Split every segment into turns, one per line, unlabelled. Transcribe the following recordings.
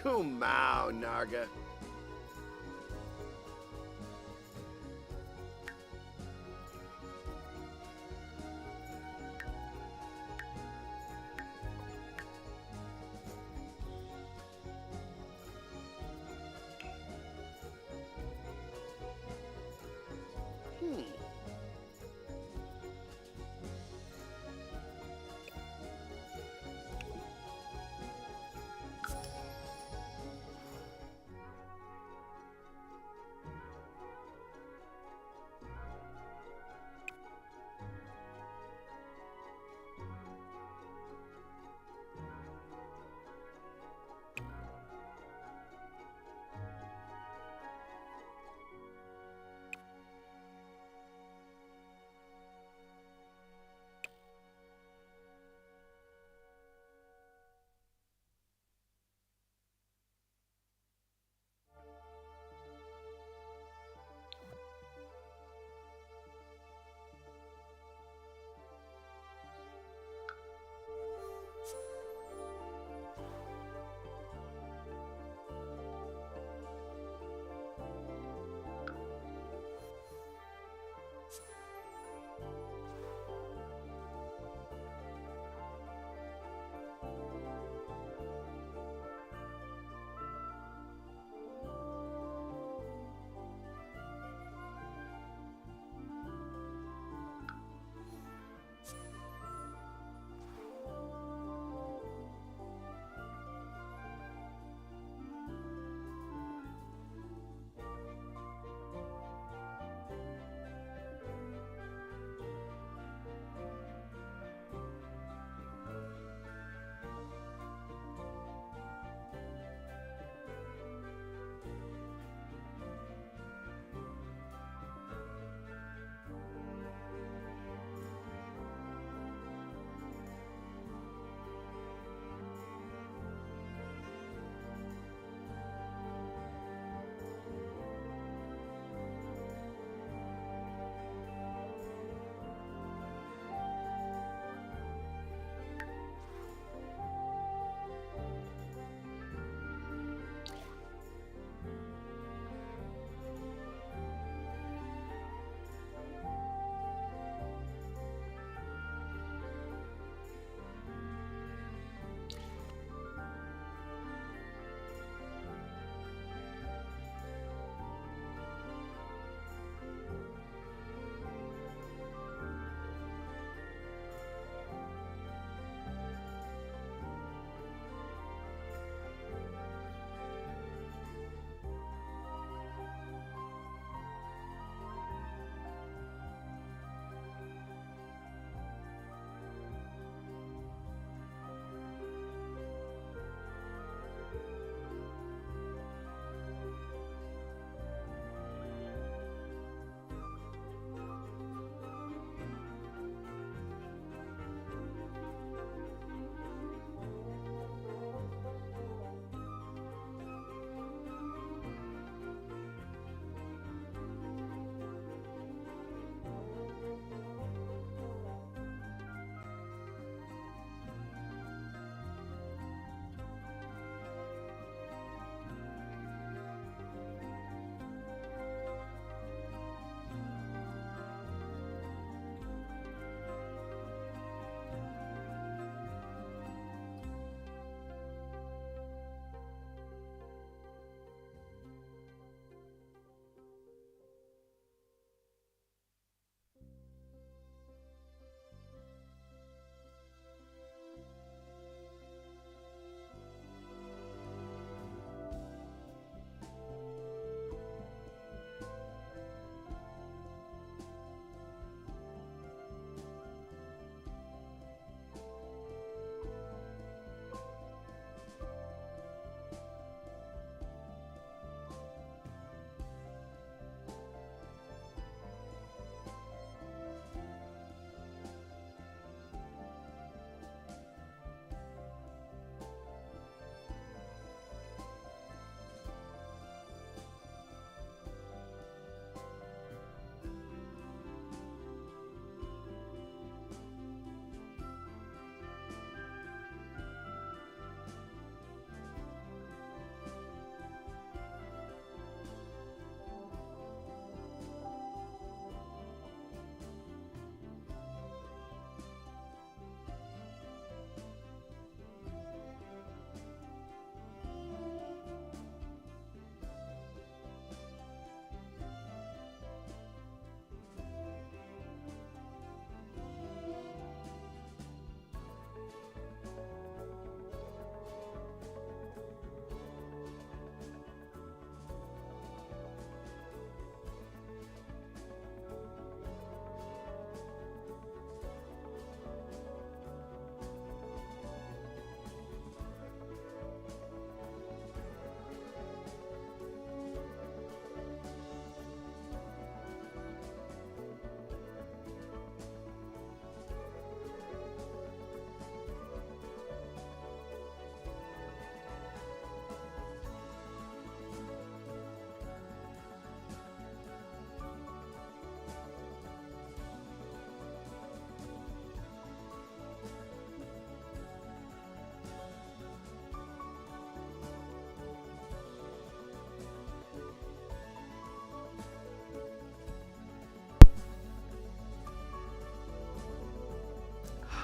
Kumau, Narga.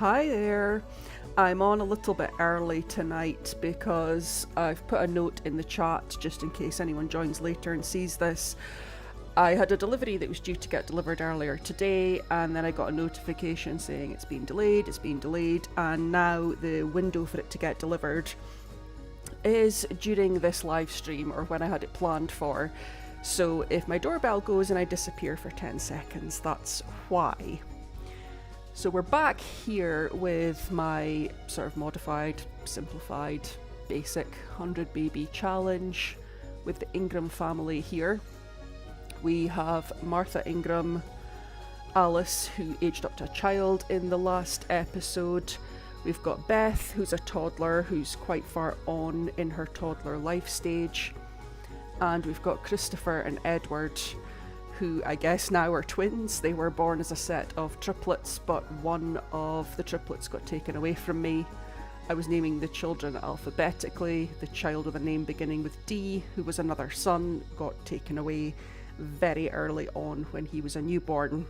Hi there. I'm on a little bit early tonight because I've put a note in the chat just in case anyone joins later and sees this. I had a delivery that was due to get delivered earlier today, and then I got a notification saying it's been delayed, and now the window for it to get delivered is during this live stream, or when I had it planned for. So if my doorbell goes and I disappear for 10 seconds, that's why. So we're back here with my sort of modified, simplified, basic 100 baby challenge with the Ingram family here. We have Martha Ingram, Alice, who aged up to a child in the last episode. We've got Beth, who's a toddler, who's quite far on in her toddler life stage. And we've got Christopher and Edward, who I guess now are twins. They were born as a set of triplets, but one of the triplets got taken away from me. I was naming the children alphabetically. The child with a name beginning with D, who was another son, got taken away very early on when he was a newborn.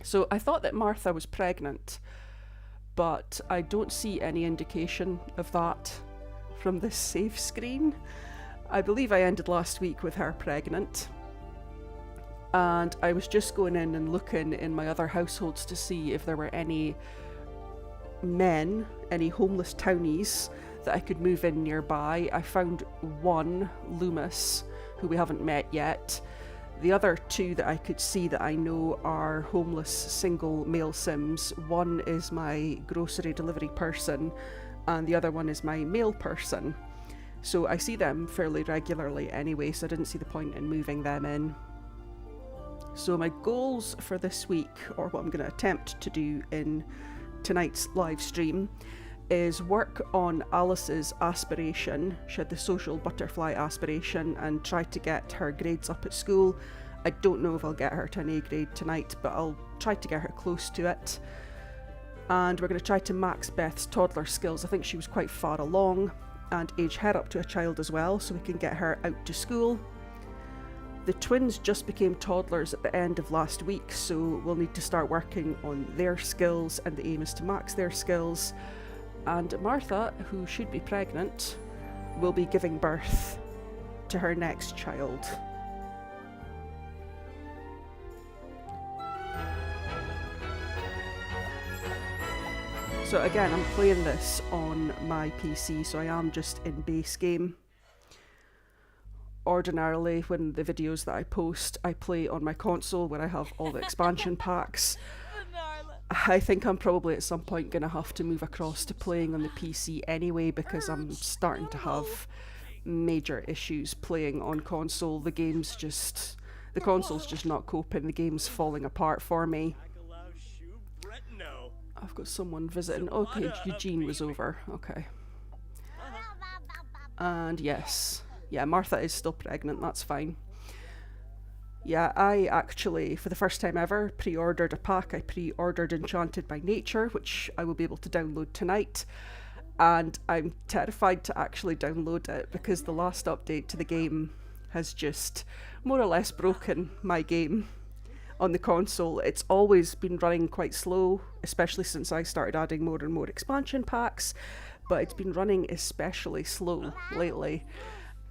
So I thought that Martha was pregnant, but I don't see any indication of that from this save screen. I believe I ended last week with her pregnant. And I was just going in and looking in my other households to see if there were any men, any homeless townies that I could move in nearby. I found one, Loomis, who we haven't met yet. The other two that I could see that I know are homeless single male Sims. One is my grocery delivery person and the other one is my mail person. So I see them fairly regularly anyway, so I didn't see the point in moving them in. So my goals for this week, or what I'm going to attempt to do in tonight's live stream, is work on Alice's aspiration. She had the social butterfly aspiration and try to get her grades up at school. I don't know if I'll get her to an A grade tonight, but I'll try to get her close to it. And we're going to try to max Beth's toddler skills. I think she was quite far along, and age her up to a child as well, so we can get her out to school. The twins just became toddlers at the end of last week, so we'll need to start working on their skills, and the aim is to max their skills. And Martha, who should be pregnant, will be giving birth to her next child. So again, I'm playing this on my PC, so I am just in base game. Ordinarily, when the videos that I post, I play on my console where I have all the expansion packs. I think I'm probably at some point going to have to move across to playing on the PC anyway, because I'm starting to have major issues playing on console. The console's just not coping, the game's falling apart for me. I've got someone visiting. Okay, Eugene was over. Okay. And yes. Yeah, Martha is still pregnant, that's fine. Yeah, I actually, for the first time ever, pre-ordered a pack. I pre-ordered Enchanted by Nature, which I will be able to download tonight. And I'm terrified to actually download it because the last update to the game has just more or less broken my game on the console. It's always been running quite slow, especially since I started adding more and more expansion packs, but it's been running especially slow lately.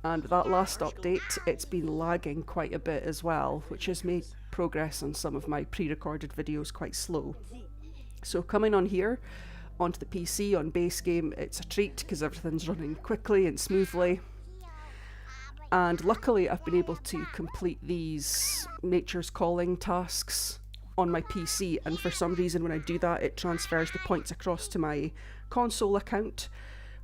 And that last update, it's been lagging quite a bit as well, which has made progress on some of my pre-recorded videos quite slow. So coming on here, onto the PC on base game, it's a treat because everything's running quickly and smoothly. And luckily I've been able to complete these Nature's Calling tasks on my PC, and for some reason when I do that it transfers the points across to my console account,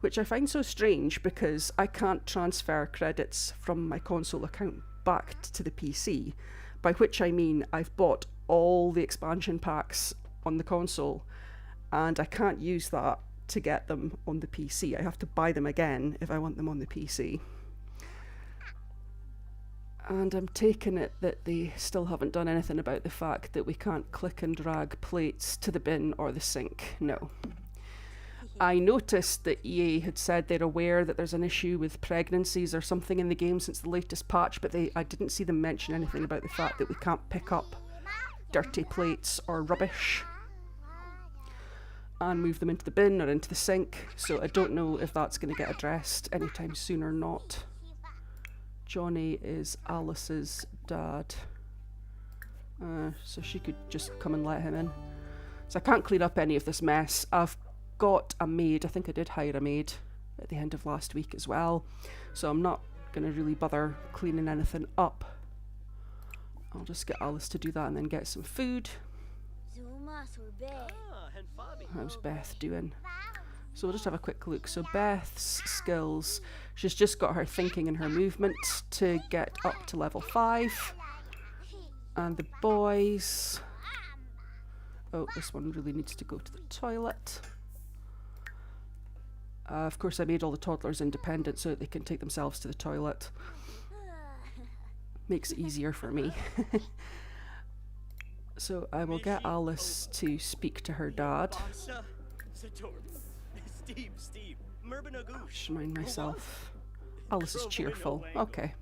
which I find so strange because I can't transfer credits from my console account back to the PC, by which I mean I've bought all the expansion packs on the console and I can't use that to get them on the PC. I have to buy them again if I want them on the PC. And I'm taking it that they still haven't done anything about the fact that we can't click and drag plates to the bin or the sink. No. I noticed that EA had said they're aware that there's an issue with pregnancies or something in the game since the latest patch, but I didn't see them mention anything about the fact that we can't pick up dirty plates or rubbish. and move them into the bin or into the sink, so I don't know if that's going to get addressed anytime soon or not. Johnny is Alice's dad, so she could just come and let him in. So I can't clean up any of this mess. I've got a maid. I think I did hire a maid at the end of last week as well, so I'm not going to really bother cleaning anything up. I'll just get Alice to do that and then get some food. How's Beth doing? So we'll just have a quick look. So Beth's skills, she's just got her thinking and her movement to get up to level 5. And the boys... Oh, this one really needs to go to the toilet. Of course, I made all the toddlers independent so that they can take themselves to the toilet. Makes it easier for me. So I will get Alice to speak to her dad. Just remind myself. Alice is cheerful. Okay.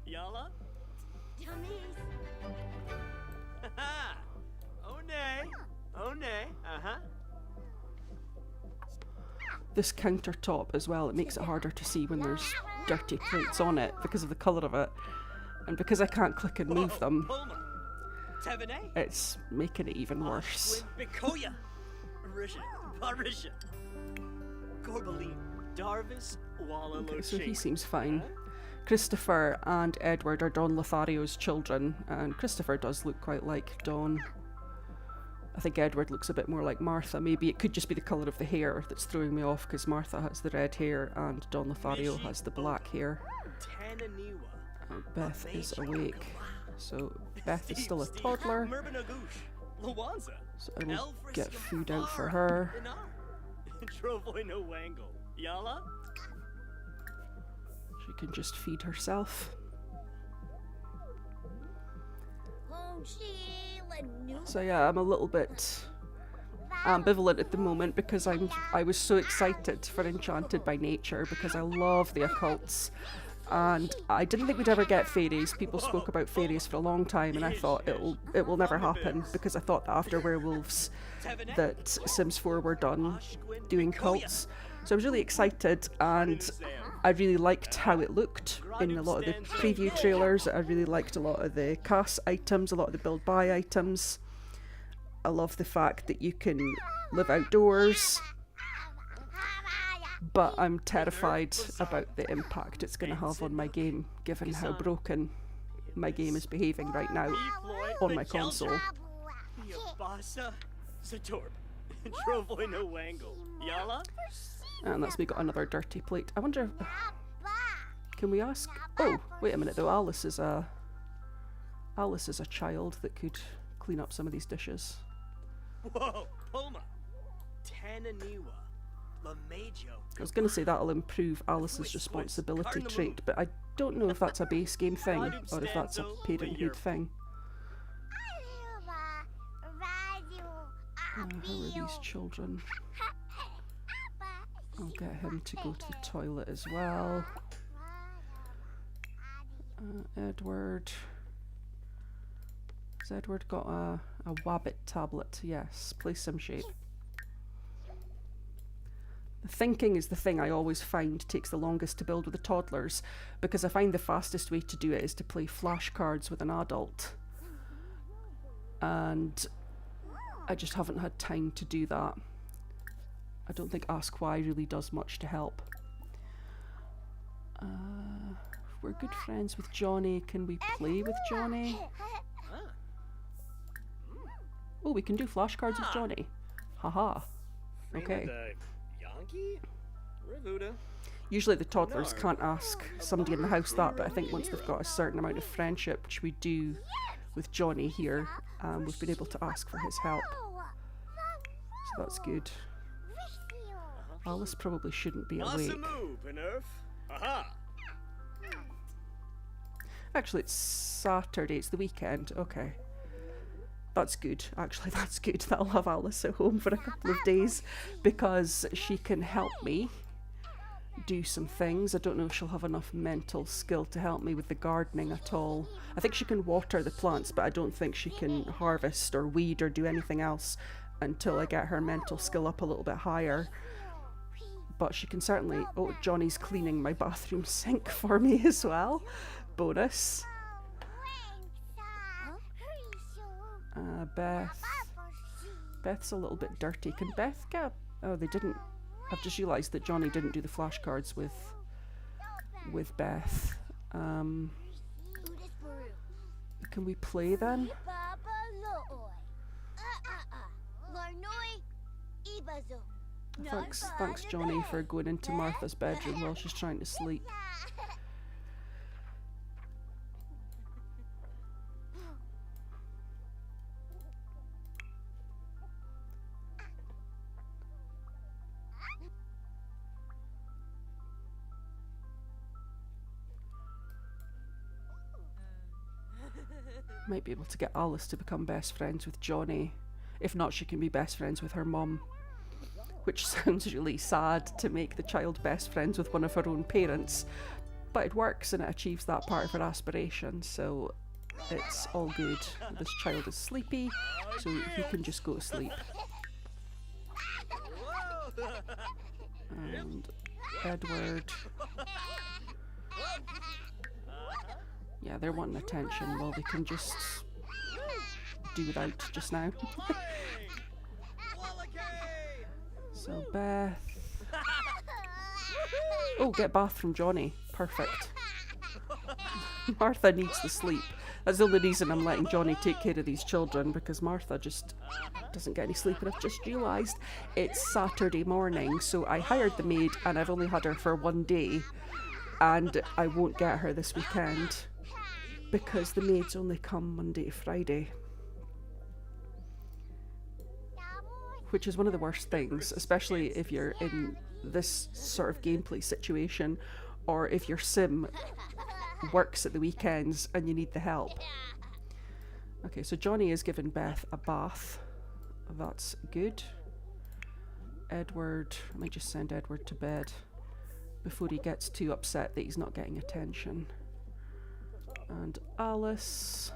This countertop as well, it makes it harder to see when there's dirty plates on it because of the colour of it. And because I can't click and move them, it's making it even worse. Okay, so he seems fine. Christopher and Edward are Don Lothario's children, and Christopher does look quite like Don. I think Edward looks a bit more like Martha. Maybe it could just be the colour of the hair that's throwing me off, because Martha has the red hair and Don Lothario has the black hair. Beth is awake. So Beth is still a toddler. So I will get food out for her. She can just feed herself. So yeah, I'm a little bit ambivalent at the moment because I was so excited for Enchanted by Nature because I love the occults. And I didn't think we'd ever get fairies. People spoke about fairies for a long time, and I thought it will never happen because I thought that after werewolves that Sims 4 were done doing cults. So I was really excited, and I really liked how it looked in a lot of the preview trailers. I really liked a lot of the cast items, a lot of the build buy items. I love the fact that you can live outdoors. But I'm terrified about the impact it's going to have on my game, given how broken my game is behaving right now on my console. And that's me got another dirty plate. I wonder, can we ask? Oh, wait a minute though. Alice is a child that could clean up some of these dishes. Whoa, Poma, Tananiwa. I was going to say that'll improve Alice's responsibility trait, but I don't know if that's a base game thing or if that's a parenthood thing. How are these children? I'll get him to go to the toilet as well. Edward. Has Edward got a Wabbit tablet? Yes. Play Sim Shape. Thinking is the thing I always find takes the longest to build with the toddlers, because I find the fastest way to do it is to play flashcards with an adult. And I just haven't had time to do that. I don't think Ask Why really does much to help. We're good friends with Johnny. Can we play with Johnny? Oh, we can do flashcards with Johnny. Haha. Okay. Usually the toddlers can't ask somebody in the house that, but I think once they've got a certain amount of friendship, which we do with Johnny here, we've been able to ask for his help. So that's good. Alice probably shouldn't be awake. Actually, it's Saturday, it's the weekend. Okay. That's good, actually, that's good. That'll have Alice at home for a couple of days because she can help me do some things. I don't know if she'll have enough mental skill to help me with the gardening at all. I think she can water the plants, but I don't think she can harvest or weed or do anything else. until I get her mental skill up a little bit higher. But she can certainly... Oh, Johnny's cleaning my bathroom sink for me as well. Bonus. Beth. Beth's a little bit dirty. Can Beth get... Oh, they didn't... I've just realised that Johnny didn't do the flashcards with Beth. Can we play then? Thanks Johnny for going into Martha's bedroom while she's trying to sleep. Might be able to get Alice to become best friends with Johnny. If not, she can be best friends with her mum. Which sounds really sad, to make the child best friends with one of her own parents. But it works and it achieves that part of her aspiration, so it's all good. This child is sleepy, so he can just go to sleep. And Edward... Yeah, they're wanting attention. Well, they can just do without just now. So Beth... Oh, get bath from Johnny. Perfect. Martha needs the sleep. That's the only reason I'm letting Johnny take care of these children, because Martha just doesn't get any sleep. And I've just realised it's Saturday morning, so I hired the maid and I've only had her for one day. And I won't get her this weekend, because the maids only come Monday to Friday. Which is one of the worst things, especially if you're in this sort of gameplay situation, or if your sim works at the weekends and you need the help. Okay, so Johnny has given Beth a bath. That's good. Edward, I might just send Edward to bed before he gets too upset that he's not getting attention. And Alice...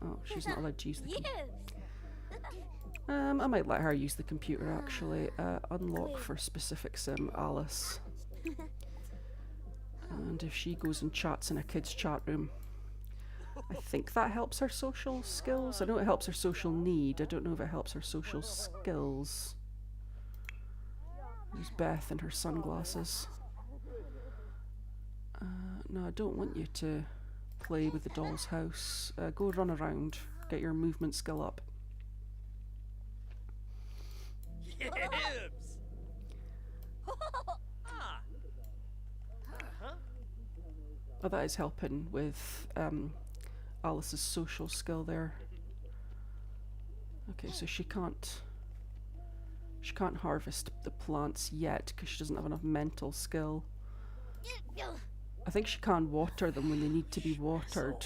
Oh, she's not allowed to use the computer. I might let her use the computer actually. Unlock for specific sim, Alice. And if she goes and chats in a kid's chat room, I think that helps her social skills. I know it helps her social need. I don't know if it helps her social skills. There's Beth and her sunglasses. No, I don't want you to play with the doll's house. Go run around. Get your movement skill up. Oh, that is helping with Alice's social skill there. Okay, so she can't harvest the plants yet because she doesn't have enough mental skill. I think she can water them when they need to be watered,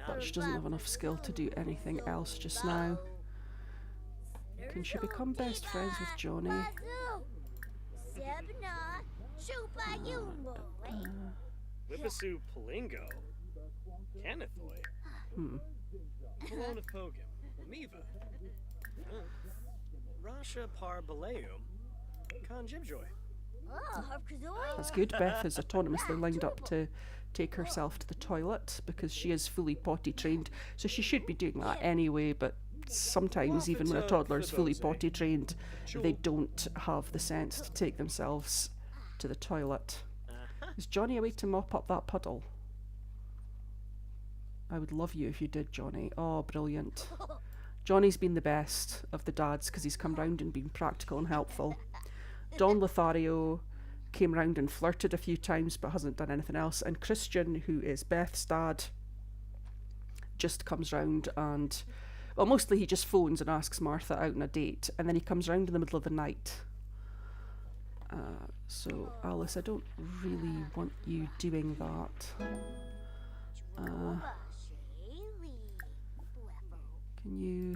but she doesn't have enough skill to do anything else just now. Can she become best friends with Johnny?
Whippasu Palingo? Canathoy? Malone of Pogum? Miva? Rasha Par Baleum? Con Jibjoy?
That's good. Beth is autonomously lined up to take herself to the toilet because she is fully potty trained, so she should be doing that anyway, but sometimes even when a toddler is fully potty trained, they don't have the sense to take themselves to the toilet. Is Johnny away to mop up that puddle? I would love you if you did, Johnny. Oh, brilliant. Johnny's been the best of the dads because he's come round and been practical and helpful. Don Lothario came round and flirted a few times but hasn't done anything else. And Christian, who is Beth's dad, just comes round and... Well, mostly he just phones and asks Martha out on a date, and then he comes round in the middle of the night. So, Alice, I don't really want you doing that. Can you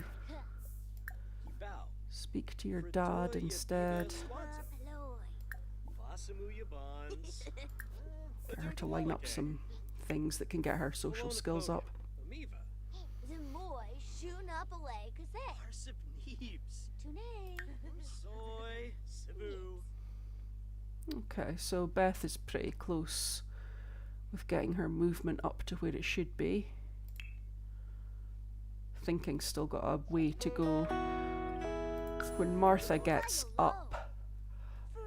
speak to your dad instead? Get her to line up some things that can get her social skills up.
Amiva.
The boy shooting up a lake, say.
Parsip Neebs.
Today.
Soy. Cebu.
Okay, so Beth is pretty close with getting her movement up to where it should be. Thinking's still got a way to go. When Martha gets up,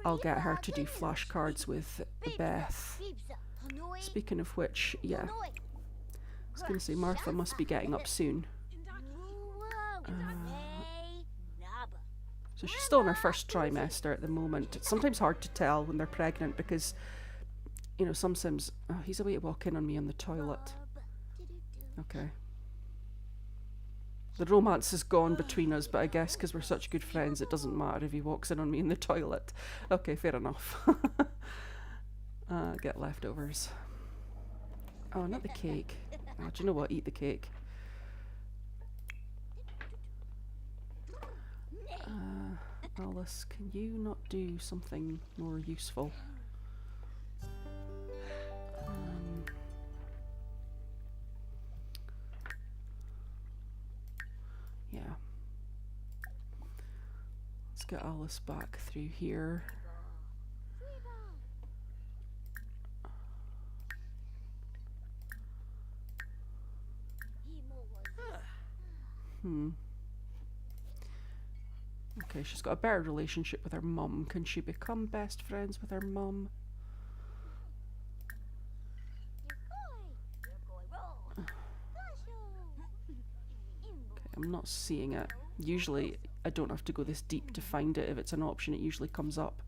I'll get her to do flashcards with Beth. Speaking of which, yeah, I was going to say Martha must be getting up soon. So she's still in her first trimester at the moment. It's sometimes hard to tell when they're pregnant because, you know, some Sims... Oh, he's away to walk in on me on the toilet. Okay. The romance is gone between us, but I guess because we're such good friends, it doesn't matter if he walks in on me in the toilet. Okay, fair enough. Get leftovers. Oh, not the cake. Oh, do you know what? Eat the cake. Alice, can you not do something more useful? Yeah. Let's get Alice back through here. Okay, she's got a better relationship with her mum. Can she become best friends with her mum? Okay, I'm not seeing it. Usually, I don't have to go this deep to find it. If it's an option, it usually comes up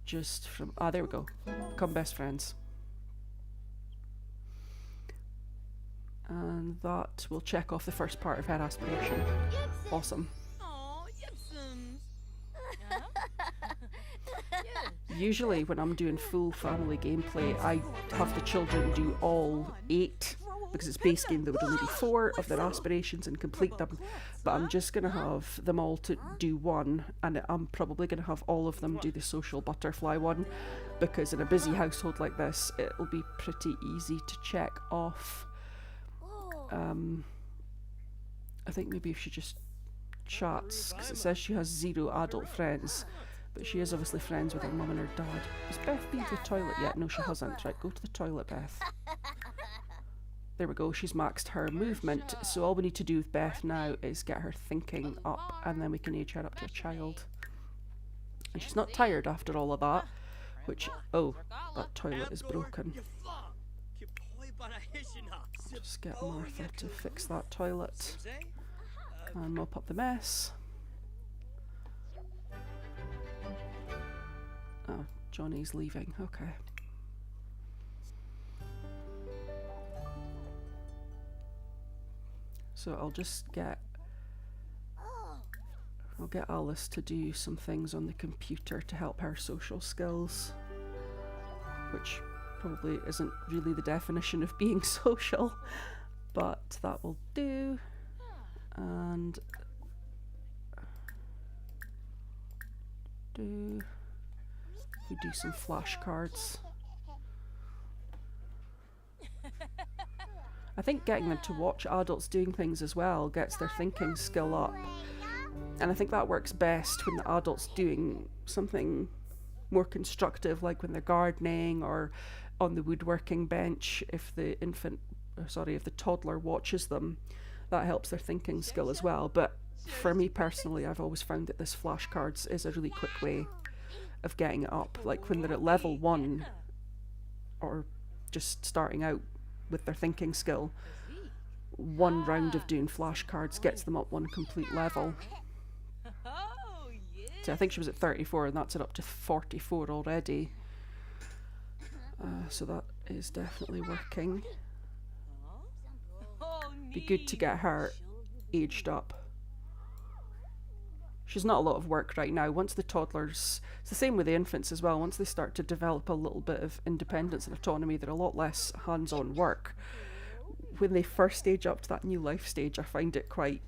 just from... Ah, there we go. Become best friends. And that will check off the first part of her aspiration. Awesome. Usually when I'm doing full family gameplay, I have the children do all 8, because it's base game, there would only be 4 of their aspirations and complete them, but I'm just going to have them all to do 1, and I'm probably going to have all of them do the social butterfly one, because in a busy household like this, it'll be pretty easy to check off. I think maybe if she just chats, because it says she has 0 adult friends, but she is obviously friends with her mum and her dad. Has Beth been to the toilet yet? No, she hasn't. Right, go to the toilet, Beth. There we go, she's maxed her movement, so all we need to do with Beth now is get her thinking up, and then we can age her up to a child. And she's not tired after all of that, which... Oh, that toilet is broken. Just get Martha to fix that toilet and mop up the mess. Oh, Johnny's leaving. Okay. So I'll just get... I'll get Alice to do some things on the computer to help her social skills, which probably isn't really the definition of being social, but that will do. And we do some flashcards. I think getting them to watch adults doing things as well gets their thinking skill up, and I think that works best when the adult's doing something more constructive, like when they're gardening or on the woodworking bench. If the if the toddler watches them, that helps their thinking skill as well. But for me personally, I've always found that this flashcards is a really quick way of getting it up. Like when they're at level 1 or just starting out with their thinking skill, 1 round of doing flashcards gets them up 1 complete level. So I think she was at 34 and that's it up to 44 already. So that is definitely working. Be good to get her aged up. She's not a lot of work right now. Once the toddlers, it's the same with the infants as well, once they start to develop a little bit of independence and autonomy, they're a lot less hands-on work. When they first age up to that new life stage, I find it quite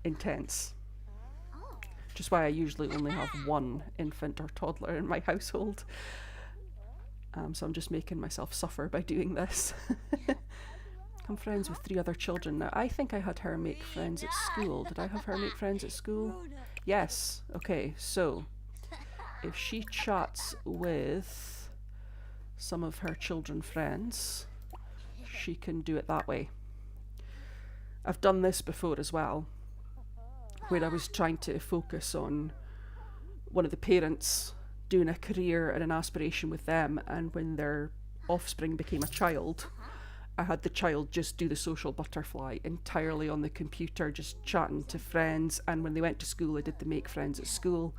intense. Which is why I usually only have 1 infant or toddler in my household. So I'm just making myself suffer by doing this. I'm friends with 3 other children. Now, I think I had her make friends at school. Did I have her make friends at school? Yes. Okay, so if she chats with some of her children friends, she can do it that way. I've done this before as well, where I was trying to focus on one of the parents doing a career and an aspiration with them, and when their offspring became a child, I had the child just do the social butterfly entirely on the computer, just chatting to friends, and when they went to school I did the make friends at school,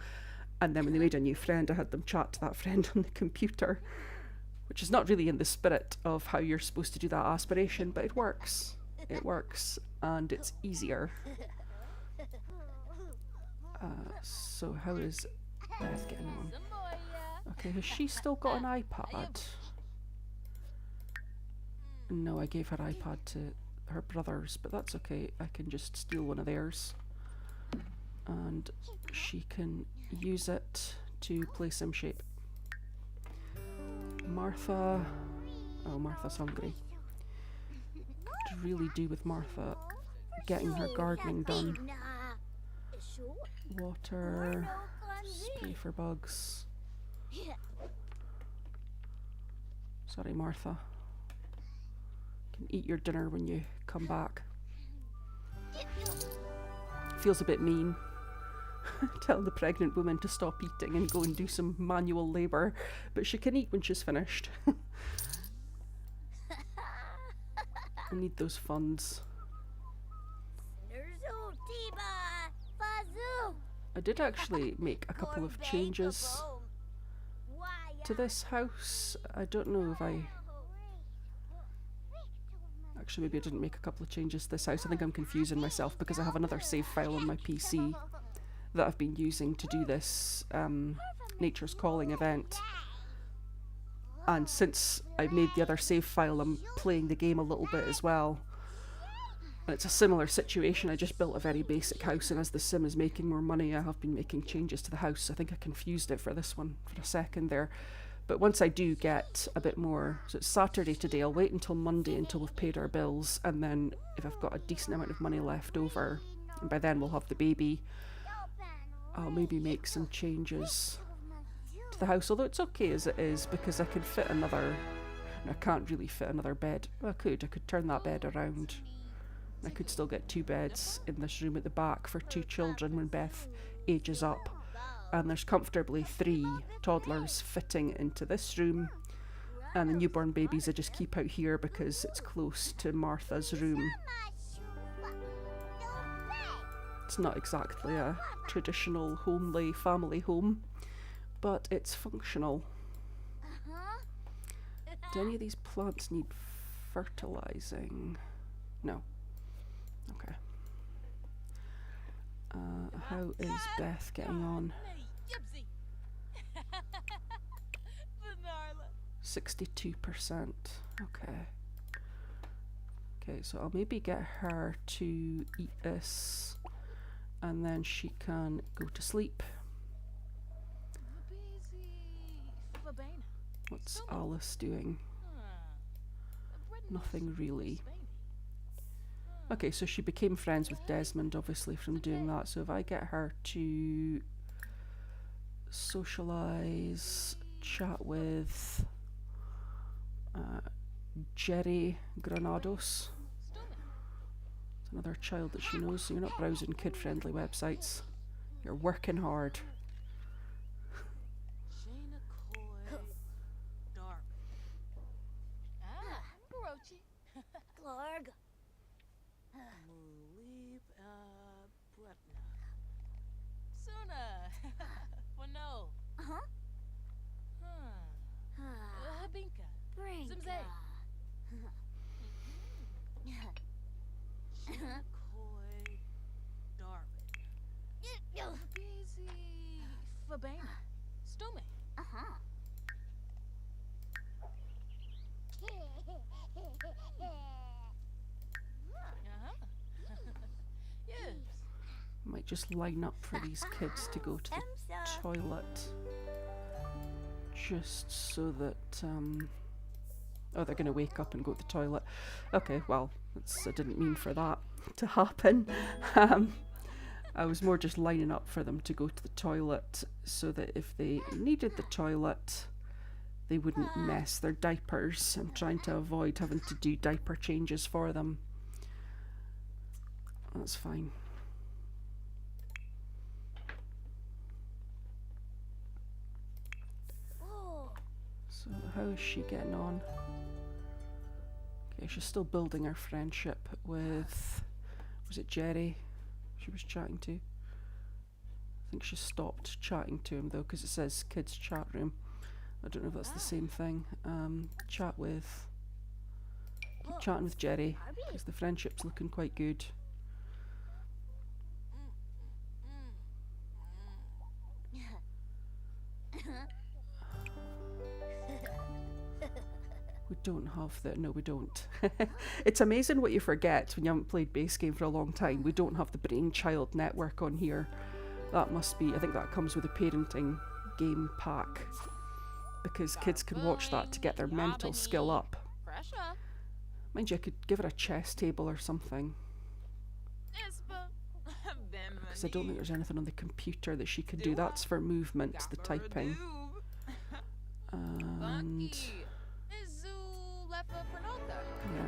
and then when they made a new friend I had them chat to that friend on the computer, which is not really in the spirit of how you're supposed to do that aspiration, but it works. It works, and it's easier. So how is Beth getting on? Okay, has she still got an iPad? No, I gave her iPad to her brothers, but that's okay. I can just steal one of theirs. And she can use it to play SimShape. Martha... Oh, Martha's hungry. Could really do with Martha getting her gardening done. Water, spray for bugs. Sorry, Martha. You can eat your dinner when you come back. Feels a bit mean. Tell the pregnant woman to stop eating and go and do some manual labour, but she can eat when she's finished. I need those funds. I did actually make a couple of changes to this house. I don't know if I... Actually, maybe I didn't make a couple of changes to this house. I think I'm confusing myself because I have another save file on my PC that I've been using to do this Nature's Calling event. And since I made the other save file, I'm playing the game a little bit as well. And it's a similar situation. I just built a very basic house, and as the sim is making more money, I have been making changes to the house. I think I confused it for this one for a second there. But once I do get a bit more... So it's Saturday today. I'll wait until Monday until we've paid our bills, and then if I've got a decent amount of money left over, and by then we'll have the baby, I'll maybe make some changes to the house. Although it's okay as it is, because I can fit another... I can't really fit another bed. Well, I could turn that bed around. I could still get 2 beds in this room at the back for 2 children when Beth ages up. And there's comfortably 3 toddlers fitting into this room. And the newborn babies I just keep out here because it's close to Martha's room. It's not exactly a traditional homely family home, but it's functional. Do any of these plants need fertilizing? No. Okay. How is Beth getting on? 62%. Okay. Okay, so I'll maybe get her to eat this, and then she can go to sleep. What's Alice doing? Nothing really. Okay, so she became friends with Desmond, obviously, from doing that. So if I get her to socialise, chat with Jerry Granados. It's another child that she knows, so you're not browsing kid-friendly websites. You're working hard.
Glorg.
Might just line up for these kids to go to the toilet just so that, oh, they're going to wake up and go to the toilet. Okay, well, I didn't mean for that to happen. I was more just lining up for them to go to the toilet so that if they needed the toilet, they wouldn't mess their diapers. I'm trying to avoid having to do diaper changes for them. That's fine. So how is she getting on? Okay, she's still building her friendship with, was it Jerry she was chatting to? I think she stopped chatting to him though, because it says kids chat room. I don't know if that's the same thing. Keep chatting with Jerry, because the friendship's looking quite good. We don't have the, no we don't. It's amazing what you forget when you haven't played base game for a long time. We don't have the brainchild network on here. That must be, I think that comes with a parenting game pack, because kids can watch that to get their mental skill up. Mind you, I could give her a chess table or something, because I don't think there's anything on the computer that she can do. That's for movement, the typing. And yeah.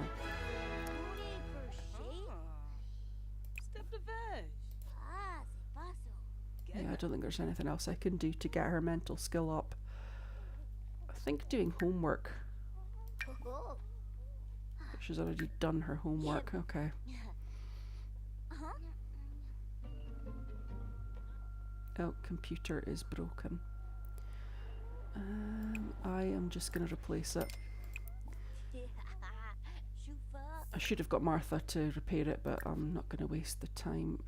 Yeah, I don't think there's anything else I can do to get her mental skill up. I think doing homework. She's already done her homework, okay. Oh, computer is broken. I am just going to replace it. I should have got Martha to repair it, but I'm not going to waste the time.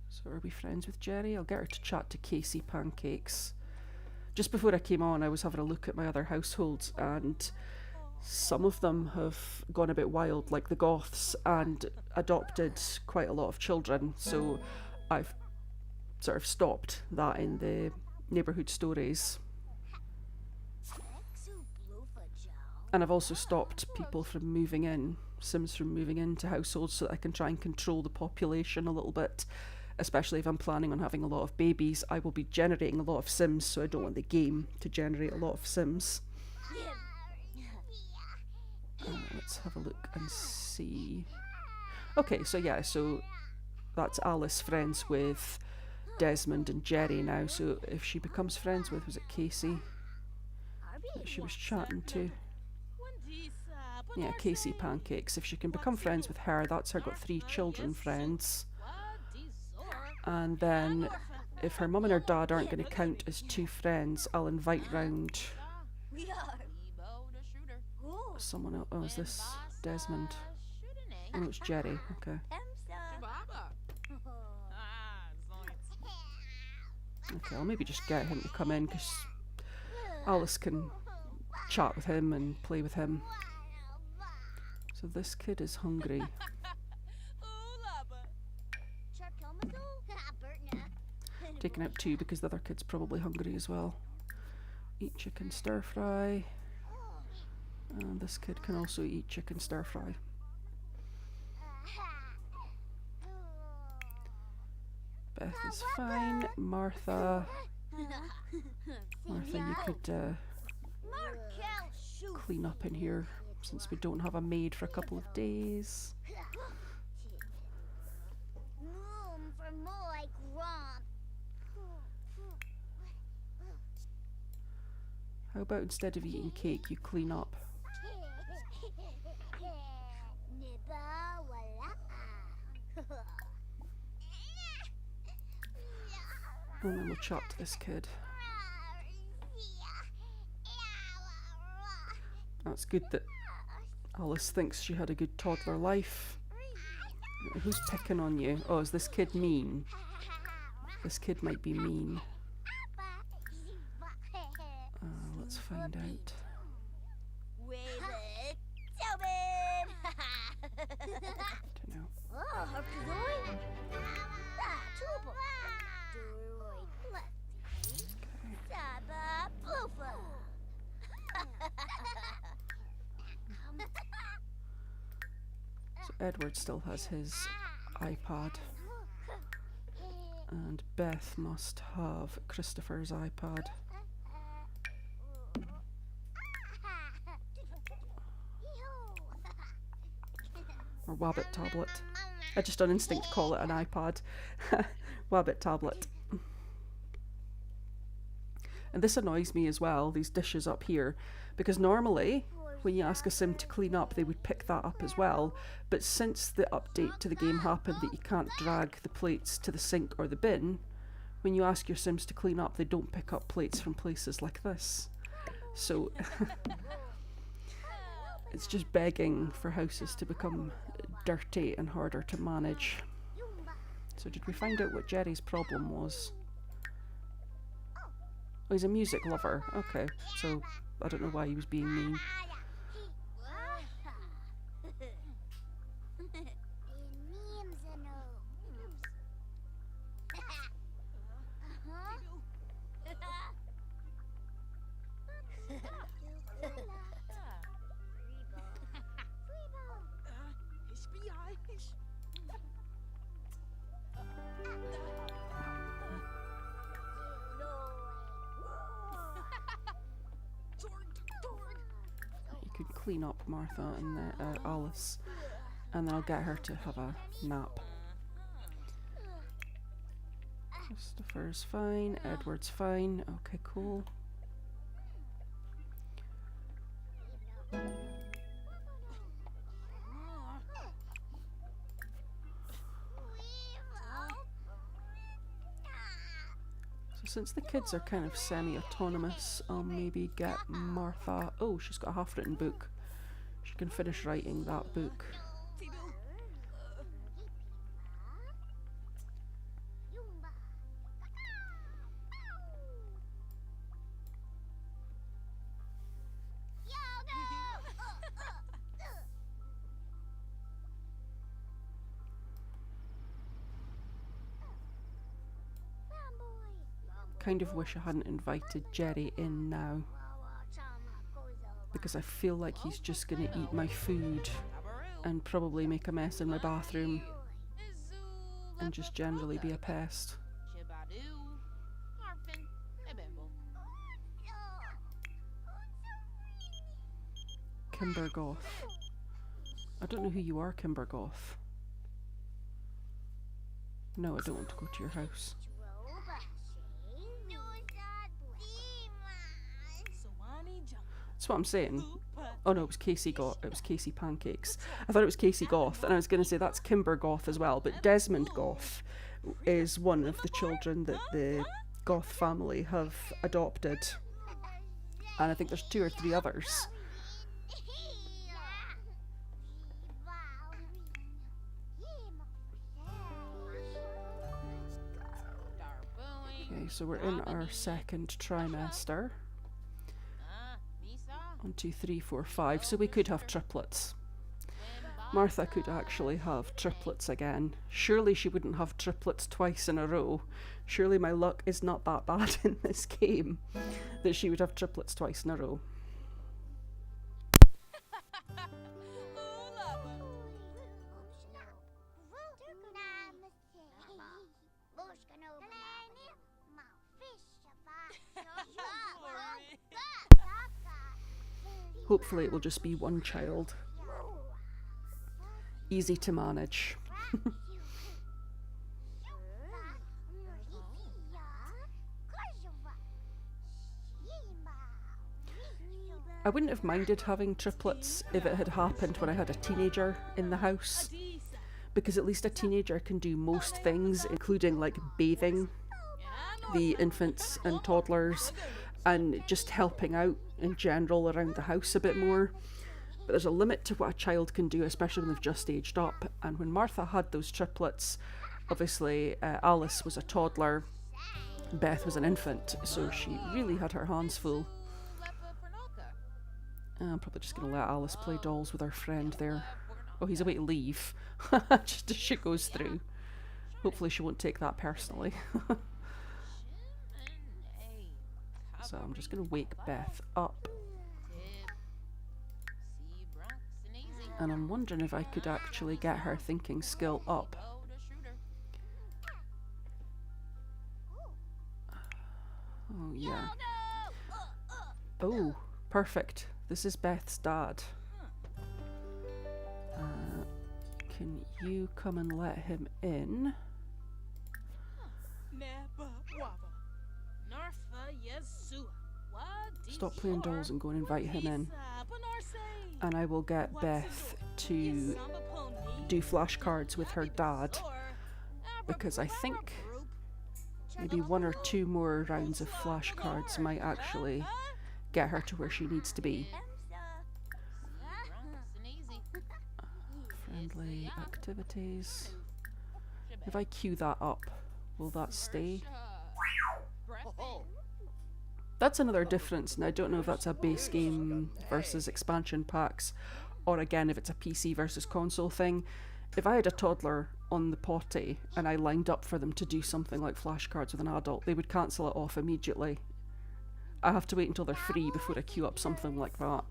So are we friends with Jerry? I'll get her to chat to Casey Pancakes. Just before I came on, I was having a look at my other households, and some of them have gone a bit wild, like the Goths, and adopted quite a lot of children. So I've sort of stopped that in the neighbourhood stories. And I've also stopped people from moving in, Sims from moving into households, so that I can try and control the population a little bit. Especially if I'm planning on having a lot of babies, I will be generating a lot of Sims, so I don't want the game to generate a lot of Sims. Let's have a look and see. Okay, so yeah, so that's Alice friends with Desmond and Jerry now, so if she becomes friends with, was it Casey that she was chatting to? Yeah, Casey Pancakes. If she can become friends with her, that's her got 3 children friends. And then if her mum and her dad aren't going to count as 2 friends, I'll invite round someone else. Oh, is this Desmond? Oh, no, it's Jerry. Okay. Okay, I'll maybe just get him to come in, because Alice can chat with him and play with him. So this kid is hungry. Taking out 2 because the other kid's probably hungry as well. Eat chicken stir fry. And this kid can also eat chicken stir fry. Beth is fine. Martha, you could clean up in here since we don't have a maid for a couple of days. How about instead of eating cake, you clean up? And then we'll chat to this kid. That's good that Alice thinks she had a good toddler life. Who's picking on you? Oh, is this kid mean? This kid might be mean. Let's find out. Don't know. Okay. Edward still has his iPad. And Beth must have Christopher's iPad. Or Wabbit tablet. I just on instinct call it an iPad. Wabbit tablet. And this annoys me as well, these dishes up here, because normally when you ask a sim to clean up they would pick that up as well, but since the update to the game happened that you can't drag the plates to the sink or the bin, when you ask your sims to clean up they don't pick up plates from places like this. So it's just begging for houses to become dirty and harder to manage. So did we find out what Jerry's problem was? Oh, he's a music lover. Okay, so I don't know why he was being mean. You could clean up Martha and Alice, and then I'll get her to have a nap. Christopher's fine, Edward's fine. Okay, cool. Since the kids are kind of semi-autonomous, I'll maybe get Martha... Oh, she's got a half-written book. She can finish writing that book. Kind of wish I hadn't invited Jerry in now, because I feel like he's just gonna eat my food and probably make a mess in my bathroom and just generally be a pest. Kimbergoth. I don't know who you are, Kimbergoth. No, I don't want to go to your house. That's what I'm saying. Oh no, it was Casey Pancakes. I thought it was Casey Goth, and I was going to say that's Kimber Goth as well, but Desmond Goth is one of the children that the Goth family have adopted. And I think there's 2 or 3 others. Okay, so we're in our second trimester. 1, 2, 3, 4, 5. So we could have triplets. Martha could actually have triplets again. Surely she wouldn't have triplets twice in a row. Surely my luck is not that bad in this game that she would have triplets twice in a row. Hopefully it will just be one child. Easy to manage. I wouldn't have minded having triplets if it had happened when I had a teenager in the house, because at least a teenager can do most things, including like bathing the infants and toddlers and just helping out in general around the house a bit more. But there's a limit to what a child can do, especially when they've just aged up. And when Martha had those triplets, obviously Alice was a toddler, Beth was an infant, so she really had her hands full. I'm probably just going to let Alice play dolls with our friend there. Oh, he's away to leave, just as she goes through. Hopefully she won't take that personally. So I'm just going to wake Beth up. And I'm wondering if I could actually get her thinking skill up. Oh, yeah. Oh, perfect. This is Beth's dad. Can you come and let him in? Stop playing dolls and go and invite him in. And I will get Beth to do flashcards with her dad, because I think maybe 1 or 2 more rounds of flashcards might actually get her to where she needs to be. Friendly activities. If I queue that up, will that stay? That's another difference, and I don't know if that's a base game versus expansion packs, or again if it's a PC versus console thing. If I had a toddler on the potty and I lined up for them to do something like flashcards with an adult, they would cancel it off immediately. I have to wait until they're free before I queue up something like that.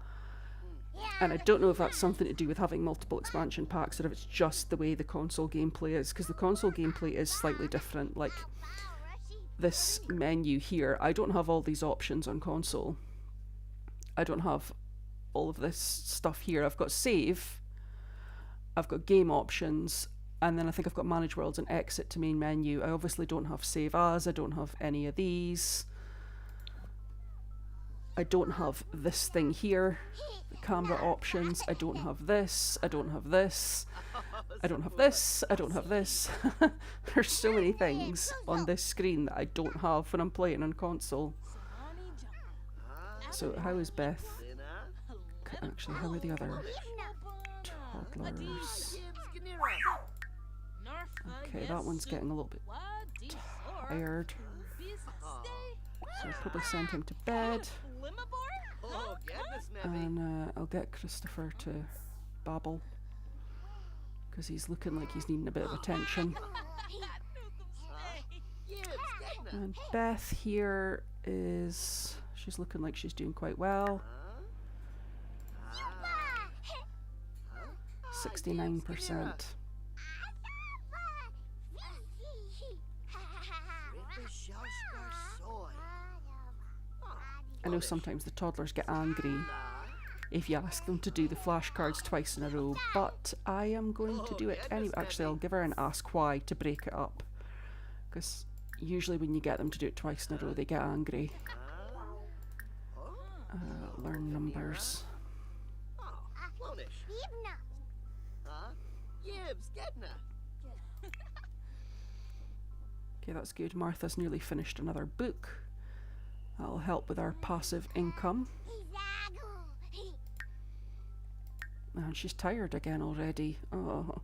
And I don't know if that's something to do with having multiple expansion packs, or if it's just the way the console gameplay is, because the console gameplay is slightly different. Like, this menu here, I don't have all these options on console. I don't have all of this stuff here. I've got save, I've got game options, and then I think I've got manage worlds and exit to main menu. I obviously don't have save as, I don't have any of these. I don't have this thing here, the camera options. I don't have this, I don't have this, I don't have this, I don't have this. There's so many things on this screen that I don't have when I'm playing on console. So how is Beth? Actually, how are the other toddlers? Okay, that one's getting a little bit tired. So I'll probably send him to bed. And I'll get Christopher to babble, because he's looking like he's needing a bit of attention. And Beth here is, she's looking like she's doing quite well. 69%. I know sometimes the toddlers get angry if you ask them to do the flashcards twice in a row, but I am going to do it anyway. Actually, I'll give her an ask why to break it up, because usually when you get them to do it twice in a row, they get angry. Learn numbers. Okay, that's good. Martha's nearly finished another book. That'll help with our passive income. And she's tired again already. Oh.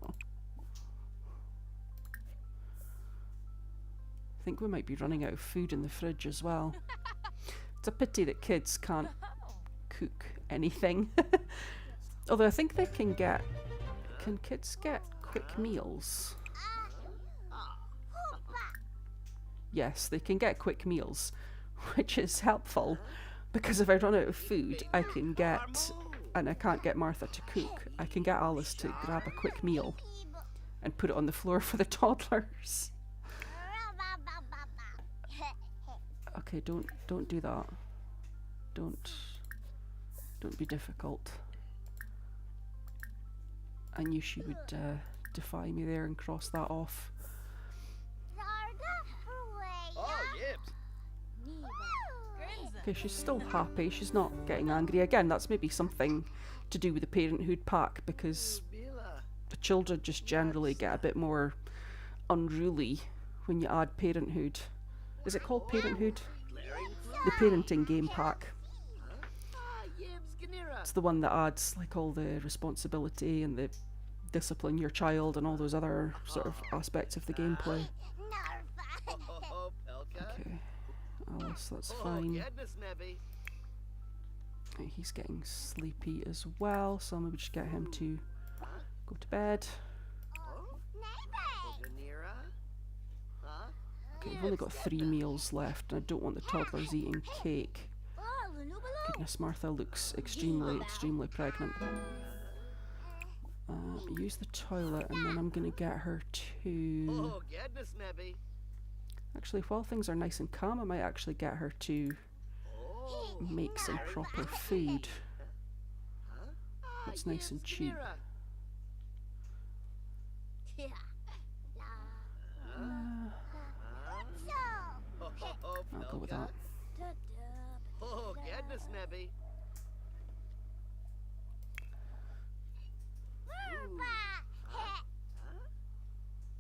I think we might be running out of food in the fridge as well. It's a pity that kids can't cook anything. Although I think they can get... Can kids get quick meals? Yes, they can get quick meals, which is helpful, because if I run out of food, I can get... and I can't get Martha to cook, I can get Alice to grab a quick meal and put it on the floor for the toddlers. Okay, don't do that. Don't be difficult. I knew she would defy me there and cross that off. Okay, she's still happy. She's not getting angry. Again, that's maybe something to do with the parenthood pack, because the children just generally get a bit more unruly when you add parenthood. Is it called parenthood? The parenting game pack. It's the one that adds like all the responsibility and the discipline your child and all those other sort of aspects of the gameplay. Okay, Alice, that's fine. He's getting sleepy as well, so maybe just get him to go to bed. Okay, we've only got 3 meals left, and I don't want the toddlers eating cake. Goodness, Martha looks extremely pregnant. use the toilet, and then I'm going to get her to...
Oh, goodness, maybe.
Actually, while things are nice and calm, I might actually get her to
Oh.
make some proper food.
Huh?
That's nice and cheap.
Yeah.
I'll go with that.
Oh, goodness, maybe.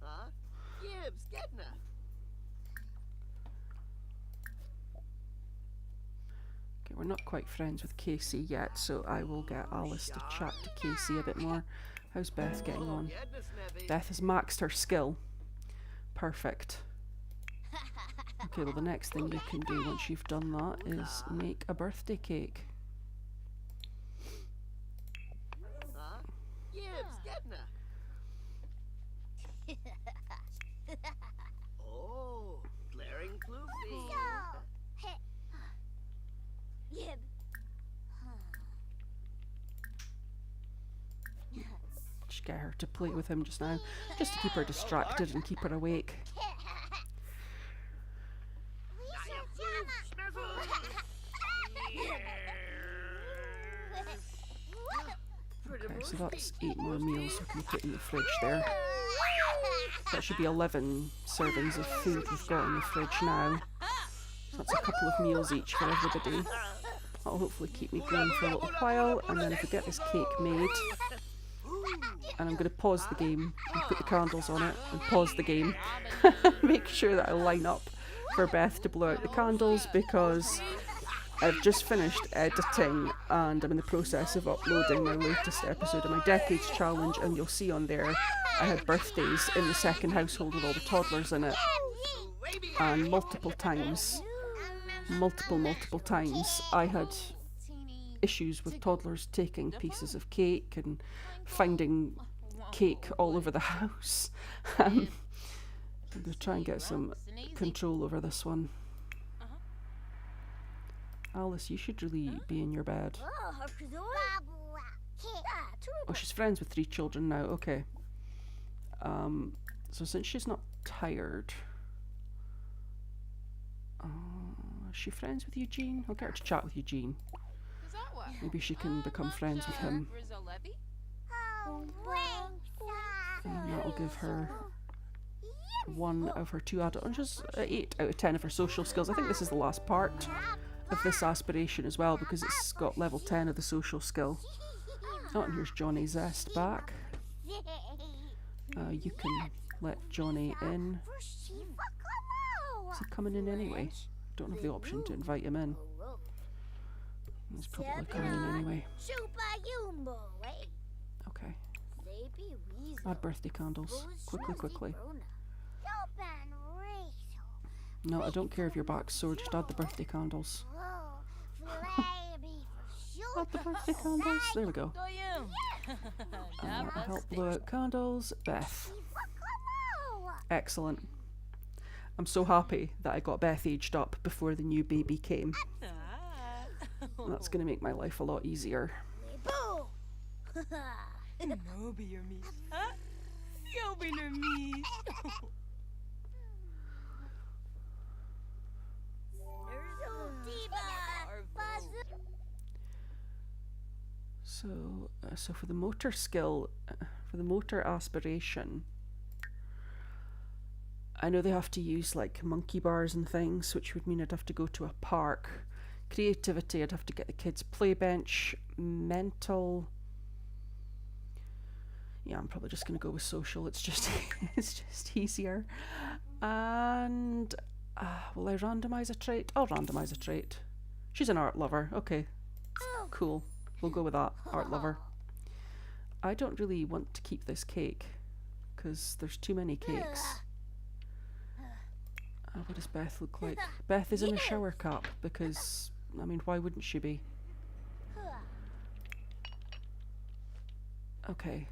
Huh? Gibbs, getna.
Okay, we're not quite friends with Casey yet, so I will get Alice to chat to Casey a bit more. How's Beth getting on?
Goodness, maybe.
Beth has maxed her skill. Perfect. Okay, well the next thing you can do once you've done that is make a birthday cake.
Huh? Gibbs, getna. Oh, glaring floofy.
Yib.
Just get her to play with him just now, just to keep her distracted and keep her awake. Okay, so that's 8 more meals we can put in the fridge there. That should be 11 servings of food we've got in the fridge now. So that's a couple of meals each for everybody. That'll hopefully keep me going for a little while, and then if we get this cake made, and I'm going to pause the game and put the candles on it and pause the game. Make sure that I line up for Beth to blow out the candles, because I've just finished editing and I'm in the process of uploading my latest episode of my Decades Challenge, and you'll see on there I had birthdays in the second household with all the toddlers in it, and multiple times I had issues with toddlers taking pieces of cake and finding cake all over the house. I'm going to try and get some control over this one. Alice, you should really be in your bed. Oh, she's friends with 3 children now, okay. So since she's not tired... is she friends with Eugene? I'll get her to chat with Eugene. Maybe she can become friends with him. And that'll give her 1 of her 2 adult, just 8 out of 10 of her social skills. I think this is the last part of this aspiration as well, because it's got level 10 of the social skill. Oh, and here's Johnny Zest back. You can let Johnny in. Is he coming in anyway? Don't have the option to invite him in. He's probably coming in anyway. Okay. Add birthday candles. Quickly. No, I don't care if your back's sore, just add the birthday candles. Add the birthday candles. There we go. Help blow out candles. Beth. Excellent. I'm so happy that I got Beth aged up before the new baby came. That's going to make my life a lot easier. So for the motor skill, for the motor aspiration, I know they have to use like monkey bars and things, which would mean I'd have to go to a park. Creativity, I'd have to get the kids' play bench. Mental, yeah, I'm probably just going to go with social. It's just easier. And will I randomise a trait? I'll randomise a trait. She's an art lover. Okay, cool. We'll go with that. Art lover. I don't really want to keep this cake because there's too many cakes. What does Beth look like? Beth is in a shower cap because, I mean, why wouldn't she be? Okay.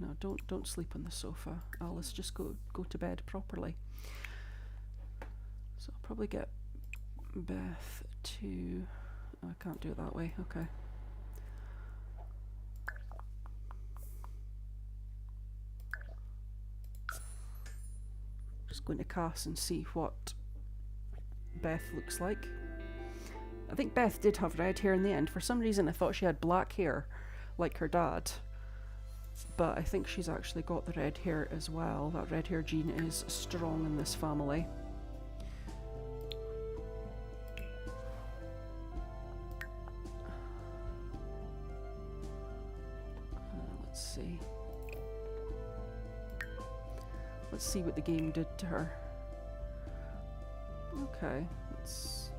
No, don't sleep on the sofa, Alice. Just go to bed properly. So I'll probably get Beth to I can't do it that way. Okay. Just going to cast and see what Beth looks like. I think Beth did have red hair in the end. For some reason I thought she had black hair like her dad. But I think she's actually got the red hair as well. That red hair gene is strong in this family. Let's see. Let's see what the game did to her. Okay, that's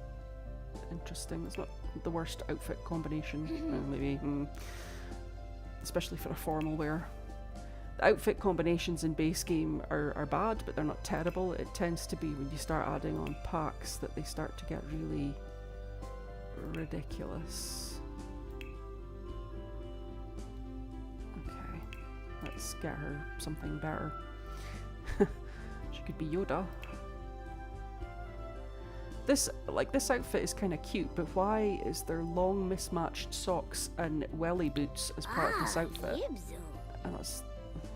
interesting. It's not the worst outfit combination, maybe, especially for a formal wear. The outfit combinations in base game are bad, but they're not terrible. It tends to be when you start adding on packs that they start to get really ridiculous. Okay, let's get her something better. She could be Yoda. This outfit is kind of cute, but why is there long mismatched socks and welly boots as part of this outfit? And that's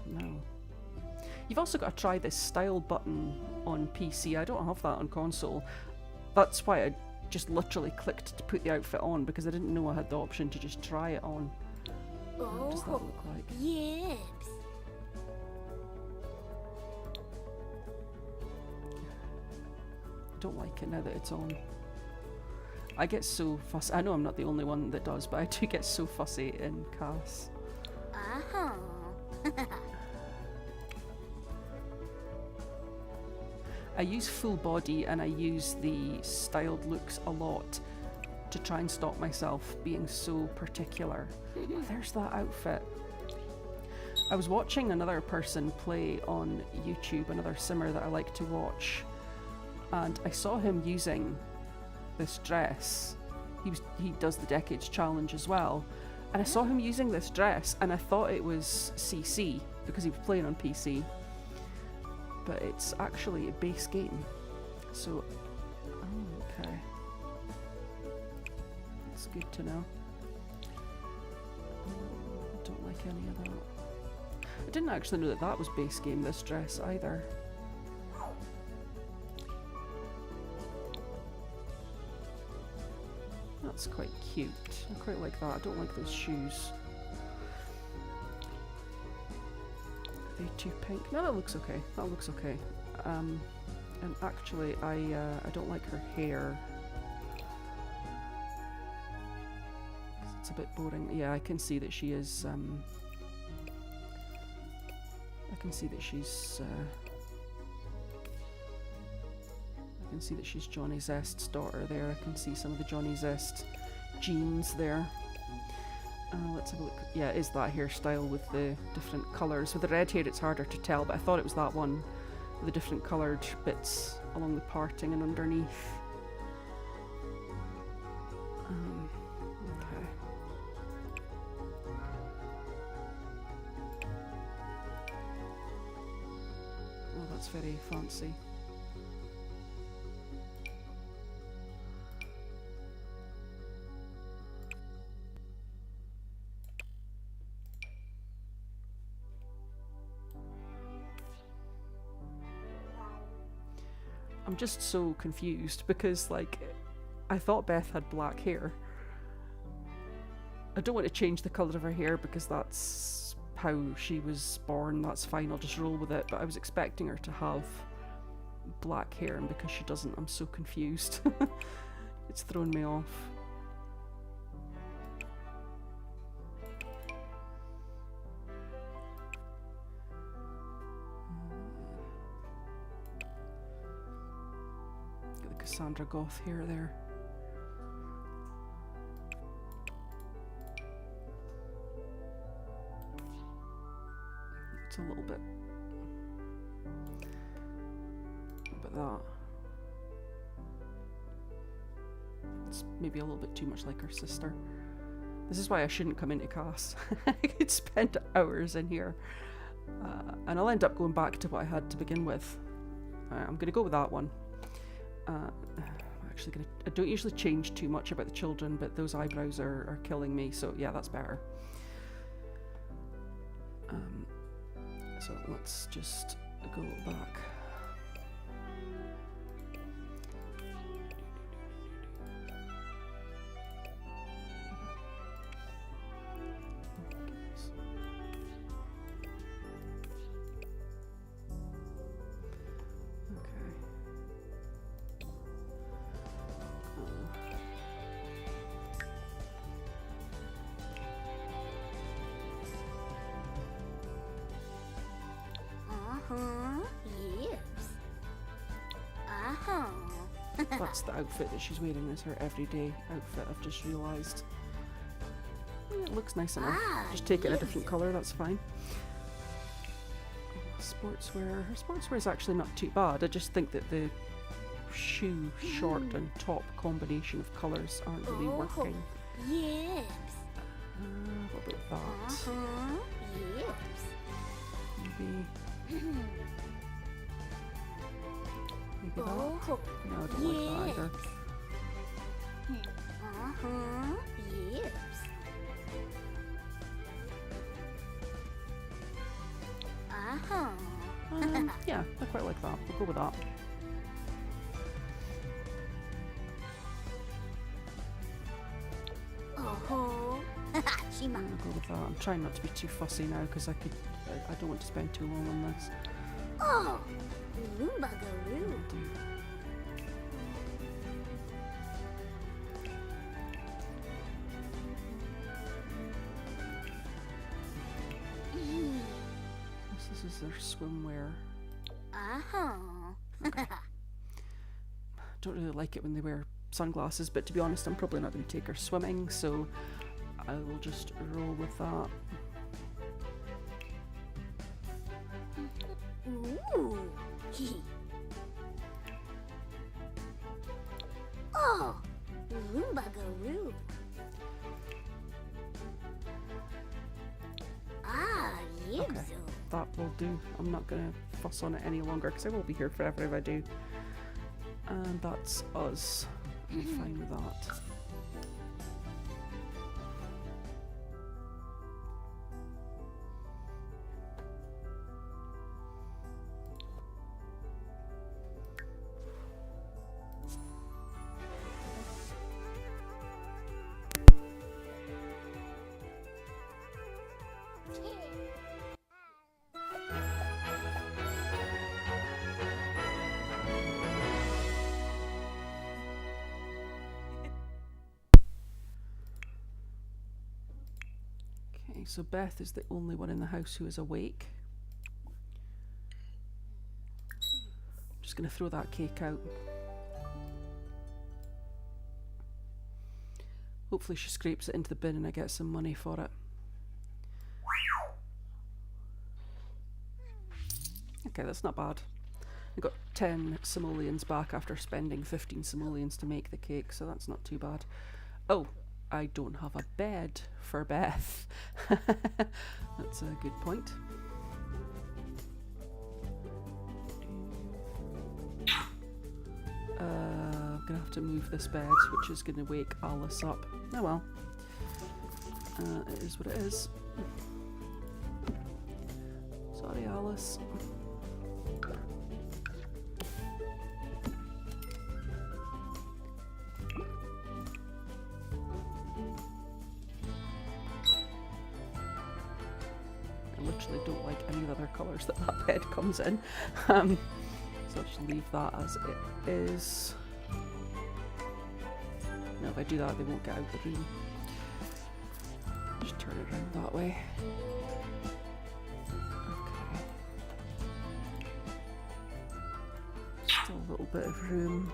no. You've also got to try this style button on PC. I don't have that on console. That's why I just literally clicked to put the outfit on, because I didn't know I had the option to just try it on. What does that look like?
Yes.
Don't like it now that it's on. I get so fussy. I know I'm not the only one that does, but I do get so fussy in CAS. I use full body and I use the styled looks a lot to try and stop myself being so particular. Oh, there's that outfit. I was watching another person play on YouTube, another simmer that I like to watch, and I saw him using this dress. He does the Decades Challenge as well, and I saw him using this dress and I thought it was CC because he was playing on PC, but it's actually a base game. So, oh, okay, that's good to know. I don't like any of that. I didn't actually know that was base game, this dress, either. That's quite cute. I quite like that. I don't like those shoes. Are they too pink? No, that looks okay. That looks okay. And actually, I don't like her hair. It's a bit boring. Yeah, I can see that she is. I can see that she's. I can see that she's Johnny Zest's daughter there. I can see some of the Johnny Zest genes there. Let's have a look. Yeah, it is that hairstyle with the different colours. With the red hair it's harder to tell, but I thought it was that one with the different coloured bits along the parting and underneath. Okay. Oh, that's very fancy. I'm just so confused because, like, I thought Beth had black hair. I don't want to change the colour of her hair because that's how she was born. That's fine, I'll just roll with it. But I was expecting her to have black hair, and because she doesn't, I'm so confused. It's thrown me off. Cassandra Goth hair there. It's a little bit that. It's maybe a little bit too much like her sister. This is why I shouldn't come into CAS. I could spend hours in here. And I'll end up going back to what I had to begin with. I'm going to go with that one. actually gonna. I don't usually change too much about the children, but those eyebrows are killing me. So yeah, that's better. So let's just go back.
Yes. Uh-huh.
That's the outfit that she's wearing as her everyday outfit, I've just realised. Yeah, it looks nice enough. Just take it in a different colour, that's fine. Sportswear. Her sportswear is actually not too bad. I just think that the shoe, short and top combination of colours aren't really working.
Yes.
What about that?
Uh-huh. Yes.
Maybe that?
Oh,
No, I don't like that either.
uh-huh. Yes. Uh-huh.
Yeah, I quite like that. We'll go with that.
Oh, Shima.
I'll go with that. I'm trying not to be too fussy now because I don't want to spend too long on this.
Oh, Loombagaroo.
This is their swimwear.
Uh-huh.
Don't really like it when they wear sunglasses, but to be honest, I'm probably not going to take her swimming, so I will just roll with that.
Ooh. Oh, Loombagaroo. Ah, yes.
Okay. That will do. I'm not going to fuss on it any longer because I will be here forever if I do. And that's us. I'm fine with that. Okay, so Beth is the only one in the house who is awake. I'm just going to throw that cake out. Hopefully she scrapes it into the bin and I get some money for it. Okay, that's not bad. I got 10 simoleons back after spending 15 simoleons to make the cake, so that's not too bad. Oh, I don't have a bed for Beth. That's a good point. I'm gonna have to move this bed, which is gonna wake Alice up. Oh well. It is what it is. Sorry, Alice. I literally don't like any of the other colours that bed comes in. So I'll just leave that as it is. No, if I do that, they won't get out of the room. Just turn it around that way. Okay. Still a little bit of room.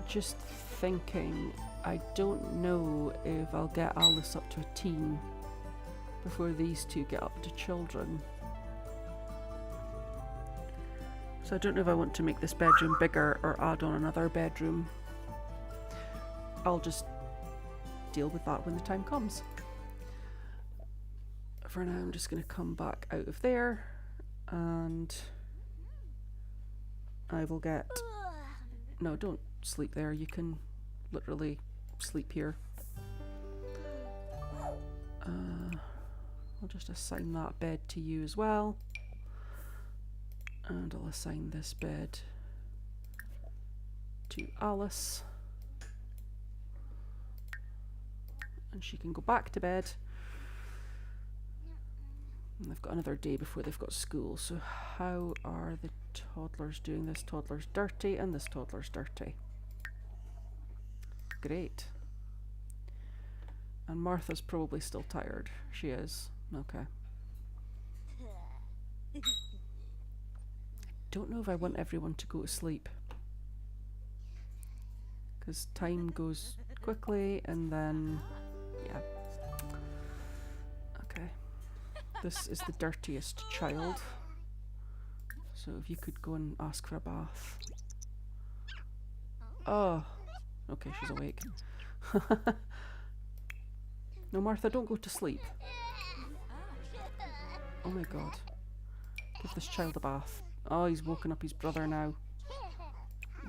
Just thinking, I don't know if I'll get Alice up to a teen before these two get up to children. So I don't know if I want to make this bedroom bigger or add on another bedroom. I'll just deal with that when the time comes. For now, I'm just going to come back out of there and I will get... No, don't sleep there. You can literally sleep here. I'll just assign that bed to you as well. And I'll assign this bed to Alice. And she can go back to bed. And they've got another day before they've got school. So how are the toddlers doing? This toddler's dirty and this toddler's dirty. Great. And Martha's probably still tired. She is. Okay. Don't know if I want everyone to go to sleep. Because time goes quickly and then... yeah. Okay. This is the dirtiest child. So if you could go and ask for a bath. Oh. Okay, she's awake. No, Martha, don't go to sleep. Oh my god. Give this child a bath. Oh, he's woken up his brother now.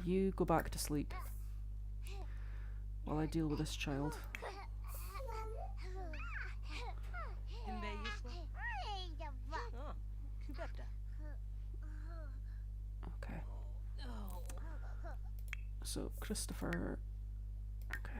You go back to sleep while I deal with this child. Okay. So, Christopher... okay.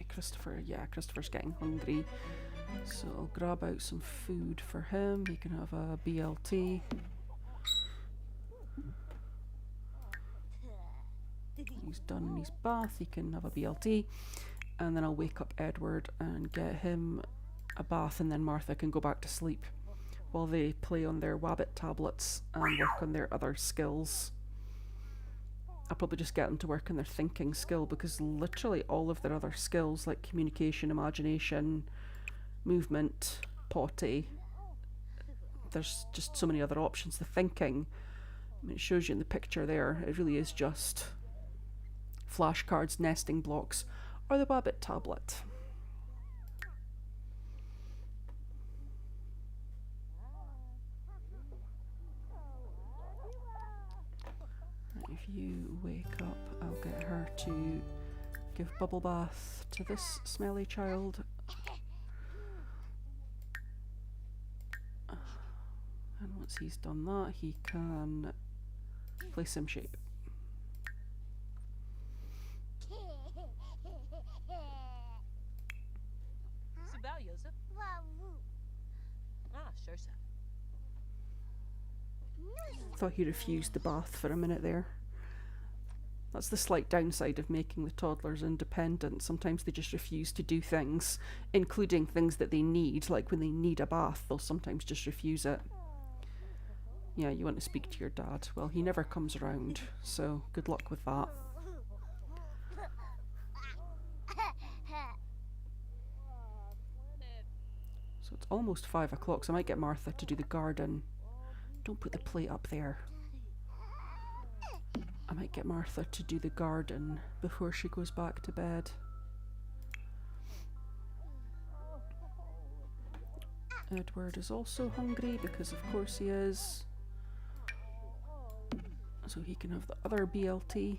Christopher, yeah, Christopher's getting hungry. So I'll grab out some food for him. He can have a BLT. He's done his bath, he can have a BLT. And then I'll wake up Edward and get him a bath, and then Martha can go back to sleep while they play on their Wabbit tablets and work on their other skills. I'll probably just get them to work on their thinking skill, because literally all of their other skills, like communication, imagination, movement, potty, there's just so many other options. The thinking, I mean, it shows you in the picture there, it really is just flashcards, nesting blocks, or the Wabbit tablet. If you wake up, I'll get her to give bubble bath to this smelly child. And once he's done that, he can play sim shape. Thought he refused the bath for a minute there. That's the slight downside of making the toddlers independent. Sometimes they just refuse to do things, including things that they need, like when they need a bath, they'll sometimes just refuse it. Yeah, you want to speak to your dad. Well, he never comes around, so good luck with that. So it's almost 5 o'clock, so I might get Martha to do the garden. Don't put the plate up there. I might get Martha to do the garden before she goes back to bed. Edward is also hungry, because of course he is. So he can have the other BLT.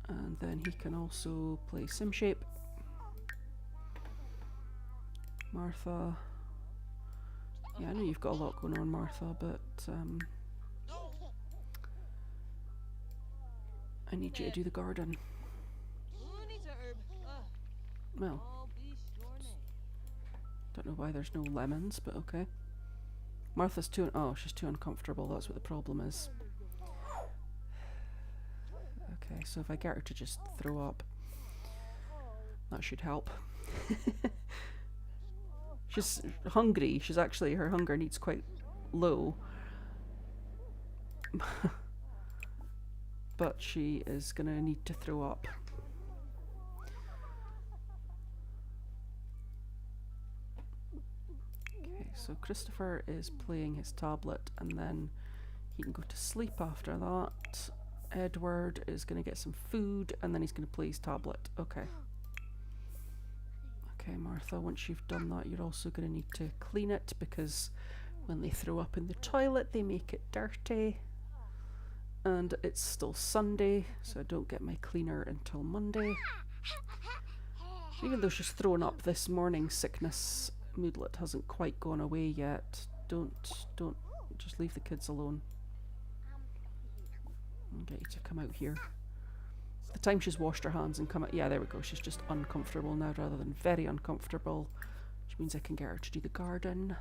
And then he can also play sim shape. Martha... yeah, I know you've got a lot going on, Martha, but I need you to do the garden. Well, don't know why there's no lemons, but okay. Martha's too... oh, she's too uncomfortable, that's what the problem is. Okay, so if I get her to just throw up, that should help. She's hungry. She's actually, her hunger needs quite low. But she is gonna need to throw up. Okay, Okay, so Christopher is playing his tablet and then he can go to sleep after that. Edward is going to get some food and then he's going to play his tablet. Okay. Okay, Martha, once you've done that, you're also going to need to clean it because when they throw up in the toilet, they make it dirty. And it's still Sunday, so I don't get my cleaner until Monday. Even though she's thrown up this morning, sickness moodlet hasn't quite gone away yet. Don't, just leave the kids alone. I'll get you to come out here. The time she's washed her hands and come out, yeah, there we go. She's just uncomfortable now rather than very uncomfortable, which means I can get her to do the garden.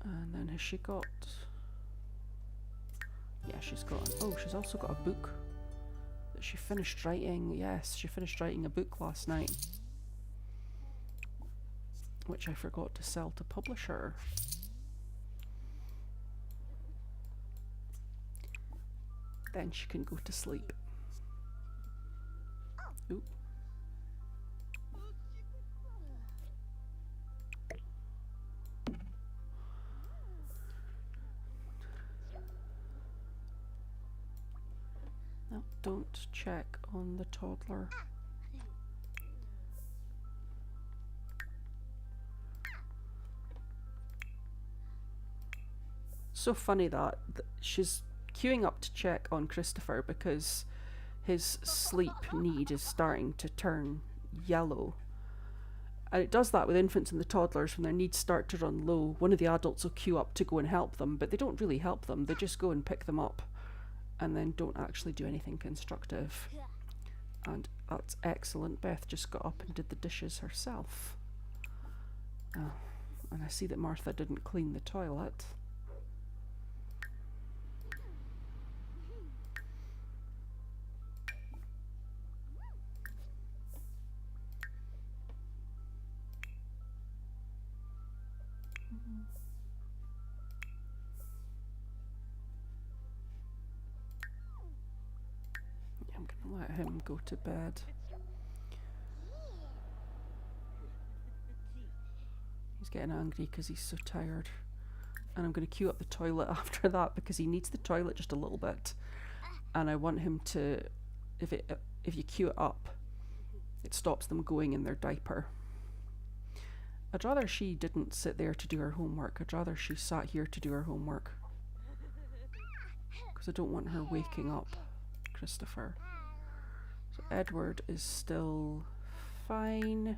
And then has she got? Yeah, she's got. Oh, she's also got a book that she finished writing. Yes, she finished writing a book last night, which I forgot to sell to publisher. Then she can go to sleep. Ooh. No, don't check on the toddler. So funny that she's queuing up to check on Christopher because his sleep need is starting to turn yellow. And it does that with infants and the toddlers. When their needs start to run low, one of the adults will queue up to go and help them, but they don't really help them. They just go and pick them up and then don't actually do anything constructive. And that's excellent. Beth just got up and did the dishes herself. Oh, and I see that Martha didn't clean the toilet. I'm going to let him go to bed. He's getting angry because he's so tired. And I'm going to queue up the toilet after that because he needs the toilet just a little bit. And I want him to, if you queue it up, it stops them going in their diaper. I'd rather she didn't sit there to do her homework. I'd rather she sat here to do her homework. Because I don't want her waking up Christopher. So Edward is still fine.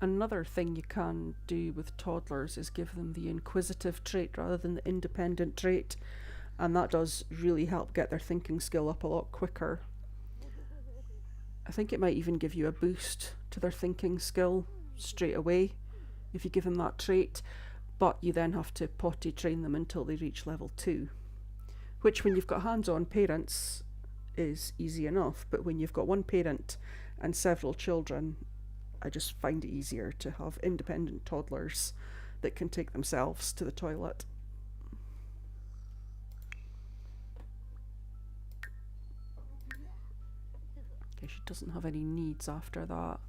Another thing you can do with toddlers is give them the inquisitive trait rather than the independent trait, and that does really help get their thinking skill up a lot quicker. I think it might even give you a boost to their thinking skill straight away if you give them that trait, but you then have to potty train them until they reach level 2, which when you've got hands-on parents is easy enough, but when you've got one parent and several children, I just find it easier to have independent toddlers that can take themselves to the toilet. Okay, she doesn't have any needs after that.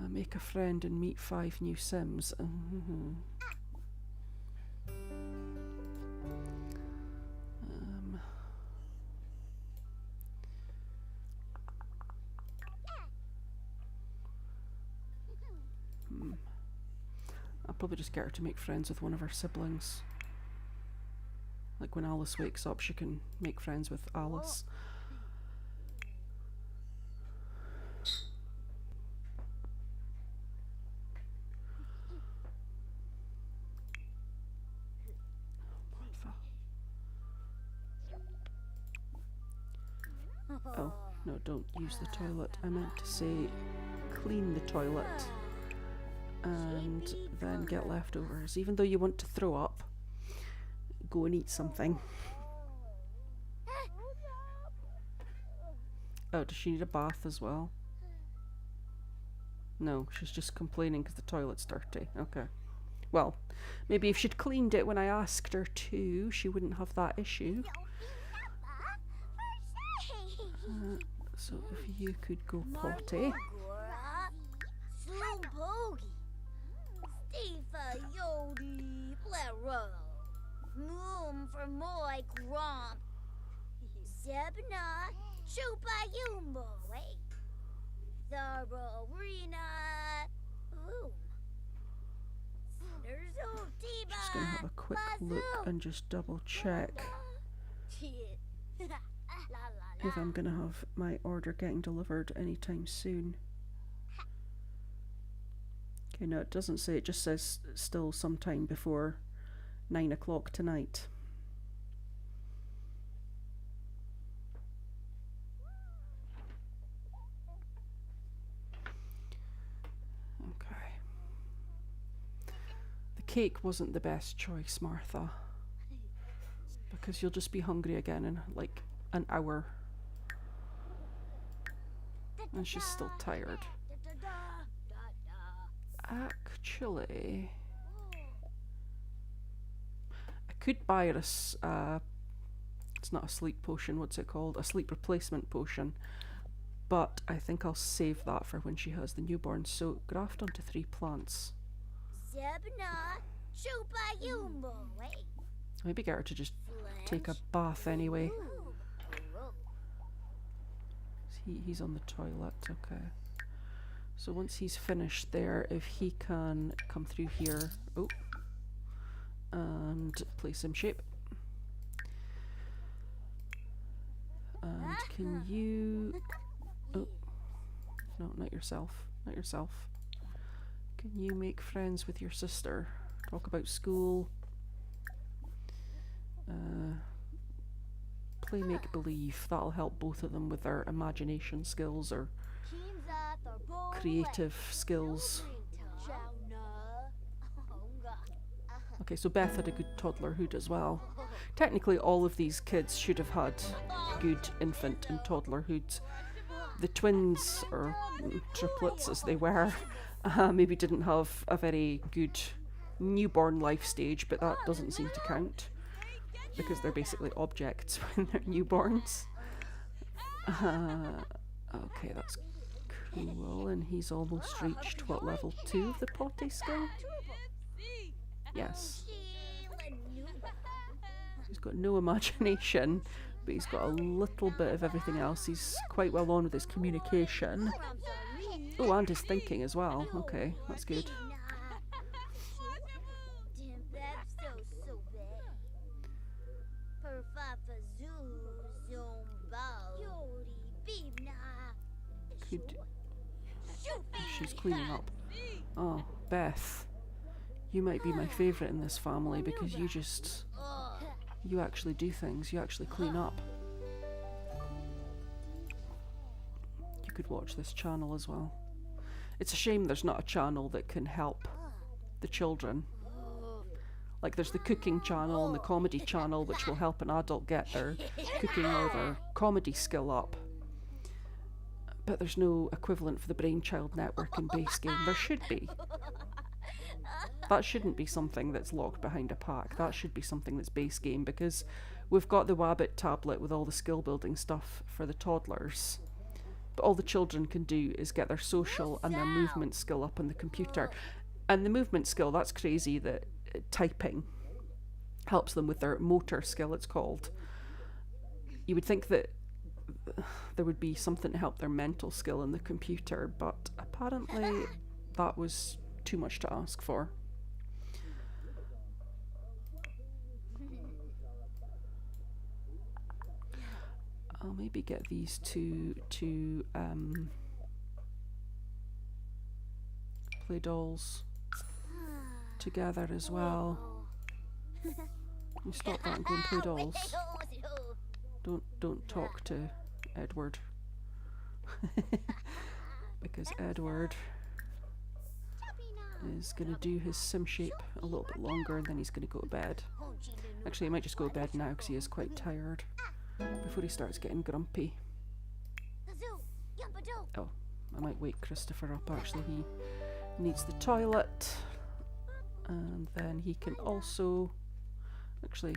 Make a friend and meet 5 new Sims. I'll probably just get her to make friends with one of her siblings. Like when Alice wakes up, she can make friends with Alice. Oh, no, don't use the toilet. I meant to say clean the toilet and then get leftovers. Even though you want to throw up, go and eat something. Oh, does she need a bath as well? No, she's just complaining because the toilet's dirty. Okay. Well, maybe if she'd cleaned it when I asked her to, she wouldn't have that issue. So if you could go potty.
Slumpogi. Stefa Yodi Blero. Moom for moi gromp. Sebna Chupa Yumbo. Tharo Rena.
Just gonna have a quick look and just double check if I'm gonna have my order getting delivered anytime soon. Okay, no, it doesn't say, it just says still sometime before 9 o'clock tonight. Okay. The cake wasn't the best choice, Martha, because you'll just be hungry again in like an hour. And she's still tired. Actually, I could buy her it's not a sleep potion, what's it called? A sleep replacement potion. But I think I'll save that for when she has the newborn. So graft onto 3 plants. Maybe get her to just take a bath anyway. He's on the toilet, okay. So once he's finished there, if he can come through here, and play some shape. And can you, no, not yourself, not yourself. Can you make friends with your sister? Talk about school. Play make-believe. That'll help both of them with their imagination skills or creative skills. Okay, so Beth had a good toddlerhood as well. Technically, all of these kids should have had good infant and toddlerhoods. The twins, or triplets as they were, maybe didn't have a very good newborn life stage, but that doesn't seem to count, because they're basically objects when they're newborns. Okay, that's cool, and he's almost reached, what, level 2 of the potty skill? Yes. He's got no imagination, but he's got a little bit of everything else. He's quite well on with his communication. Oh, and his thinking as well. Okay, that's good. She's cleaning up. Oh, Beth, you might be my favourite in this family because you actually do things, you actually clean up. You could watch this channel as well. It's a shame there's not a channel that can help the children. Like there's the cooking channel and the comedy channel, which will help an adult get their cooking or their comedy skill up. But there's no equivalent for the Brainchild Network in base game. There should be. That shouldn't be something that's locked behind a pack. That should be something that's base game, because we've got the Wabbit tablet with all the skill building stuff for the toddlers. But all the children can do is get their social and their movement skill up on the computer. And the movement skill, that's crazy that typing helps them with their motor skill, it's called. You would think that there would be something to help their mental skill in the computer, but apparently that was too much to ask for. I'll maybe get these two to play dolls together as well. You stop that and go and play dolls. Don't talk to Edward. Because Edward is going to do his sim shape a little bit longer and then he's going to go to bed. Actually, he might just go to bed now because he is quite tired before he starts getting grumpy. Oh, I might wake Christopher up actually. He needs the toilet. And then he can also... Actually,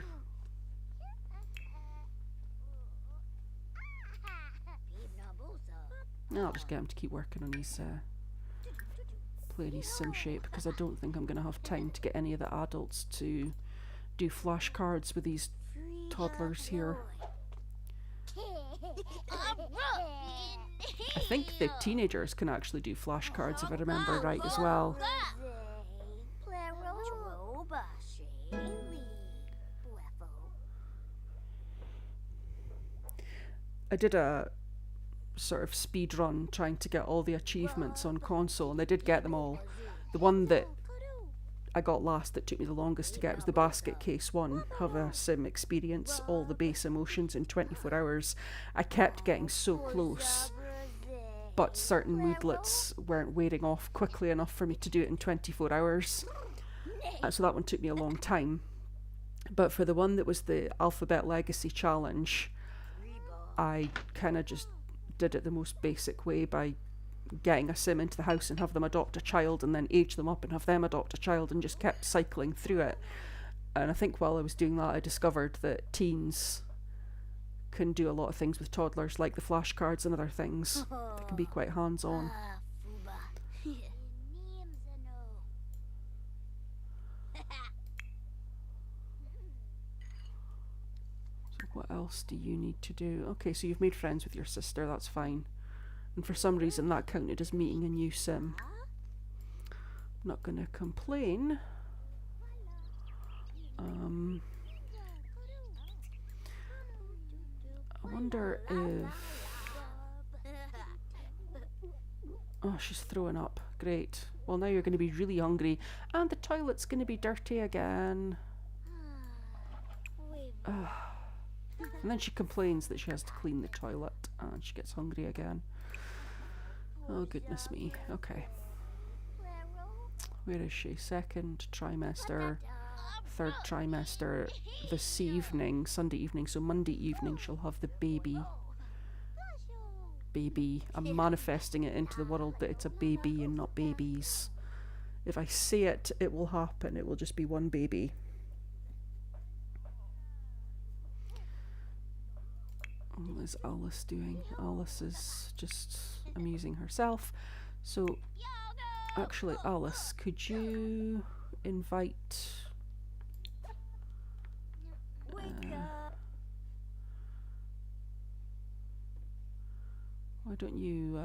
I'll just get him to keep working on his... playing his sim shape, because I don't think I'm going to have time to get any of the adults to do flashcards with these toddlers here. I think the teenagers can actually do flashcards if I remember right as well. I did a sort of speed run trying to get all the achievements on console, and I did get them all. The one that I got last that took me the longest to get was the basket case one. Have a sim experience all the base emotions in 24 hours. I kept getting so close, but certain moodlets weren't wearing off quickly enough for me to do it in 24 hours. So that one took me a long time. But for the one that was the Alphabet Legacy Challenge, I kind of just did it the most basic way by getting a sim into the house and have them adopt a child and then age them up and have them adopt a child, and just kept cycling through it. And I think while I was doing that, I discovered that teens can do a lot of things with toddlers, like the flashcards and other things. They can be quite hands-on. So what else do you need to do? Okay, so you've made friends with your sister, that's fine. And for some reason that counted as meeting a new sim. Not gonna complain. I wonder if... Oh, she's throwing up. Great. Well, now you're going to be really hungry. And the toilet's going to be dirty again. And then she complains that she has to clean the toilet. And she gets hungry again. Oh, goodness me. Okay. Where is she? Second trimester. Third trimester this evening, Sunday evening. So Monday evening she'll have the baby. Baby. I'm manifesting it into the world that it's a baby and not babies. If I say it, it will happen. It will just be one baby. What is Alice doing? Alice is just amusing herself. So, actually, Alice, could you invite... why don't you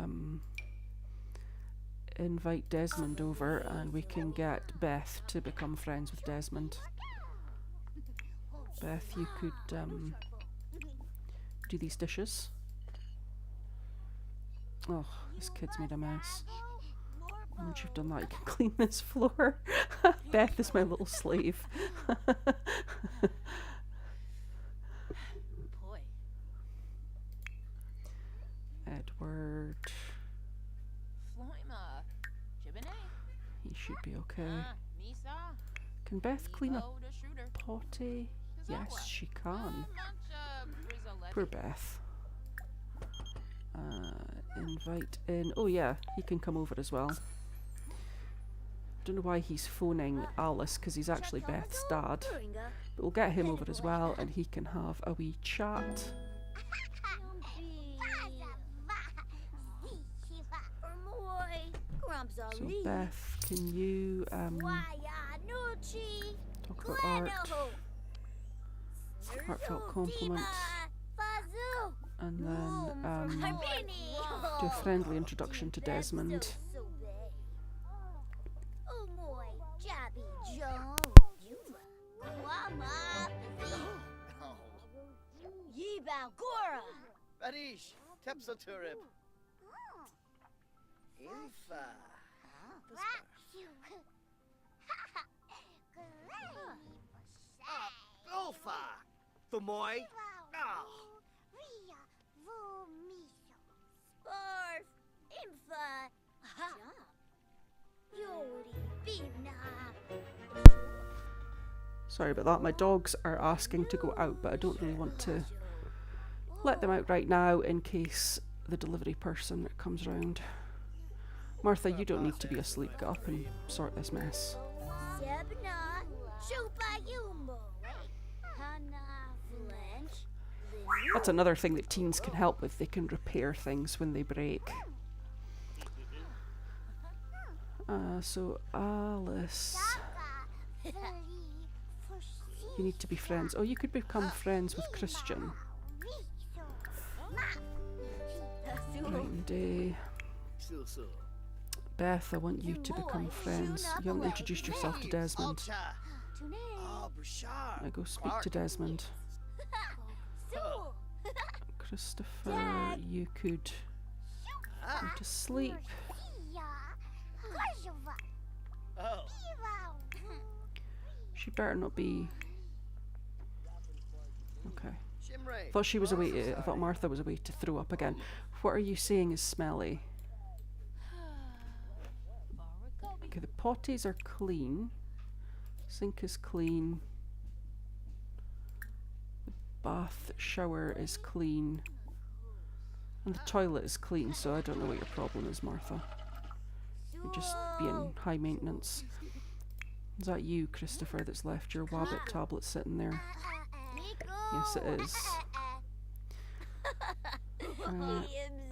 invite Desmond over and we can get Beth to become friends with Desmond. Beth, you could do these dishes. Oh, this kid's made a mess. Once you've done that, you can clean this floor. Beth is my little slave. Edward. He should be okay. Can Beth clean a potty? Yes, she can. Poor Beth. Invite in. Oh yeah, he can come over as well. Don't know why he's phoning Alice, because he's actually Beth's dad. But we'll get him over as well, and he can have a wee chat. So Beth, can you talk about art? Heartfelt compliment. And then do a friendly introduction to Desmond.
Barish, Tepsoturib. Infa. Ulfa. Thumoy.
Sparf. Infa.
Sorry about that, my dogs are asking to go out, but I don't really want to let them out right now in case the delivery person comes round. Martha, you don't need to be asleep. Get up and sort this mess.
Sebna, Chupa Yumbo. Hana Flinch.
That's another thing that teens can help with. They can repair things when they break. So Alice, you need to be friends. Oh, you could become friends with Christian. Night and day. Beth, I want you to become friends. You haven't introduced yourself to Desmond. I go speak to Desmond. Christopher, you could go to sleep.
Oh.
She better not be. Okay.
Shimray.
Thought she was away. I thought Martha was away to throw up again. What are you saying is smelly? Okay, the potties are clean. Sink is clean. The bath shower is clean. And the toilet is clean, so I don't know what your problem is, Martha. You're just being high maintenance. Is that you, Christopher, that's left your Wabbit tablet sitting there? Yes, it is.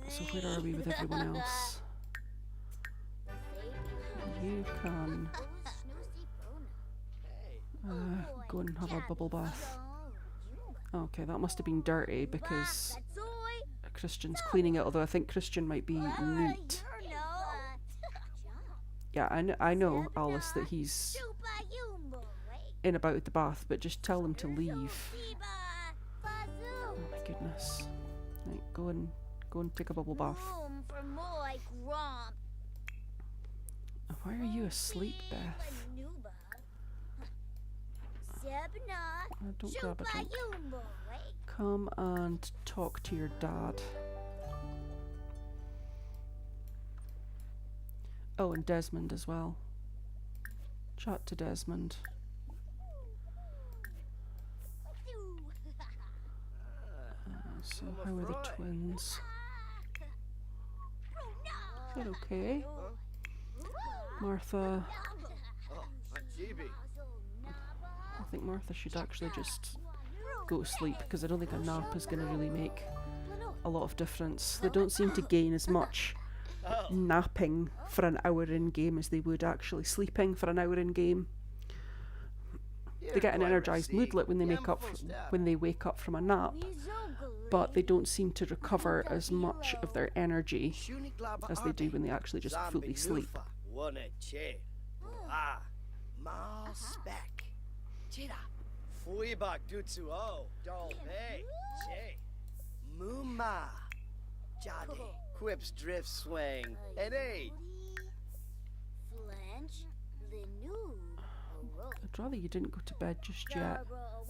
So where are we with everyone else? You can go and have a bubble bath. Okay, that must have been dirty because Christian's cleaning it, although I think Christian might be neat. Yeah, I know, Alice, that he's in about the bath, but just tell him to leave. Oh my goodness. Right, go and take a bubble bath. Why are you asleep, Beth? Don't grab a drink. Come and talk to your dad. Oh, and Desmond as well. Chat to Desmond. So how are the twins? Is that okay? Martha.
Oh, Ajibi.
I think Martha should actually just go to sleep because I don't think a nap is going to really make a lot of difference. They don't seem to gain as much napping for an hour in game as they would actually sleeping for an hour in game. They get an energized moodlet when they wake up from a nap, but they don't seem to recover as much of their energy as they do when they actually just fully sleep.
Quips drift swing. Hey.
I'd rather you didn't go to bed just yet,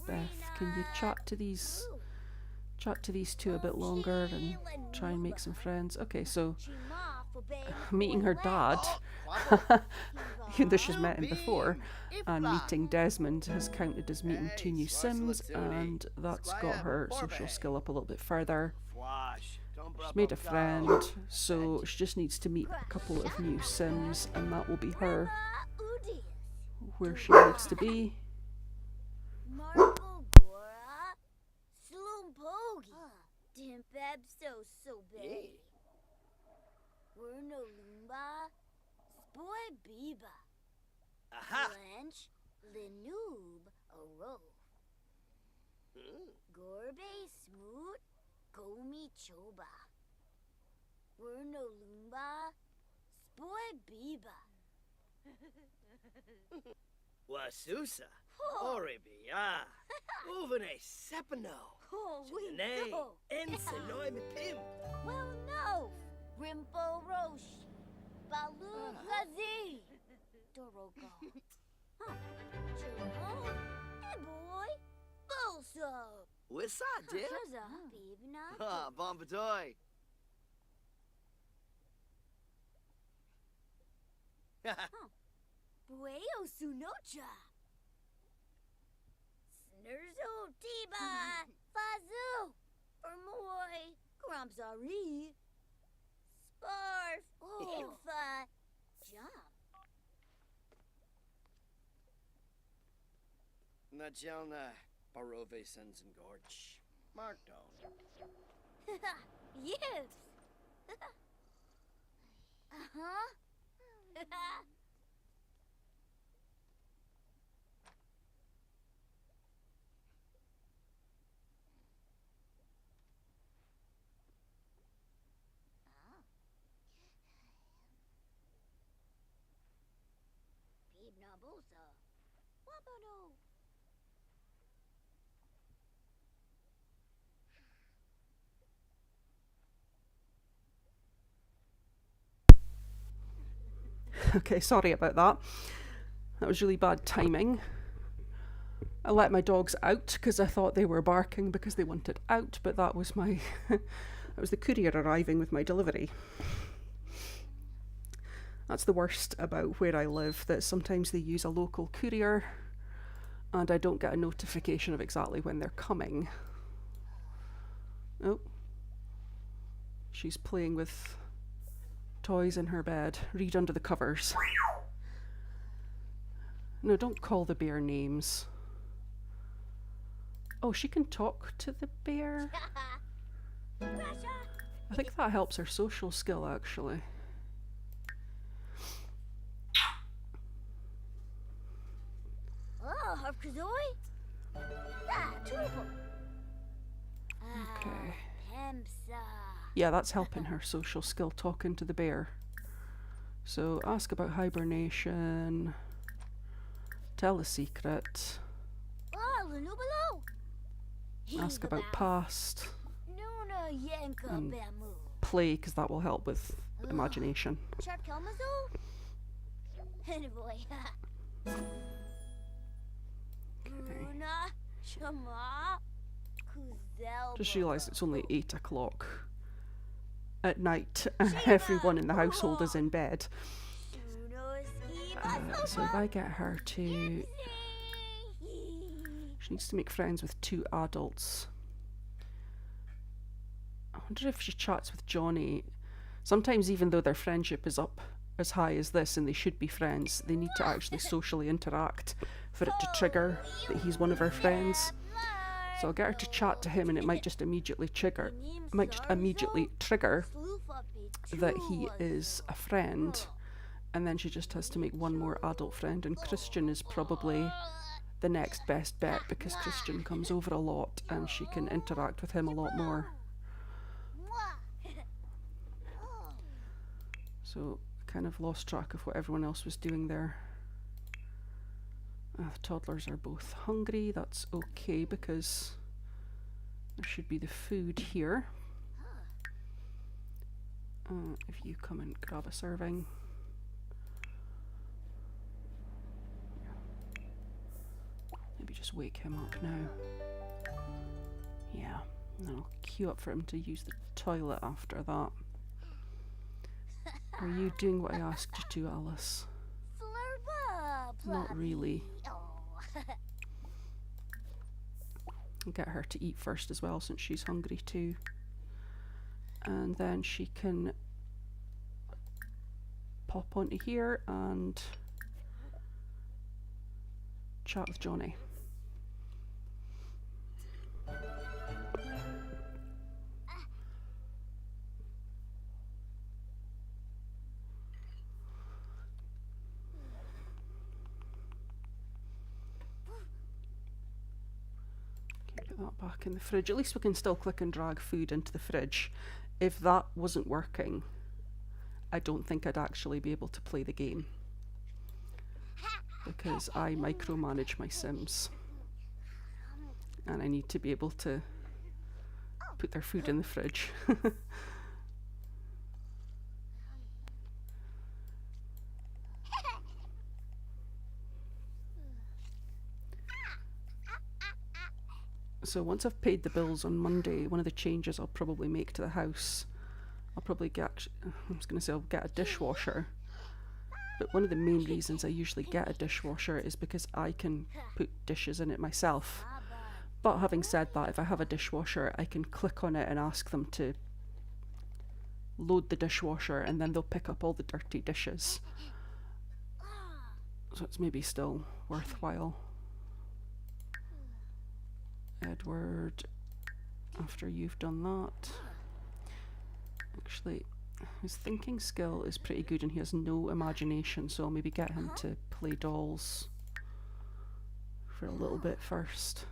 Beth. Can you chat to these two a bit longer and try and make some friends? Okay, so meeting her dad, even though she's met him before, and meeting Desmond has counted as meeting 2 new Sims, and that's got her social skill up a little bit further. She's made a friend, so she just needs to meet a couple of new Sims, and that will be her where she needs to be.
Aha!
Gorbe smoot gomi choba. Werno lumba spoy biba.
Wasusa. Oribia. Uvene sepano. Chine. Ensenoi mipim.
Well, no. Rimpo rosh. Balu gazi. Doroko. Chiro. Hey boy. Bolso.
Wissa, dip?
Bibna.
Ah, bombadoy.
Bueo sunocha. Snurzo tiba. Fazu. Ermoy. Gramsari. Sparf. Infa. Jump.
Na Jelna Barove Sons and Gorge. Mark down.
Yes. Uh-huh. Pibna bolsa. Wabano.
Okay, sorry about that. That was really bad timing. I let my dogs out because I thought they were barking because they wanted out, but that was my that was the courier arriving with my delivery. That's the worst about where I live, that sometimes they use a local courier and I don't get a notification of exactly when they're coming. Oh. She's playing with toys in her bed. Read under the covers. No, don't call the bear names. Oh, she can talk to the bear? I think that helps her social skill, actually.
Oh, Harkazoi? Ah, triple.
Okay.
Pemsa.
Yeah, that's helping her social skill, talking to the bear. So, ask about hibernation. Tell a secret.
Oh, Lunubalo.
Ask about past.
Nuna Yanka
And
Bamu.
play, because that will help with imagination.
Shark Kelmazo? Anyway. Bruna. Shama. Kuzel.
Just realised it's only 8 o'clock at night and everyone in the household is in bed. So if I get her to... She needs to make friends with 2 adults. I wonder if she chats with Johnny. Sometimes even though their friendship is up as high as this and they should be friends, they need to actually socially interact for it to trigger that he's one of her friends. So I'll get her to chat to him and it might just immediately trigger that he is a friend, and then she just has to make one more adult friend, and Christian is probably the next best bet because Christian comes over a lot and she can interact with him a lot more. So kind of lost track of what everyone else was doing there. The toddlers are both hungry. That's okay because there should be the food here. If you come and grab a serving. Maybe just wake him up now. Yeah, and then I'll queue up for him to use the toilet after that. Are you doing what I asked you to, Alice? Not really. I'll get her to eat first as well since she's hungry too. And then she can pop onto here and chat with Johnny. Get that back in the fridge. At least we can still click and drag food into the fridge. If that wasn't working, I don't think I'd actually be able to play the game because I micromanage my Sims and I need to be able to put their food in the fridge. So once I've paid the bills on Monday, one of the changes I'll probably make to the house, I'll probably get, I was going to say I'll get a dishwasher, but one of the main reasons I usually get a dishwasher is because I can put dishes in it myself. But having said that, if I have a dishwasher, I can click on it and ask them to load the dishwasher and then they'll pick up all the dirty dishes. So it's maybe still worthwhile. Edward, after you've done that. Actually, his thinking skill is pretty good and he has no imagination, so I'll maybe get him to play dolls for a little bit first.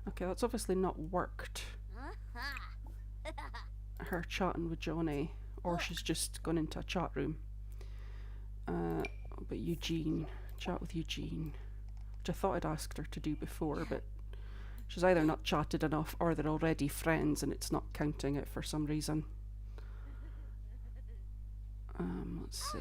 Okay, that's obviously not worked. Her chatting with Johnny, or she's just gone into a chat room. But Eugene, chat with Eugene, which I thought I'd asked her to do before, but she's either not chatted enough or they're already friends and it's not counting it for some reason. Let's see.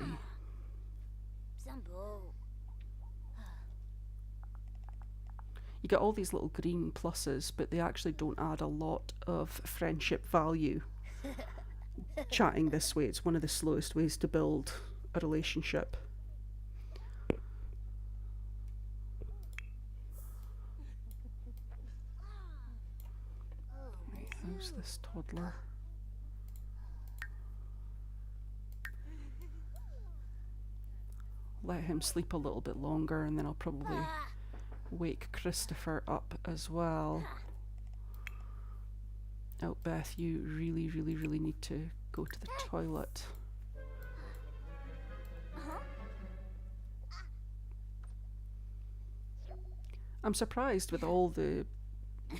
You get all these little green pluses, but they actually don't add a lot of friendship value. Chatting this way, it's one of the slowest ways to build a relationship. Right, how's this toddler? Let him sleep a little bit longer and then I'll probably wake Christopher up as well. Oh, Beth, you really, really, really need to go to the toilet. I'm surprised with all the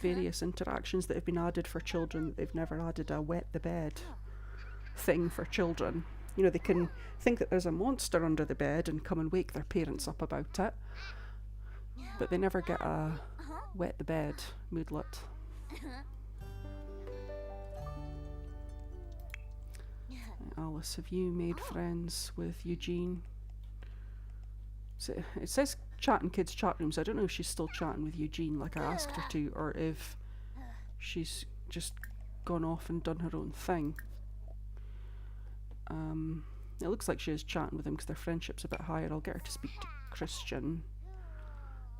various interactions that have been added for children that they've never added a wet the bed thing for children. You know, they can think that there's a monster under the bed and come and wake their parents up about it, but they never get a wet the bed moodlet. Alice, have you made friends with Eugene? So it says chat in kids' chat rooms. I don't know if she's still chatting with Eugene like I asked her to, or if she's just gone off and done her own thing. It looks like she is chatting with him because their friendship's a bit higher. I'll get her to speak to Christian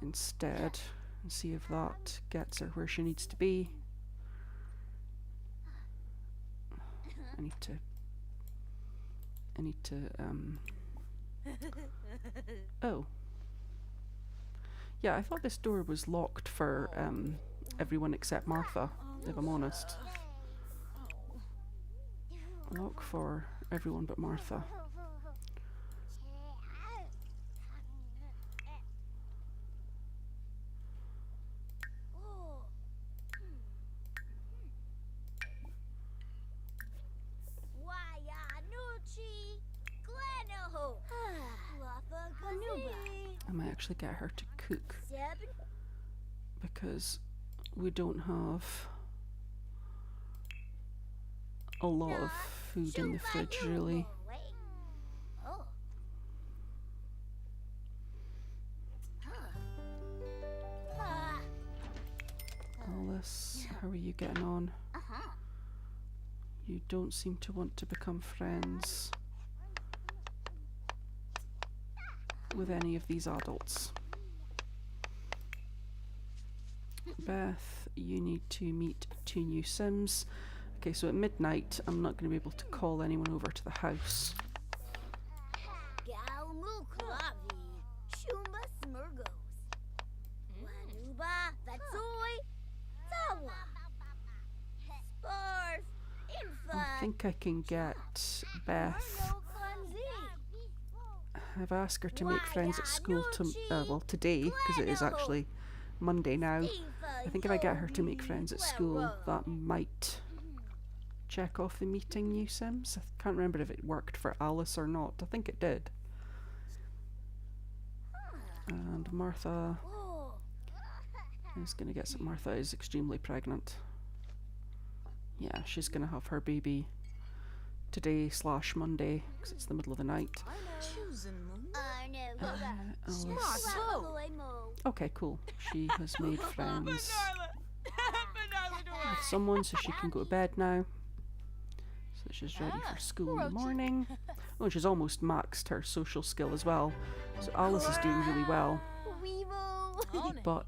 instead and see if that gets her where she needs to be. I need to oh. Yeah, I thought this door was locked for everyone except Martha, if I'm honest. Lock for everyone but Martha. I might actually get her to cook because we don't have a lot of food in the fridge, really. Alice, how are you getting on? You don't seem to want to become friends with any of these adults. Beth, you need to meet 2 new Sims. Okay, so at midnight, I'm not going to be able to call anyone over to the house. I think I can get Beth. I've asked her to make friends at school today, because it is actually Monday now. I think if I get her to make friends at school, that might check off the meeting new Sims. I can't remember if it worked for Alice or not. I think it did. And Martha is going to get some. Martha is extremely pregnant. Yeah, she's going to have her baby today / Monday, because it's the middle of the night. Alice. Okay, cool. She has made friends with someone, so she can go to bed now. So she's ready for school in the morning. Oh, and she's almost maxed her social skill as well. So Alice is doing really well.
Weevil.
But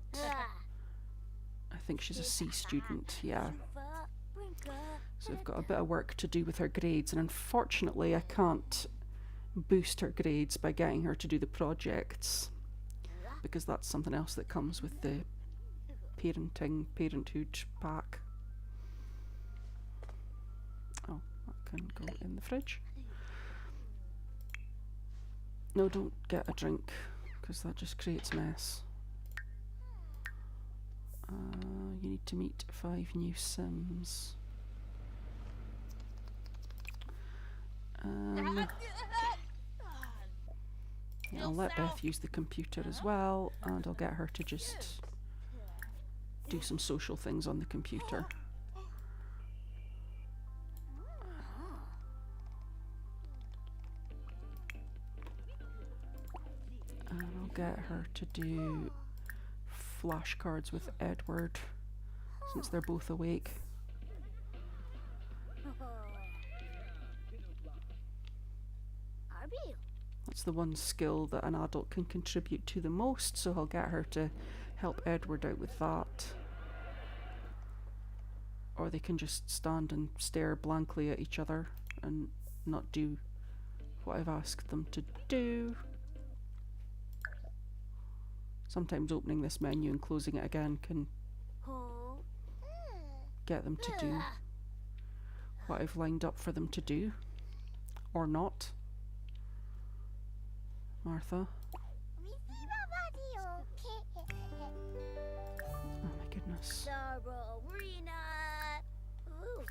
I think she's a C student, yeah. So we've got a bit of work to do with her grades, and unfortunately I can't boost her grades by getting her to do the projects, because that's something else that comes with the parenthood pack. Oh, that can go in the fridge. No, don't get a drink, because that just creates mess. You need to meet 5 new Sims. Yeah, I'll let Beth use the computer as well, and I'll get her to just do some social things on the computer. And I'll get her to do flashcards with Edward, since they're both awake. That's the one skill that an adult can contribute to the most, so I'll get her to help Edward out with that. Or they can just stand and stare blankly at each other and not do what I've asked them to do. Sometimes opening this menu and closing it again can get them to do what I've lined up for them to do. Or not. Martha. Oh my goodness.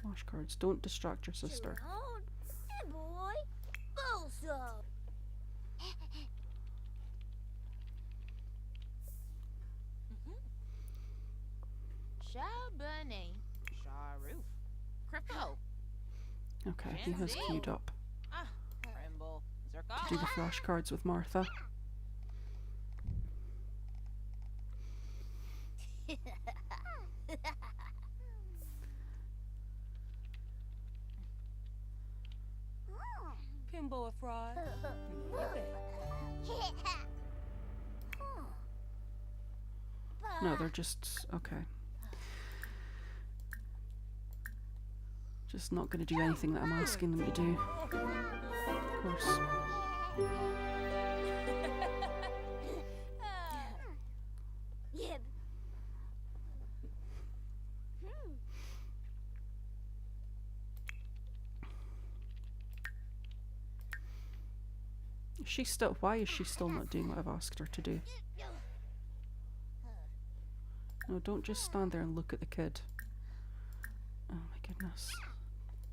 Flashcards. Don't distract your sister. Okay, he has queued up to do the flashcards with Martha.
Pinball fry.
No, they're just okay. Just not going to do anything that I'm asking them to do. Of course. Why is she still not doing what I've asked her to do? No, don't just stand there and look at the kid. Oh my goodness.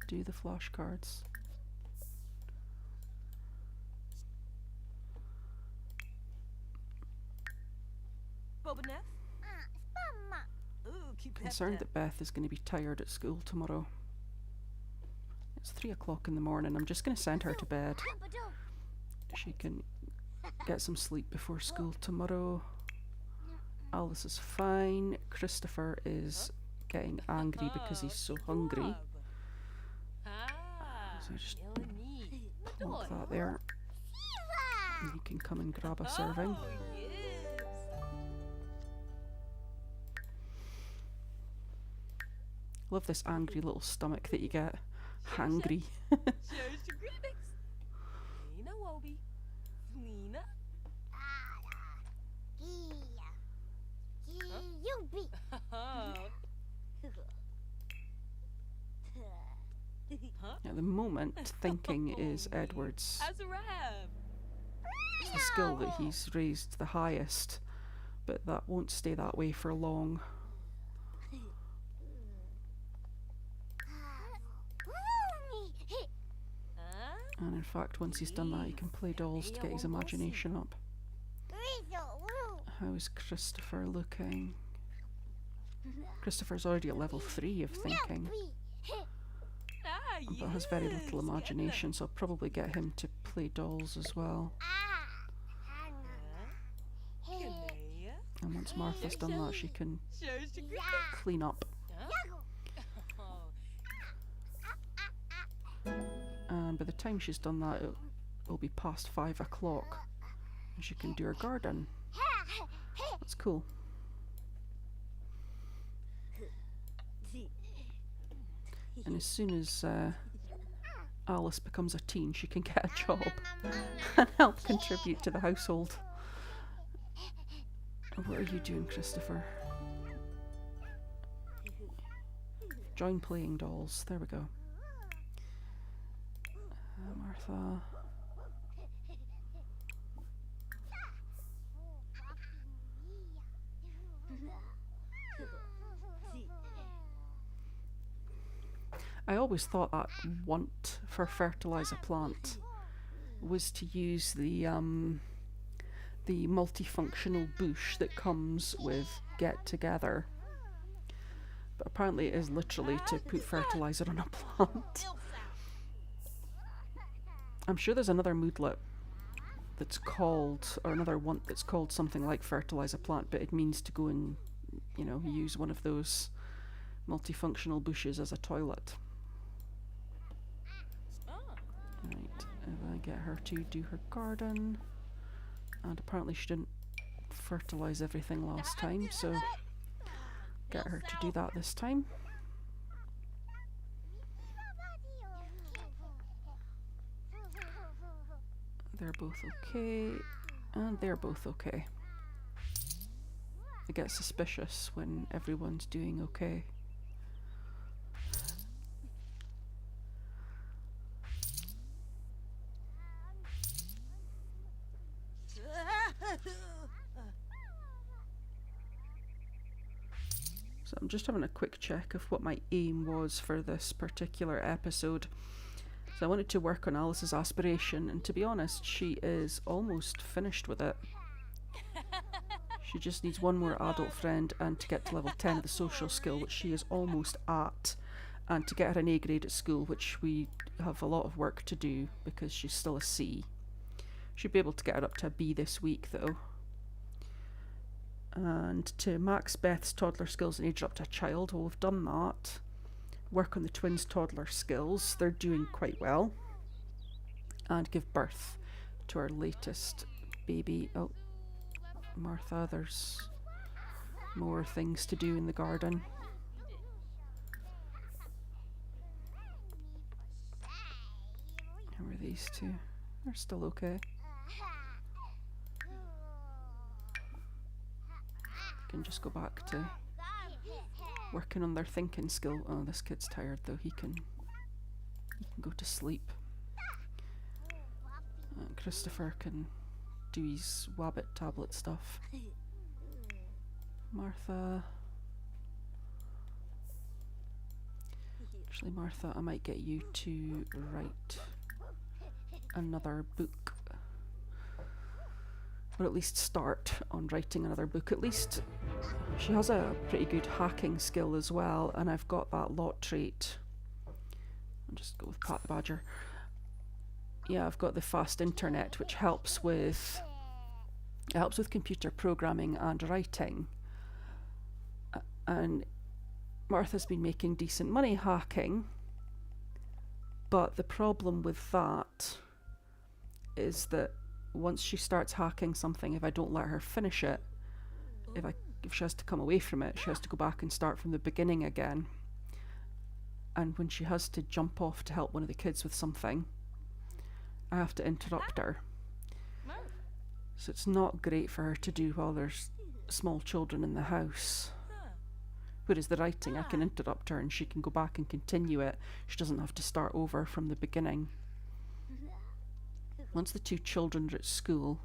Do the flashcards. Concerned that Beth is going to be tired at school tomorrow. It's 3 o'clock in the morning. I'm just going to send her to bed. She can get some sleep before school tomorrow. Alice is fine. Christopher is getting angry because he's so hungry. So just plonk that there. And he can come and grab a serving. Love this angry little stomach that you get. Hangry. At the moment, thinking is Edward's the skill that he's raised the highest, but that won't stay that way for long. And in fact, once he's done that, he can play dolls to get his imagination up. How is Christopher looking? Christopher's already at level 3 of thinking, but has very little imagination, so I'll probably get him to play dolls as well. And once Martha's done that, she can clean up. And by the time she's done that, will be past 5 o'clock and she can do her garden. That's cool. And as soon as Alice becomes a teen, she can get a job and help contribute to the household. What are you doing, Christopher? Join playing dolls. There we go. Martha. I always thought that want for fertilize a plant was to use the multifunctional bush that comes with Get Together. But apparently it is literally to put fertilizer on a plant. I'm sure there's another moodlet that's called, or another want that's called something like fertilize a plant, but it means to go and, you know, use one of those multifunctional bushes as a toilet. Right, if I get her to do her garden, and apparently she didn't fertilize everything last time, so get her to do that this time. They're both okay, and they're both okay. I get suspicious when everyone's doing okay. So I'm just having a quick check of what my aim was for this particular episode. So I wanted to work on Alice's aspiration, and to be honest, she is almost finished with it. She just needs one more adult friend and to get to level 10 of the social skill, which she is almost at, and to get her an A grade at school, which we have a lot of work to do because she's still a C. Should be able to get her up to a B this week though. And to max Beth's toddler skills and age her up to a child, well, we've done that. Work on the twins' toddler skills, they're doing quite well. And give birth to our latest baby. Oh, Martha, there's more things to do in the garden. How are these two? They're still okay. Can just go back to working on their thinking skill. Oh, this kid's tired though. He can go to sleep. And Christopher can do his Wabbit tablet stuff. Martha. Actually, Martha, I might get you to write another book. Or at least start on writing another book. At least she has a pretty good hacking skill as well, and I've got that lot trait. I'll just go with Pat the Badger. Yeah, I've got the fast internet, which helps with computer programming and writing. And Martha's been making decent money hacking, but the problem with that is that once she starts hacking something, if I don't let her finish it, if she has to come away from it, she has to go back and start from the beginning again. And when she has to jump off to help one of the kids with something, I have to interrupt her. So it's not great for her to do while there's small children in the house. Whereas the writing, I can interrupt her and she can go back and continue it. She doesn't have to start over from the beginning. Once the two children are at school,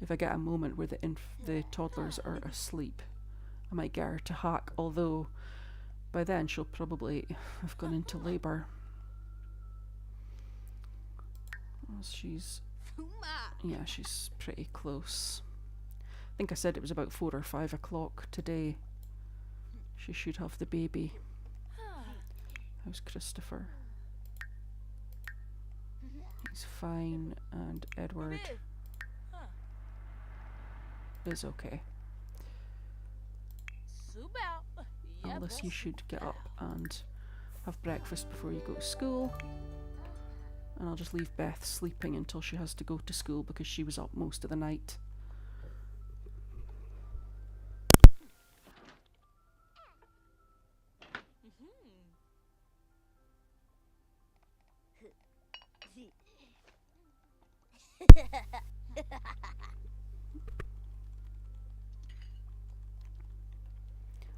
if I get a moment where the toddlers are asleep, I might get her to hack, although by then she'll probably have gone into labour. She's pretty close. I think I said it was about 4 or 5 o'clock today. She should have the baby. How's Christopher? He's fine, and Edward is okay. Alice, you should get up and have breakfast before you go to school. And I'll just leave Beth sleeping until she has to go to school because she was up most of the night.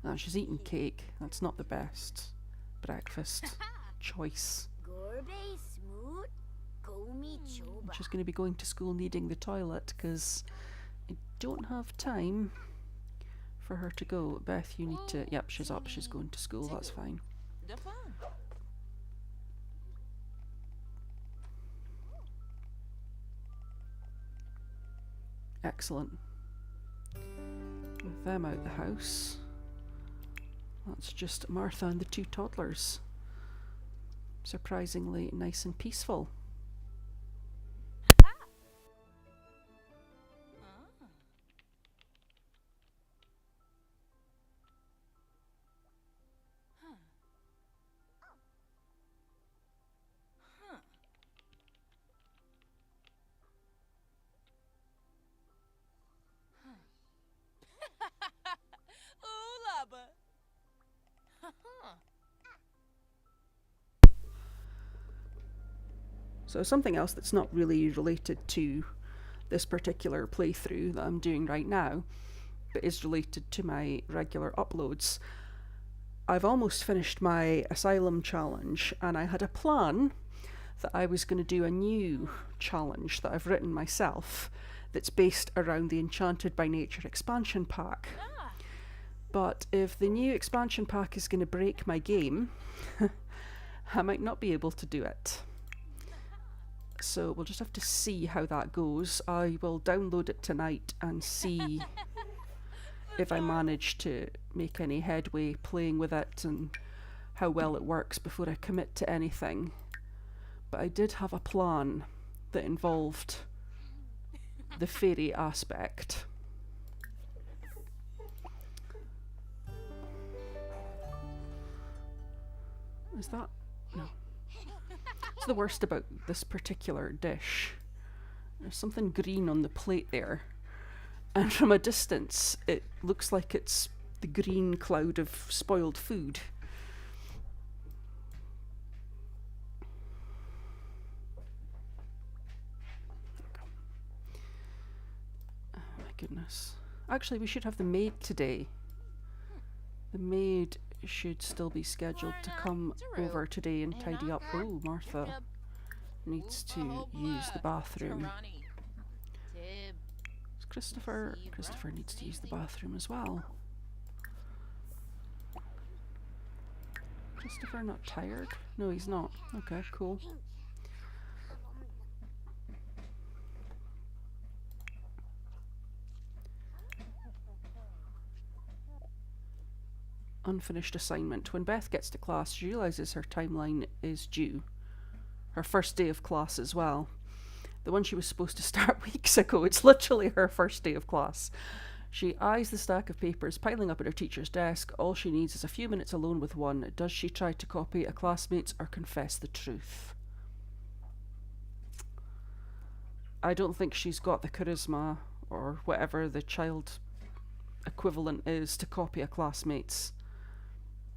Oh, she's eating cake. That's not the best breakfast choice.
Gorbe smoot, gomi choba.
She's going to be going to school needing the toilet because I don't have time for her to go. Beth, you need to... Yep, she's up. She's going to school. That's fine. Excellent. With them out the house, that's just Martha and the two toddlers. Surprisingly nice and peaceful. So something else that's not really related to this particular playthrough that I'm doing right now, but is related to my regular uploads. I've almost finished my Asylum challenge, and I had a plan that I was going to do a new challenge that I've written myself that's based around the Enchanted by Nature expansion pack. But if the new expansion pack is going to break my game, I might not be able to do it. So we'll just have to see how that goes. I will download it tonight and see if I manage to make any headway playing with it and how well it works before I commit to anything. But I did have a plan that involved the fairy aspect. Is that... no. It's the worst about this particular dish. There's something green on the plate there. And from a distance, it looks like it's the green cloud of spoiled food. Oh my goodness. Actually, we should have the maid today. The maid should still be scheduled to come over today and tidy up. Oh, Martha needs to use the bathroom. Christopher needs to use the bathroom as well. Christopher not tired? No, he's not. Okay, cool. Unfinished assignment. When Beth gets to class, she realises her timeline is due. Her first day of class as well. The one she was supposed to start weeks ago. It's literally her first day of class. She eyes the stack of papers piling up at her teacher's desk. All she needs is a few minutes alone with one. Does she try to copy a classmate's or confess the truth? I don't think she's got the charisma or whatever the child equivalent is to copy a classmate's.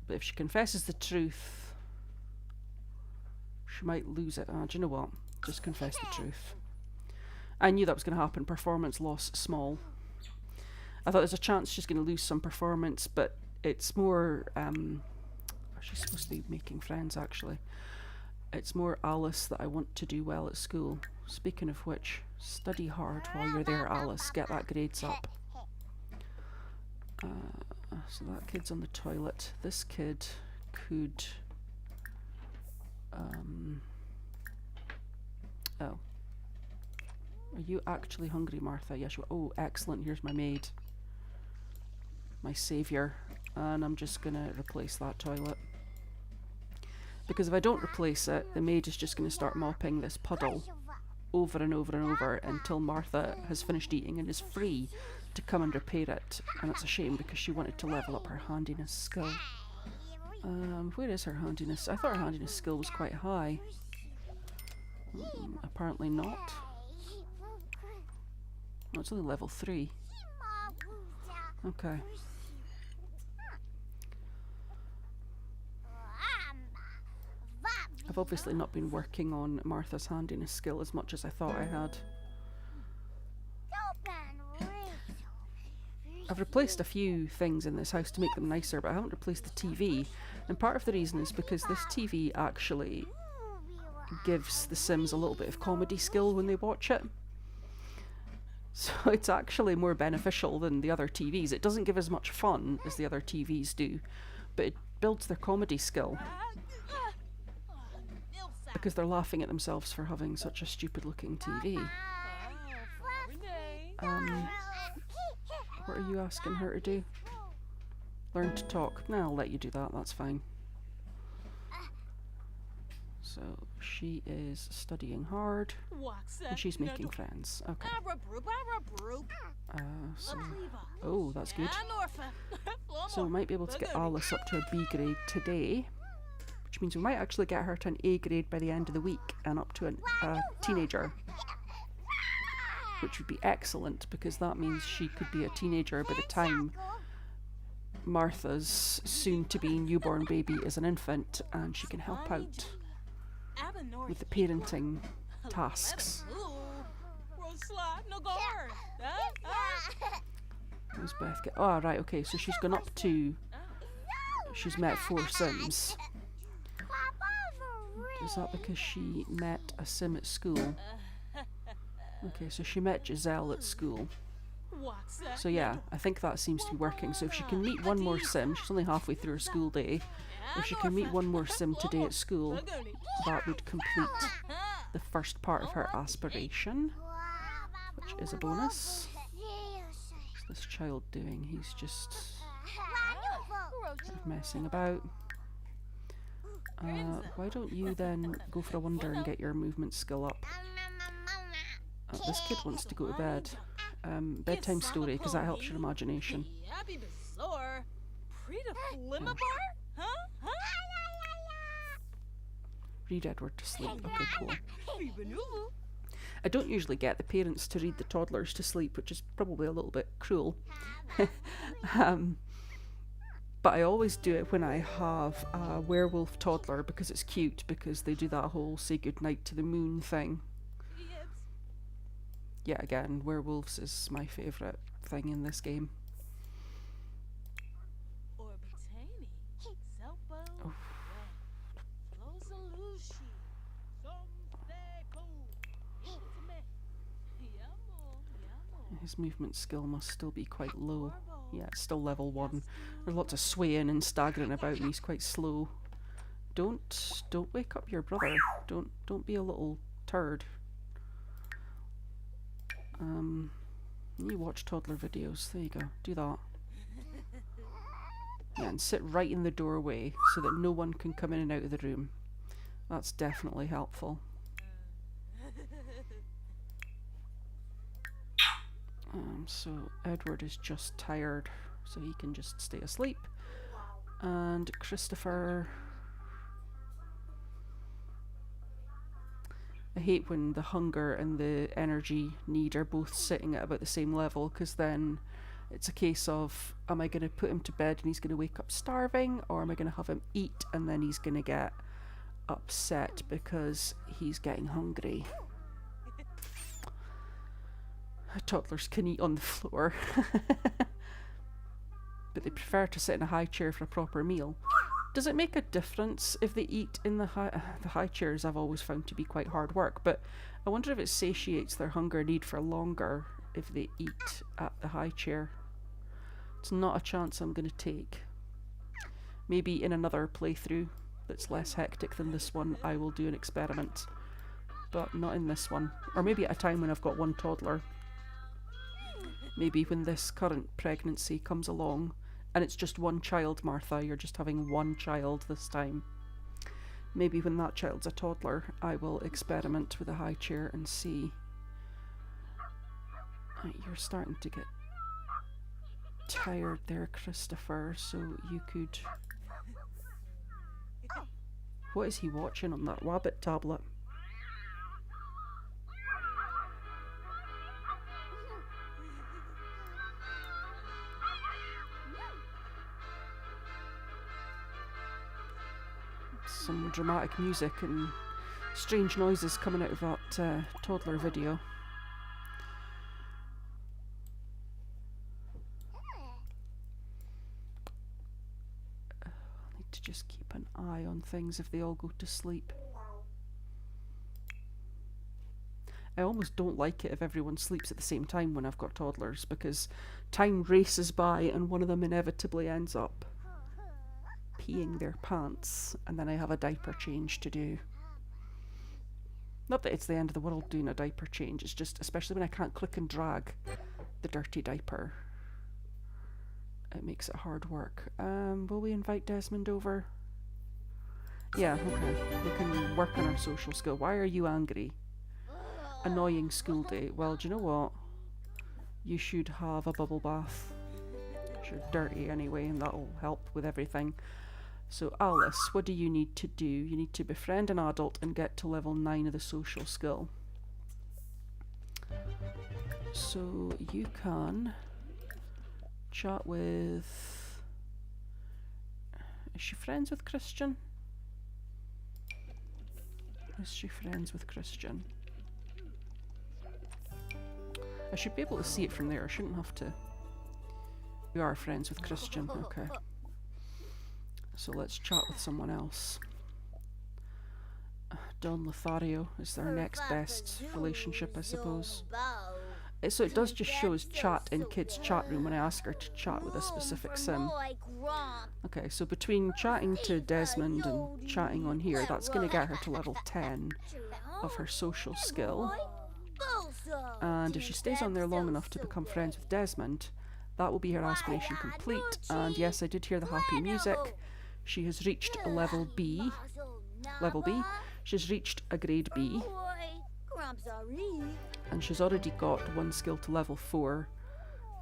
But if she confesses the truth, she might lose it. Do you know what? Just confess the truth. I knew that was going to happen. Performance loss small. I thought there's a chance she's going to lose some performance, but it's more... she's supposed to be making friends, actually. It's more Alice that I want to do well at school. Speaking of which, study hard while you're there, Alice. Get that grades up. So that kid's on the toilet. This kid could... Oh. Are you actually hungry, Martha? Yes, you are. Oh, excellent. Here's my maid. My saviour. And I'm just going to replace that toilet. Because if I don't replace it, the maid is just going to start mopping this puddle over and over and over until Martha has finished eating and is free to come and repair it. And it's a shame because she wanted to level up her handiness skill. Where is her handiness? I thought her handiness skill was quite high. Apparently not. Oh, it's only level 3. Okay. I've obviously not been working on Martha's handiness skill as much as I thought I had. I've replaced a few things in this house to make them nicer, but I haven't replaced the TV. And part of the reason is because this TV actually gives the Sims a little bit of comedy skill when they watch it. So it's actually more beneficial than the other TVs. It doesn't give as much fun as the other TVs do, but it builds their comedy skill. Because they're laughing at themselves for having such a stupid looking TV. What are you asking her to do? Learn to talk. No, I'll let you do that, that's fine. So she is studying hard and she's making friends. Okay. Oh, that's good. So we might be able to get Alice up to a B grade today, which means we might actually get her to an A grade by the end of the week and up to a teenager, which would be excellent because that means she could be a teenager by the time Martha's soon-to-be newborn baby is an infant, and she can help out with the parenting tasks. Where's Beth get? Oh, right, okay, so she's gone up to... She's met 4 Sims. Is that because she met a Sim at school? Okay, so she met Giselle at school. So yeah, I think that seems to be working. So if she can meet one more Sim, she's only halfway through her school day. If she can meet one more Sim today at school, that would complete the first part of her aspiration, which is a bonus. What's this child doing? He's just sort of messing about. Why don't you then go for a wander and get your movement skill up? This kid wants to go to bed. Bedtime story, because that helps your imagination. Read Edward to sleep. Okay, cool. I don't usually get the parents to read the toddlers to sleep, which is probably a little bit cruel. But I always do it when I have a werewolf toddler because it's cute, because they do that whole say goodnight to the moon thing. Yeah, again, werewolves is my favourite thing in this game. Oh. His movement skill must still be quite low. Yeah, it's still level 1. There's lots of swaying and staggering about and he's quite slow. Don't wake up your brother. Don't be a little turd. You watch toddler videos. There you go. Do that. Yeah, and sit right in the doorway so that no one can come in and out of the room. That's definitely helpful. So Edward is just tired, so he can just stay asleep. And Christopher... I hate when the hunger and the energy need are both sitting at about the same level, because then it's a case of, am I going to put him to bed and he's going to wake up starving, or am I going to have him eat and then he's going to get upset because he's getting hungry. Toddlers can eat on the floor, but they prefer to sit in a high chair for a proper meal. Does it make a difference if they eat in the high chairs? I've always found to be quite hard work, but I wonder if it satiates their hunger need for longer if they eat at the high chair. It's not a chance I'm going to take. Maybe in another playthrough that's less hectic than this one, I will do an experiment, but not in this one. Or maybe at a time when I've got one toddler. Maybe when this current pregnancy comes along, and it's just one child, Martha, you're just having one child this time. Maybe when that child's a toddler, I will experiment with a high chair and see. You're starting to get tired there, Christopher, so you could... What is he watching on that Wabbit tablet? some dramatic music and strange noises coming out of that toddler video. I need to just keep an eye on things if they all go to sleep. I almost don't like it if everyone sleeps at the same time when I've got toddlers, because time races by and one of them inevitably ends up peeing their pants, and then I have a diaper change to do. Not that it's the end of the world doing a diaper change, it's just, especially when I can't click and drag the dirty diaper, it makes it hard work. Will we invite Desmond over? Yeah, okay. We can work on our social skill. Why are you angry? Annoying school day. Well, do you know what? You should have a bubble bath. You're dirty anyway, and that'll help with everything. So Alice, what do you need to do? You need to befriend an adult and get to level 9 of the social skill. So you can chat with... Is she friends with Christian? Is she friends with Christian? I should be able to see it from there. I shouldn't have to. We are friends with Christian. Okay. So let's chat with someone else. Don Lothario is their next best relationship, I suppose. So it does just show us chat in kids' chat room when I ask her to chat with a specific sim. Okay, so between chatting to Desmond and chatting on here, that's going to get her to level 10 of her social skill. And if she stays on there long enough to become friends with Desmond, that will be her aspiration complete. And yes, I did hear the happy music. She has reached a level B. Level B. She's reached a grade B. And she's already got one skill to level 4,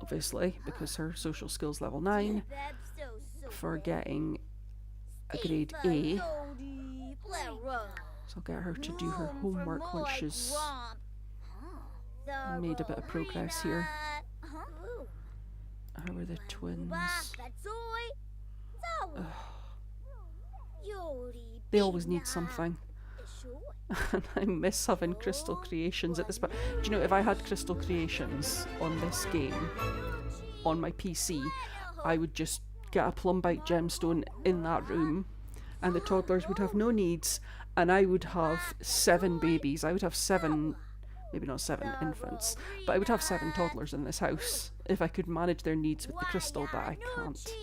obviously, because her social skill's level 9, for getting a grade A. So I'll get her to do her homework once she's made a bit of progress here. How are the twins? They always need something. And I miss having crystal creations at this point. Do you know, if I had crystal creations on this game, on my PC, I would just get a plumbite gemstone in that room, and the toddlers would have no needs, and I would have 7 babies. I would have 7, maybe not 7 infants, but I would have 7 toddlers in this house if I could manage their needs with the crystal, but I can't.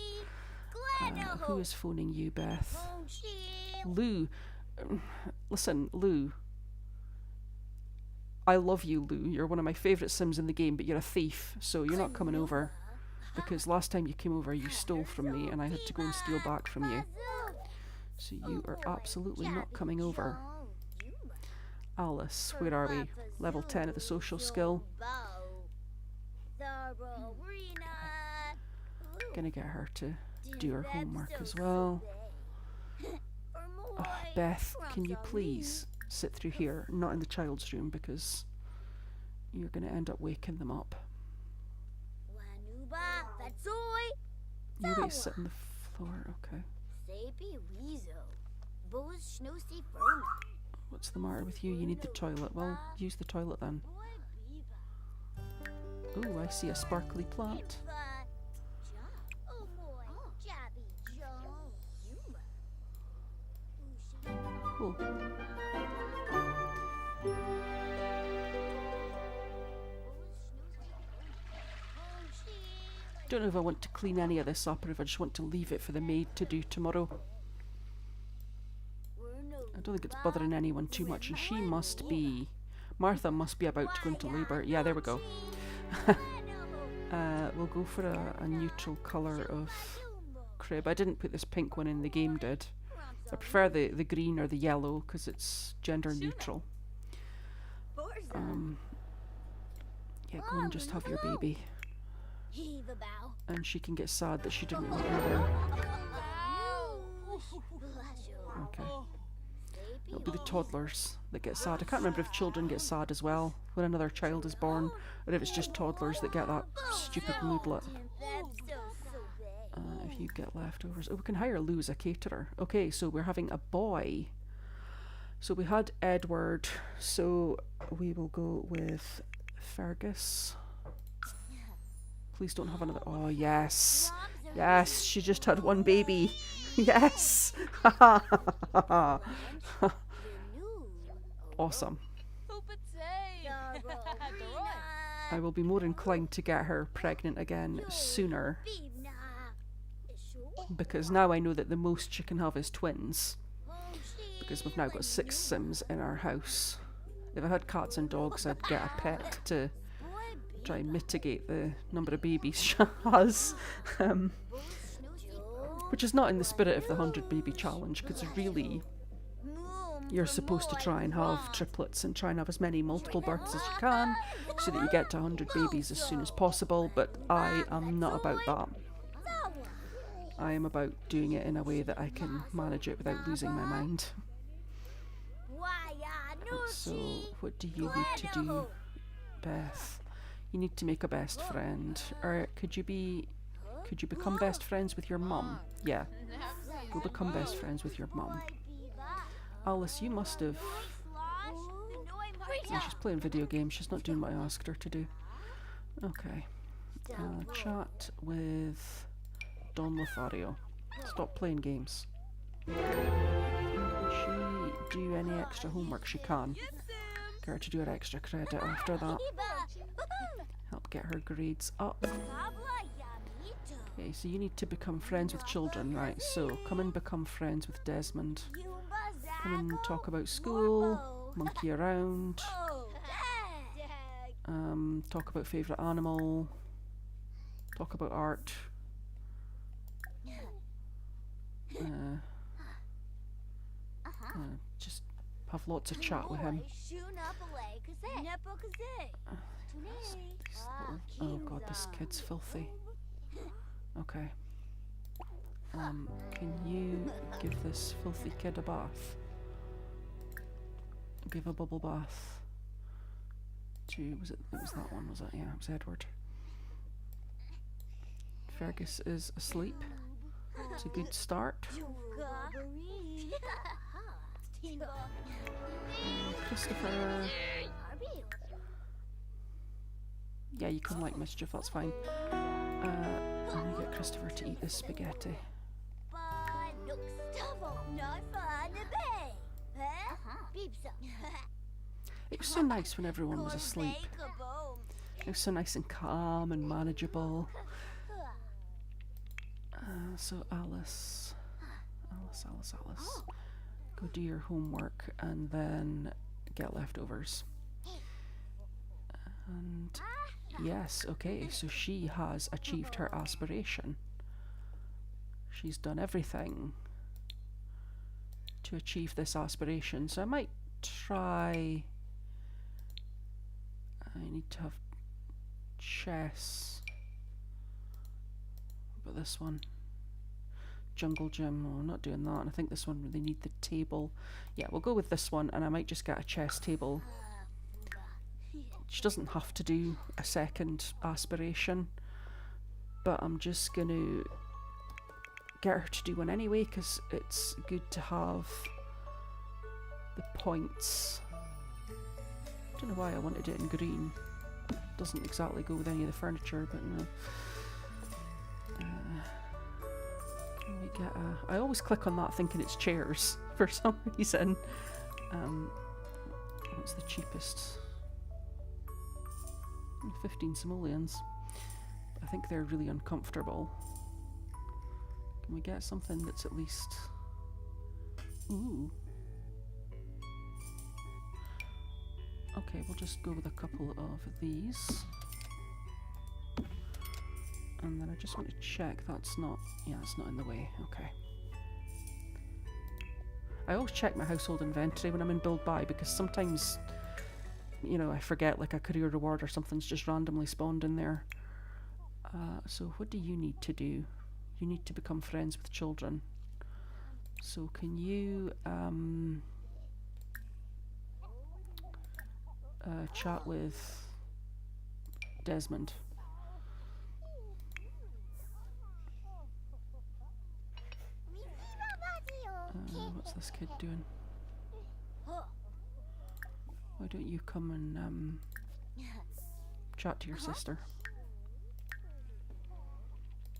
Who is phoning you, Beth? Lou. Listen, Lou. I love you, Lou. You're one of my favourite Sims in the game, but you're a thief, so you're not coming over. Because last time you came over, you stole from me, and I had to go and steal back from you. So you are absolutely not coming over. Alice, where are we? Level 10 of the social skill. Gonna get her to do her homework as well. Oh, Beth, can you please sit through here, not in the child's room, because you're going to end up waking them up. You always sit on the floor, okay. What's the matter with you? You need the toilet. Well, use the toilet then. Oh, I see a sparkly plant. Cool. Don't know if I want to clean any of this up or if I just want to leave it for the maid to do tomorrow. I don't think it's bothering anyone too much, and she must be... Martha must be about to go into labour. Yeah, there we go. We'll go for a neutral colour of crib. I didn't put this pink one in, the game did. I prefer the green or the yellow because it's gender neutral. Yeah, go and just have your baby. And she can get sad that she didn't want her there. Okay. It'll be the toddlers that get sad. I can't remember if children get sad as well when another child is born, or if it's just toddlers that get that stupid moodlet. If you get leftovers. Oh, we can hire Lou as a caterer. Okay, so we're having a boy. So we had Edward, so we will go with Fergus. Please don't have another. Oh, yes. Yes, she just had one baby. Yes. Awesome. I will be more inclined to get her pregnant again sooner, because now I know that the most she can have is twins. Because we've now got 6 Sims in our house. If I had cats and dogs, I'd get a pet to try and mitigate the number of babies she has. Which is not in the spirit of the 100 baby challenge, because really you're supposed to try and have triplets and try and have as many multiple births as you can so that you get to 100 babies as soon as possible, but I am not about that. I am about doing it in a way that I can manage it without losing my mind. So, what do you need to do, Beth? You need to make a best friend. Or could you become best friends with your mum? Yeah. Go become best friends with your mum. Alice, you must have... Oh, she's playing video games. She's not doing what I asked her to do. Okay. Chat with Don Lothario. Stop playing games. Can she do any extra homework she can? Get her to do her extra credit after that. Help get her grades up. Okay, so you need to become friends with children, right? So come and become friends with Desmond. Come and talk about school, monkey around, talk about favourite animal, talk about art. Just have lots of chat with him. Oh god, this kid's filthy. Okay. Can you give this filthy kid a bath? Give a bubble bath to, it was that one, was it? Yeah, it was Edward. Fergus is asleep. It's a good start. Christopher. Yeah, you can like mischief, that's fine. I'm gonna get Christopher to eat this spaghetti. It was so nice when everyone was asleep. It was so nice and calm and manageable. So Alice. Go do your homework and then get leftovers. And yes, okay, so she has achieved her aspiration. She's done everything to achieve this aspiration. So I might try... I need to have chess. But this one, jungle gym, no, I'm not doing that. And I think this one, they need the table. Yeah, we'll go with this one, and I might just get a chess table. She doesn't have to do a second aspiration, but I'm just going to get her to do one anyway, because it's good to have the points. I don't know why I wanted it in green. Doesn't exactly go with any of the furniture, but no. Can we get a... I always click on that thinking it's chairs for some reason. What's the cheapest? 15 simoleons. I think they're really uncomfortable. Can we get something that's at least... Ooh. Okay, we'll just go with a couple of these. And then I just want to check that's not... Yeah, it's not in the way. Okay. I always check my household inventory when I'm in build buy, because sometimes, you know, I forget, like a career reward or something's just randomly spawned in there. So what do you need to do? You need to become friends with children. So can you chat with Desmond? What's this kid doing? Why don't you come and chat to your sister?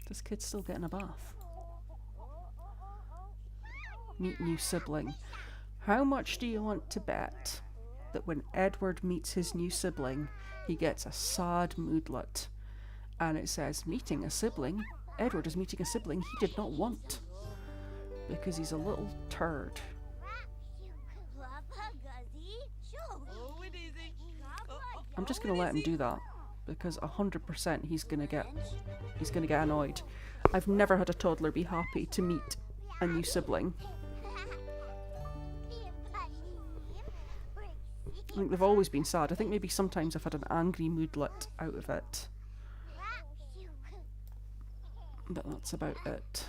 This kid's still getting a bath. Meet new sibling. How much do you want to bet that when Edward meets his new sibling, he gets a sad moodlet? And it says, meeting a sibling. Edward is meeting a sibling he did not want. Because he's a little turd. I'm just going to let him do that. Because 100% he's going to get annoyed. I've never had a toddler be happy to meet a new sibling. I think they've always been sad. I think maybe sometimes I've had an angry moodlet out of it. But that's about it.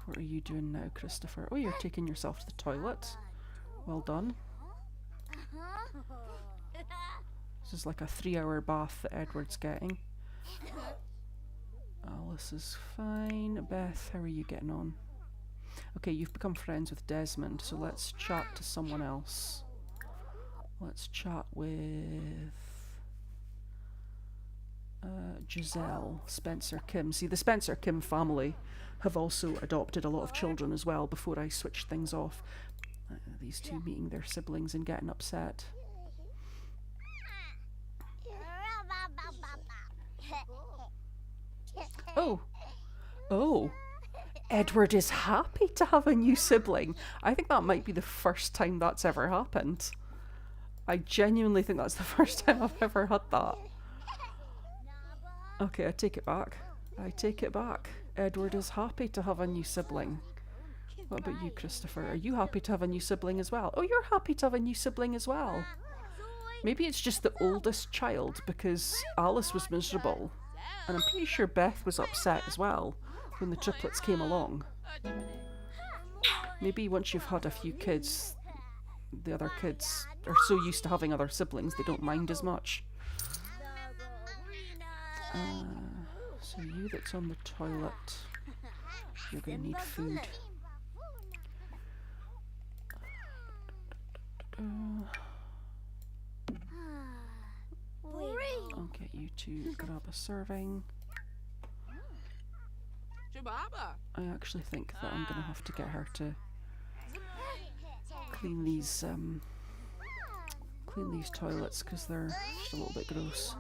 What are you doing now, Christopher? Oh, you're taking yourself to the toilet. Well done. This is like a 3-hour bath that Edward's getting. Alice is fine. Beth, how are you getting on? Okay, you've become friends with Desmond, so let's chat to someone else. Let's chat with Giselle, Spencer Kim. See, the Spencer Kim family have also adopted a lot of children as well before I switched things off. These two meeting their siblings and getting upset. Oh, Edward is happy to have a new sibling. I think that might be the first time that's ever happened. I genuinely think that's the first time I've ever had that. Okay, I take it back. I take it back. Edward is happy to have a new sibling. What about you, Christopher? Are you happy to have a new sibling as well? Oh, you're happy to have a new sibling as well. Maybe it's just the oldest child because Alice was miserable. And I'm pretty sure Beth was upset as well when the triplets came along. Maybe once you've had a few kids, the other kids are so used to having other siblings they don't mind as much. So you that's on the toilet, you're going to need food. I'll get you to grab a serving. I actually think that I'm going to have to get her to clean these toilets because they're just a little bit gross.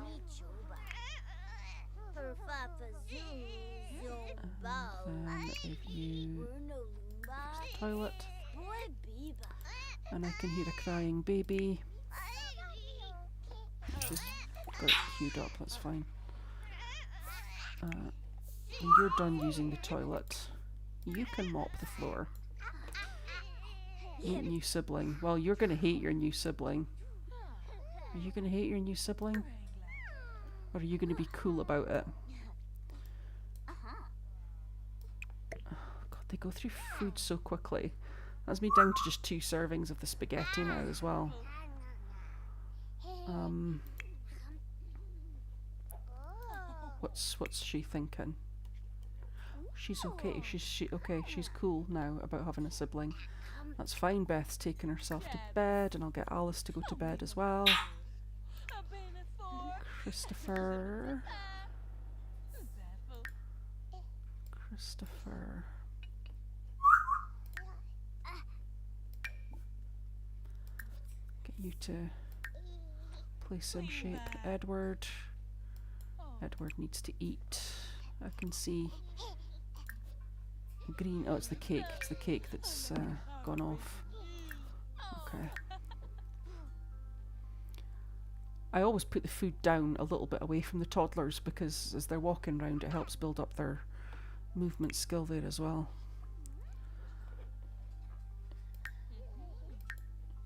And then if you use the toilet, and I can hear a crying baby. She's got it queued up, that's fine. When you're done using the toilet, you can mop the floor. Meet new sibling. Well, you're going to hate your new sibling. Are you going to hate your new sibling? Or are you going to be cool about it? Oh, God, they go through food so quickly. That's me down to just 2 servings of the spaghetti now as well. What's she thinking? She's okay. She's cool now about having a sibling. That's fine. Beth's taking herself to bed, and I'll get Alice to go to bed as well. Christopher. Get you to play sim shape. Edward needs to eat. I can see green. Oh, it's the cake. It's the cake that's gone off. Okay. I always put the food down a little bit away from the toddlers because as they're walking around it helps build up their movement skill there as well.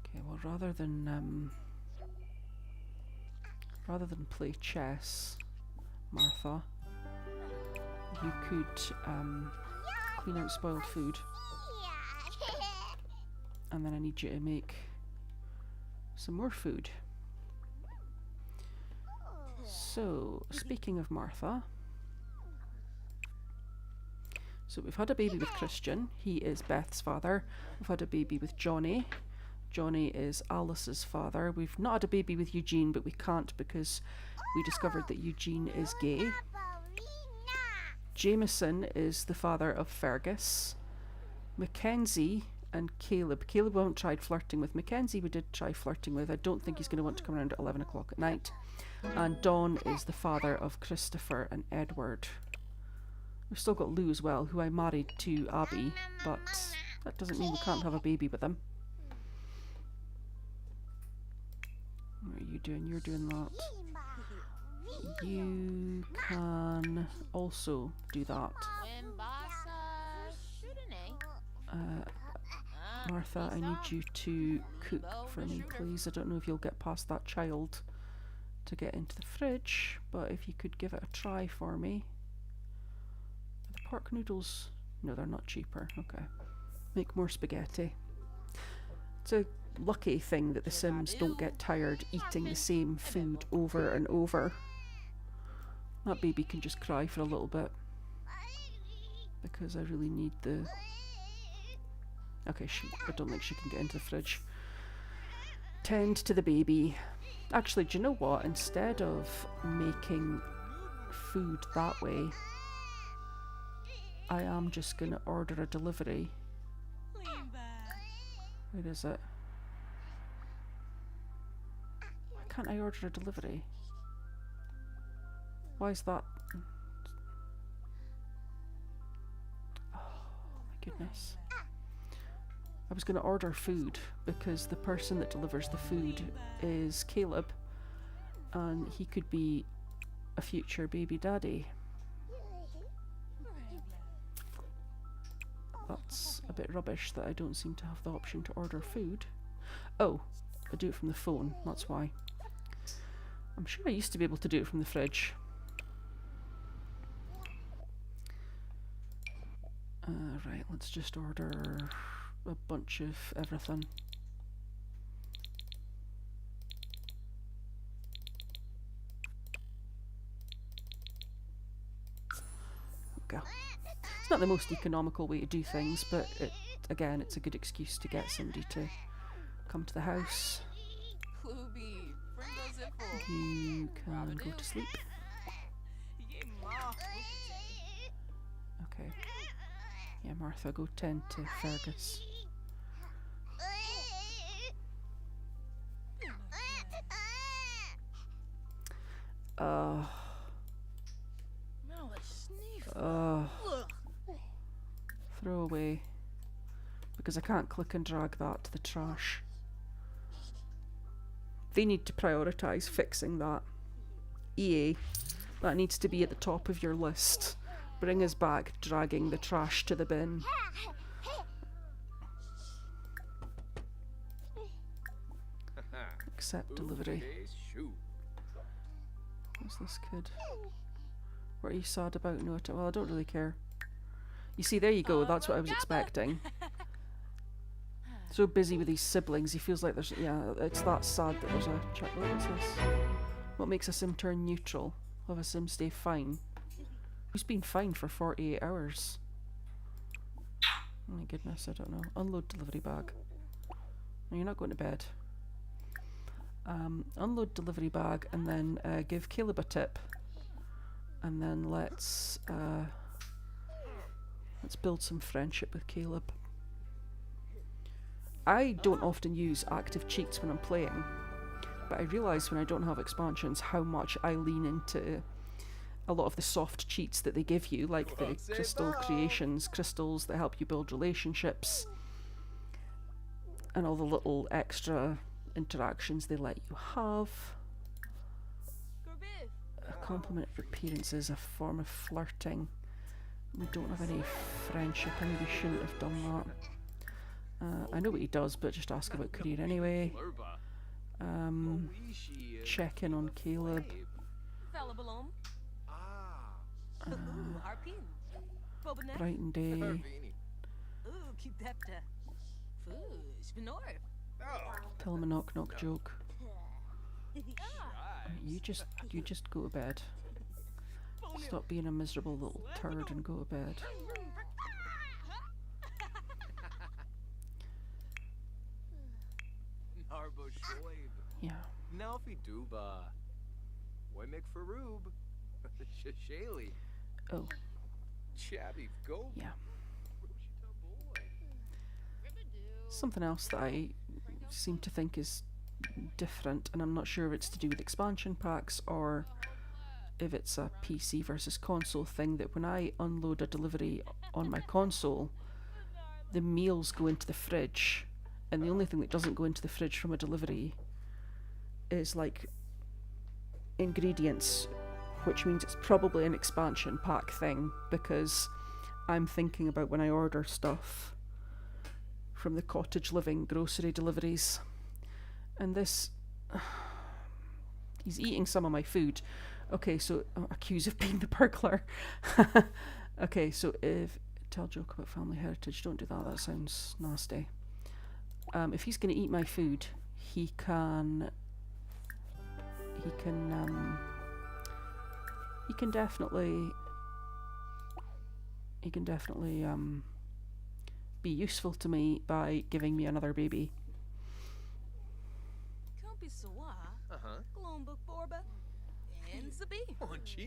Okay, well rather than play chess, Martha, you could clean out spoiled food. And then I need you to make some more food. So, speaking of Martha, so So we've had a baby with Christian. He is Beth's father. We've had a baby with Johnny. Johnny is Alice's father. We've not had a baby with Eugene, but we can't because we discovered that Eugene is gay. Jameson is the father of Fergus. Mackenzie and Caleb. Caleb we haven't tried flirting with. Mackenzie we did try flirting with. I don't think he's going to want to come around at 11 o'clock at night. And Don is the father of Christopher and Edward. We've still got Lou as well, who I married to Abby, but that doesn't mean we can't have a baby with him. What are you doing? You're doing that. You can also do that. Martha, I need you to cook for me, please. I don't know if you'll get past that child to get into the fridge, but if you could give it a try for me. Are the pork noodles? No, they're not cheaper. Okay. Make more spaghetti. It's a lucky thing that the Sims don't get tired eating the same food over and over. That baby can just cry for a little bit. Because I really need the... Okay, I don't think she can get into the fridge. Tend to the baby. Actually, do you know what? Instead of making food that way, I am just going to order a delivery. Where is it? Why can't I order a delivery? Why is that? Oh my goodness. I was going to order food because the person that delivers the food is Caleb and he could be a future baby daddy. That's a bit rubbish that I don't seem to have the option to order food. Oh, I do it from the phone, that's why. I'm sure I used to be able to do it from the fridge. Right, let's just order a bunch of everything. Okay. It's not the most economical way to do things, but again, it's a good excuse to get somebody to come to the house. You can go to sleep. Okay. Yeah, Martha, go tend to Fergus. Throw away. Because I can't click and drag that to the trash. They need to prioritise fixing that. EA, that needs to be at the top of your list. Bring us back dragging the trash to the bin. Accept delivery. What's this kid? What are you sad about? No, well, I don't really care. You see, there you go. That's what I was expecting. So busy with his siblings, he feels like there's... Yeah, it's that sad that there's a... What is this? What makes a sim turn neutral? Have a sim stay fine? Who's been fine for 48 hours? Oh my goodness, I don't know. Unload delivery bag. No, you're not going to bed. Unload delivery bag and then give Caleb a tip. And then let's build some friendship with Caleb. I don't often use active cheats when I'm playing, but I realise when I don't have expansions how much I lean into a lot of the soft cheats that they give you, like the crystal creations, crystals that help you build relationships, and all the little extra interactions they let you have. A compliment of appearance is a form of flirting. We don't have any friendship, I maybe shouldn't have done that. I know what he does, but just ask about career anyway. Check in on Caleb. Brighton day. Tell him a knock knock joke. You just go to bed. Stop being a miserable little turd and go to bed. Yeah.
Now if duba. Why make for rube? Shashali.
Oh,
Chabby go.
yeah. Something else that I seem to think is different, and I'm not sure if it's to do with expansion packs or if it's a PC versus console thing, that when I unload a delivery on my console, the meals go into the fridge, and the only thing that doesn't go into the fridge from a delivery is like ingredients, which means it's probably an expansion pack thing, because I'm thinking about when I order stuff from the cottage living grocery deliveries, and this he's eating some of my food. Okay, so accused of being the burglar. Okay, so if tell a joke about family heritage, don't do that, that sounds nasty. If he's going to eat my food, he can definitely be useful to me by giving me another baby.
Uh-huh.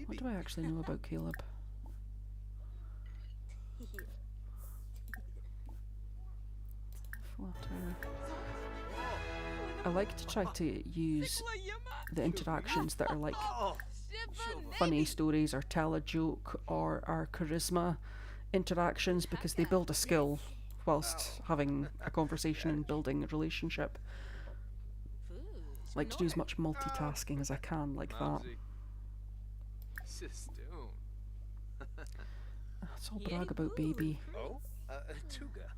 What do I actually know about Caleb? Flutter. I like to try to use the interactions that are like funny stories or tell a joke or are charisma interactions, because they build a skill whilst having a conversation and building a relationship. Like to do as much multitasking as I can like that. It's all brag about baby.
Oh, Tuga.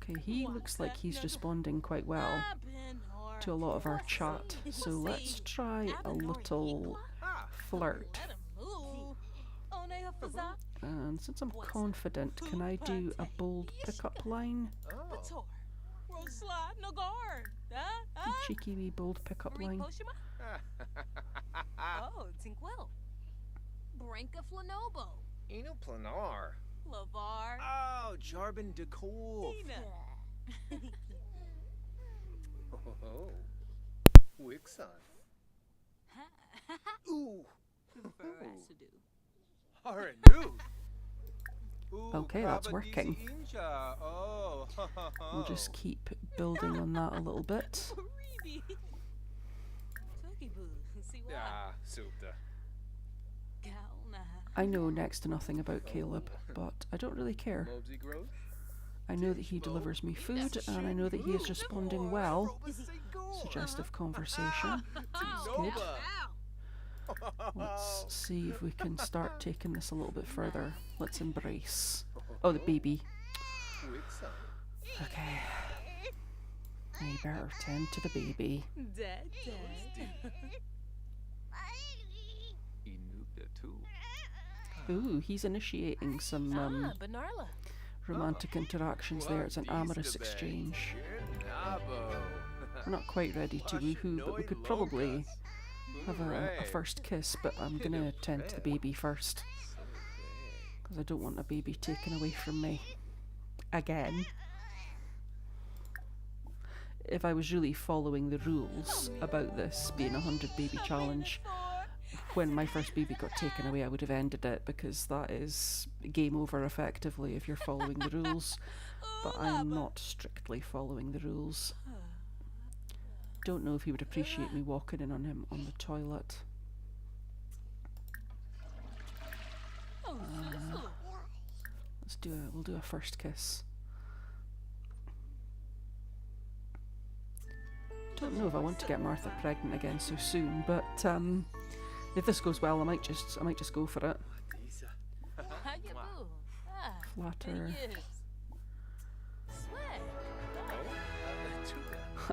Okay, he looks like he's responding quite well to a lot of our chat, so let's try a little flirt. And since I'm confident, can I do a bold pickup line?
Oh.
A cheeky wee bold pickup line.
Oh, Tinkwell. Branca Flanobo.
Eno Planar.
Lavar.
Oh, Jarbin de Cool. Oh. Wixon. Ooh. Haranu.
Okay, that's working.
Oh.
We'll just keep building on that a little bit.
Supta.
I know next to nothing about Caleb, but I don't really care. I know that he delivers me food, and I know that he is responding well. Suggestive conversation. That's good. Let's see if we can start taking this a little bit further. Let's embrace. Oh, the baby. Okay. I better tend to the baby. Ooh, he's initiating some romantic interactions there. It's an amorous exchange. We're not quite ready to woohoo, but we could probably have a first kiss, but I'm gonna tend to the baby first, because I don't want a baby taken away from me again. If I was really following the rules about this being a 100 baby challenge, when my first baby got taken away I would have ended it, because that is game over effectively if you're following the rules, but I'm not strictly following the rules. Don't know if he would appreciate me walking in on him on the toilet. We'll do a first kiss. Don't know if I want to get Martha pregnant again so soon, but if this goes well, I might just go for it. Flatter.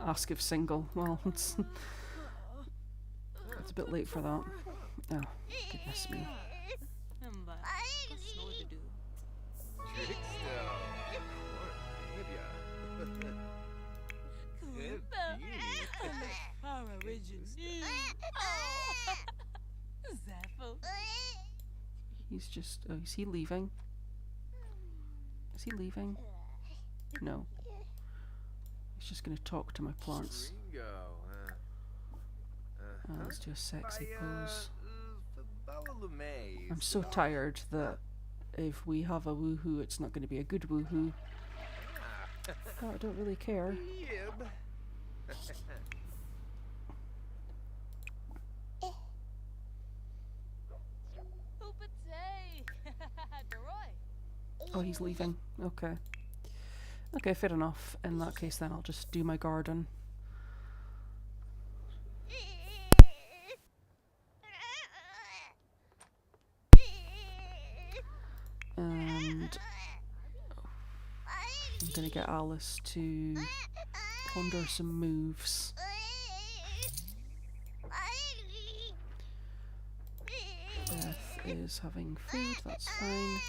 Ask if single. Well, it's a bit late for that. Oh, goodness me. He's just... Oh, is he leaving? Is he leaving? No. He's just going to talk to my plants.
Bingo.
Let's do a sexy pose.
Lume.
I'm so tired that if we have a woohoo, it's not going to be a good woohoo. But I don't really care.
Yib.
Oh, he's leaving. Okay. Okay, fair enough. In that case, then I'll just do my garden. And I'm gonna get Alice to ponder some moves. Beth is having food, that's fine.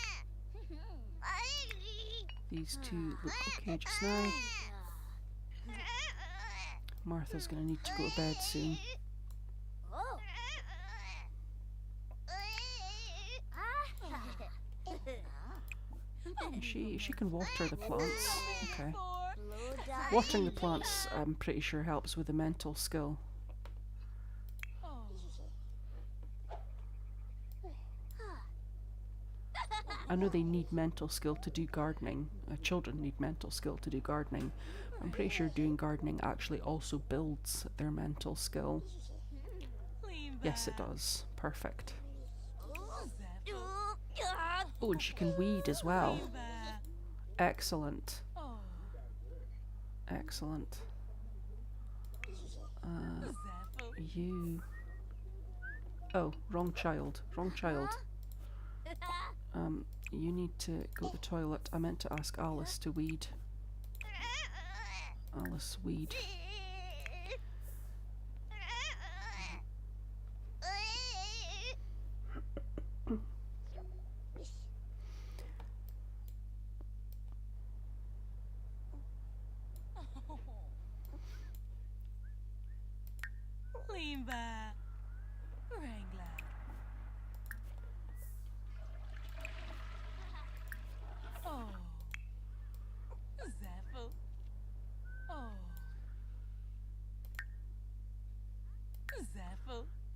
These two look okay just now. Martha's gonna need to go to bed soon. She can water the plants. Okay. Watering the plants, I'm pretty sure, helps with the mental skill. I know they need mental skill to do gardening. Children need mental skill to do gardening. I'm pretty sure doing gardening actually also builds their mental skill. Yes, it does. Perfect. Oh, and she can weed as well. Excellent. Excellent. You... Oh, wrong child. Wrong child. You need to go to the toilet. I meant to ask Alice to weed. Alice, weed.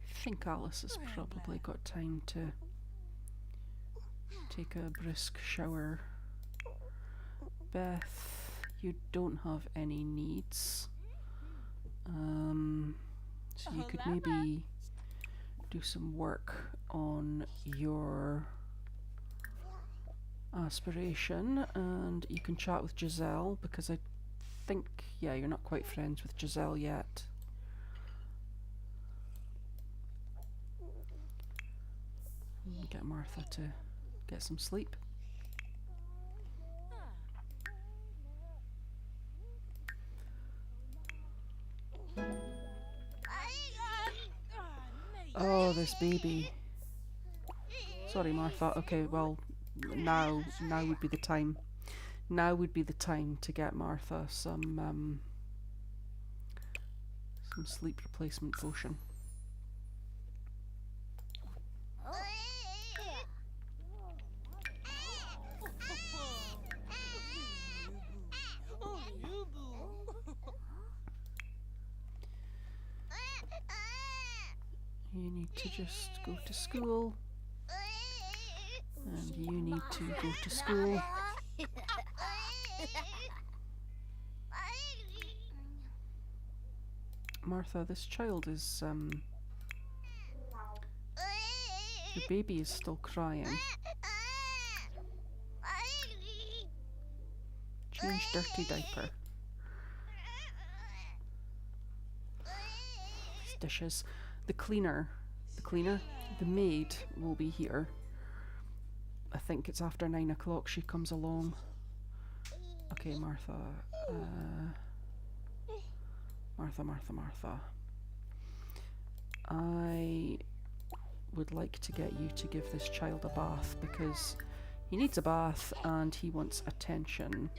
I think Alice has probably got time to take a brisk shower. Beth, you don't have any needs. So you could maybe do some work on your aspiration, and you can chat with Giselle, because I think, yeah, you're not quite friends with Giselle yet. Get Martha to get some sleep. Oh, this baby. Sorry, Martha. Okay, well, now would be the time. Now would be the time to get Martha some sleep replacement potion. You need to just go to school. And you need to go to school. Martha, this child is, your baby is still crying. Change dirty diaper. These dishes. The cleaner, the maid will be here. I think it's after 9 o'clock she comes along. Okay, Martha. Martha. I would like to get you to give this child a bath, because he needs a bath and he wants attention.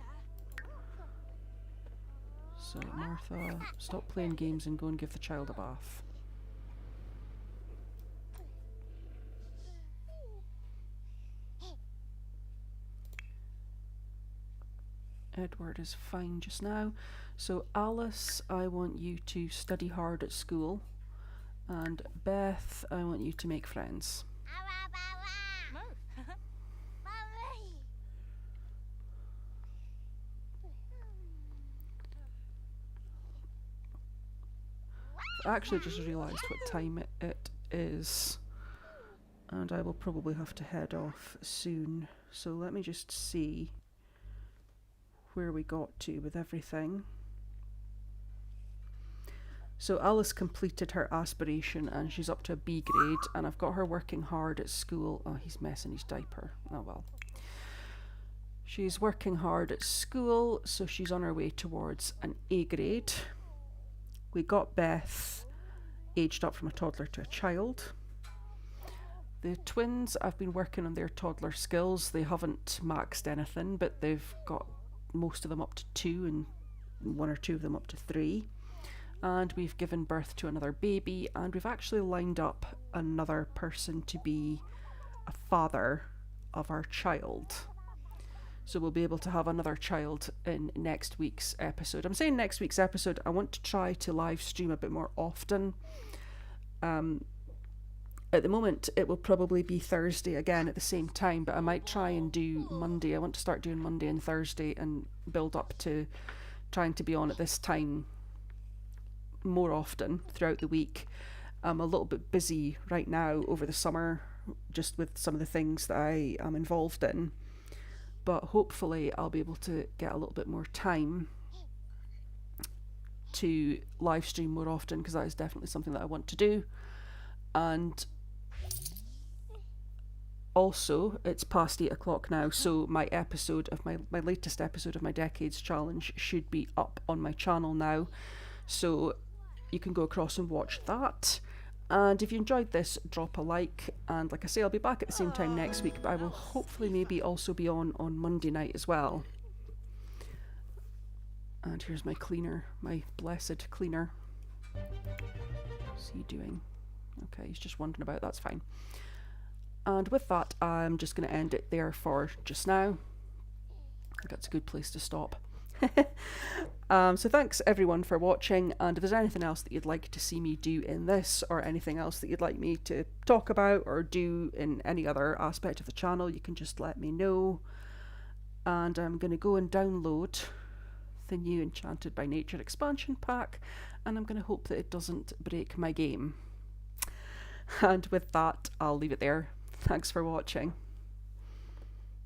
So, Martha, stop playing games and go and give the child a bath. Edward is fine just now. So Alice, I want you to study hard at school. And Beth, I want you to make friends. I actually just realised what time it is. And I will probably have to head off soon. So let me just see where we got to with everything. So Alice completed her aspiration and she's up to a B grade, and I've got her working hard at school. Oh, he's messing his diaper. Oh well. She's working hard at school, so she's on her way towards an A grade. We got Beth aged up from a toddler to a child. The twins, I've been working on their toddler skills. They haven't maxed anything, but they've got most of them up to 2 and 1 or 2 of them up to 3. And we've given birth to another baby, and we've actually lined up another person to be a father of our child. So we'll be able to have another child in next week's episode. I'm saying next week's episode, I want to try to live stream a bit more often. At the moment, it will probably be Thursday again at the same time, but I might try and do Monday. I want to start doing Monday and Thursday and build up to trying to be on at this time more often throughout the week. I'm a little bit busy right now over the summer, just with some of the things that I am involved in. But hopefully I'll be able to get a little bit more time to live stream more often, because that is definitely something that I want to do. And also, it's past 8 o'clock now, so my episode of my latest episode of my Decades Challenge should be up on my channel now. So you can go across and watch that. And if you enjoyed this, drop a like. And like I say, I'll be back at the same time next week, but I will hopefully maybe also be on Monday night as well. And here's my cleaner, my blessed cleaner. What's he doing? Okay, he's just wandering about, that's fine. And with that, I'm just going to end it there for just now. I think that's a good place to stop. So thanks everyone for watching, and if there's anything else that you'd like to see me do in this, or anything else that you'd like me to talk about or do in any other aspect of the channel, you can just let me know. And I'm going to go and download the new Enchanted by Nature expansion pack, and I'm going to hope that it doesn't break my game. And with that, I'll leave it there. Thanks for watching.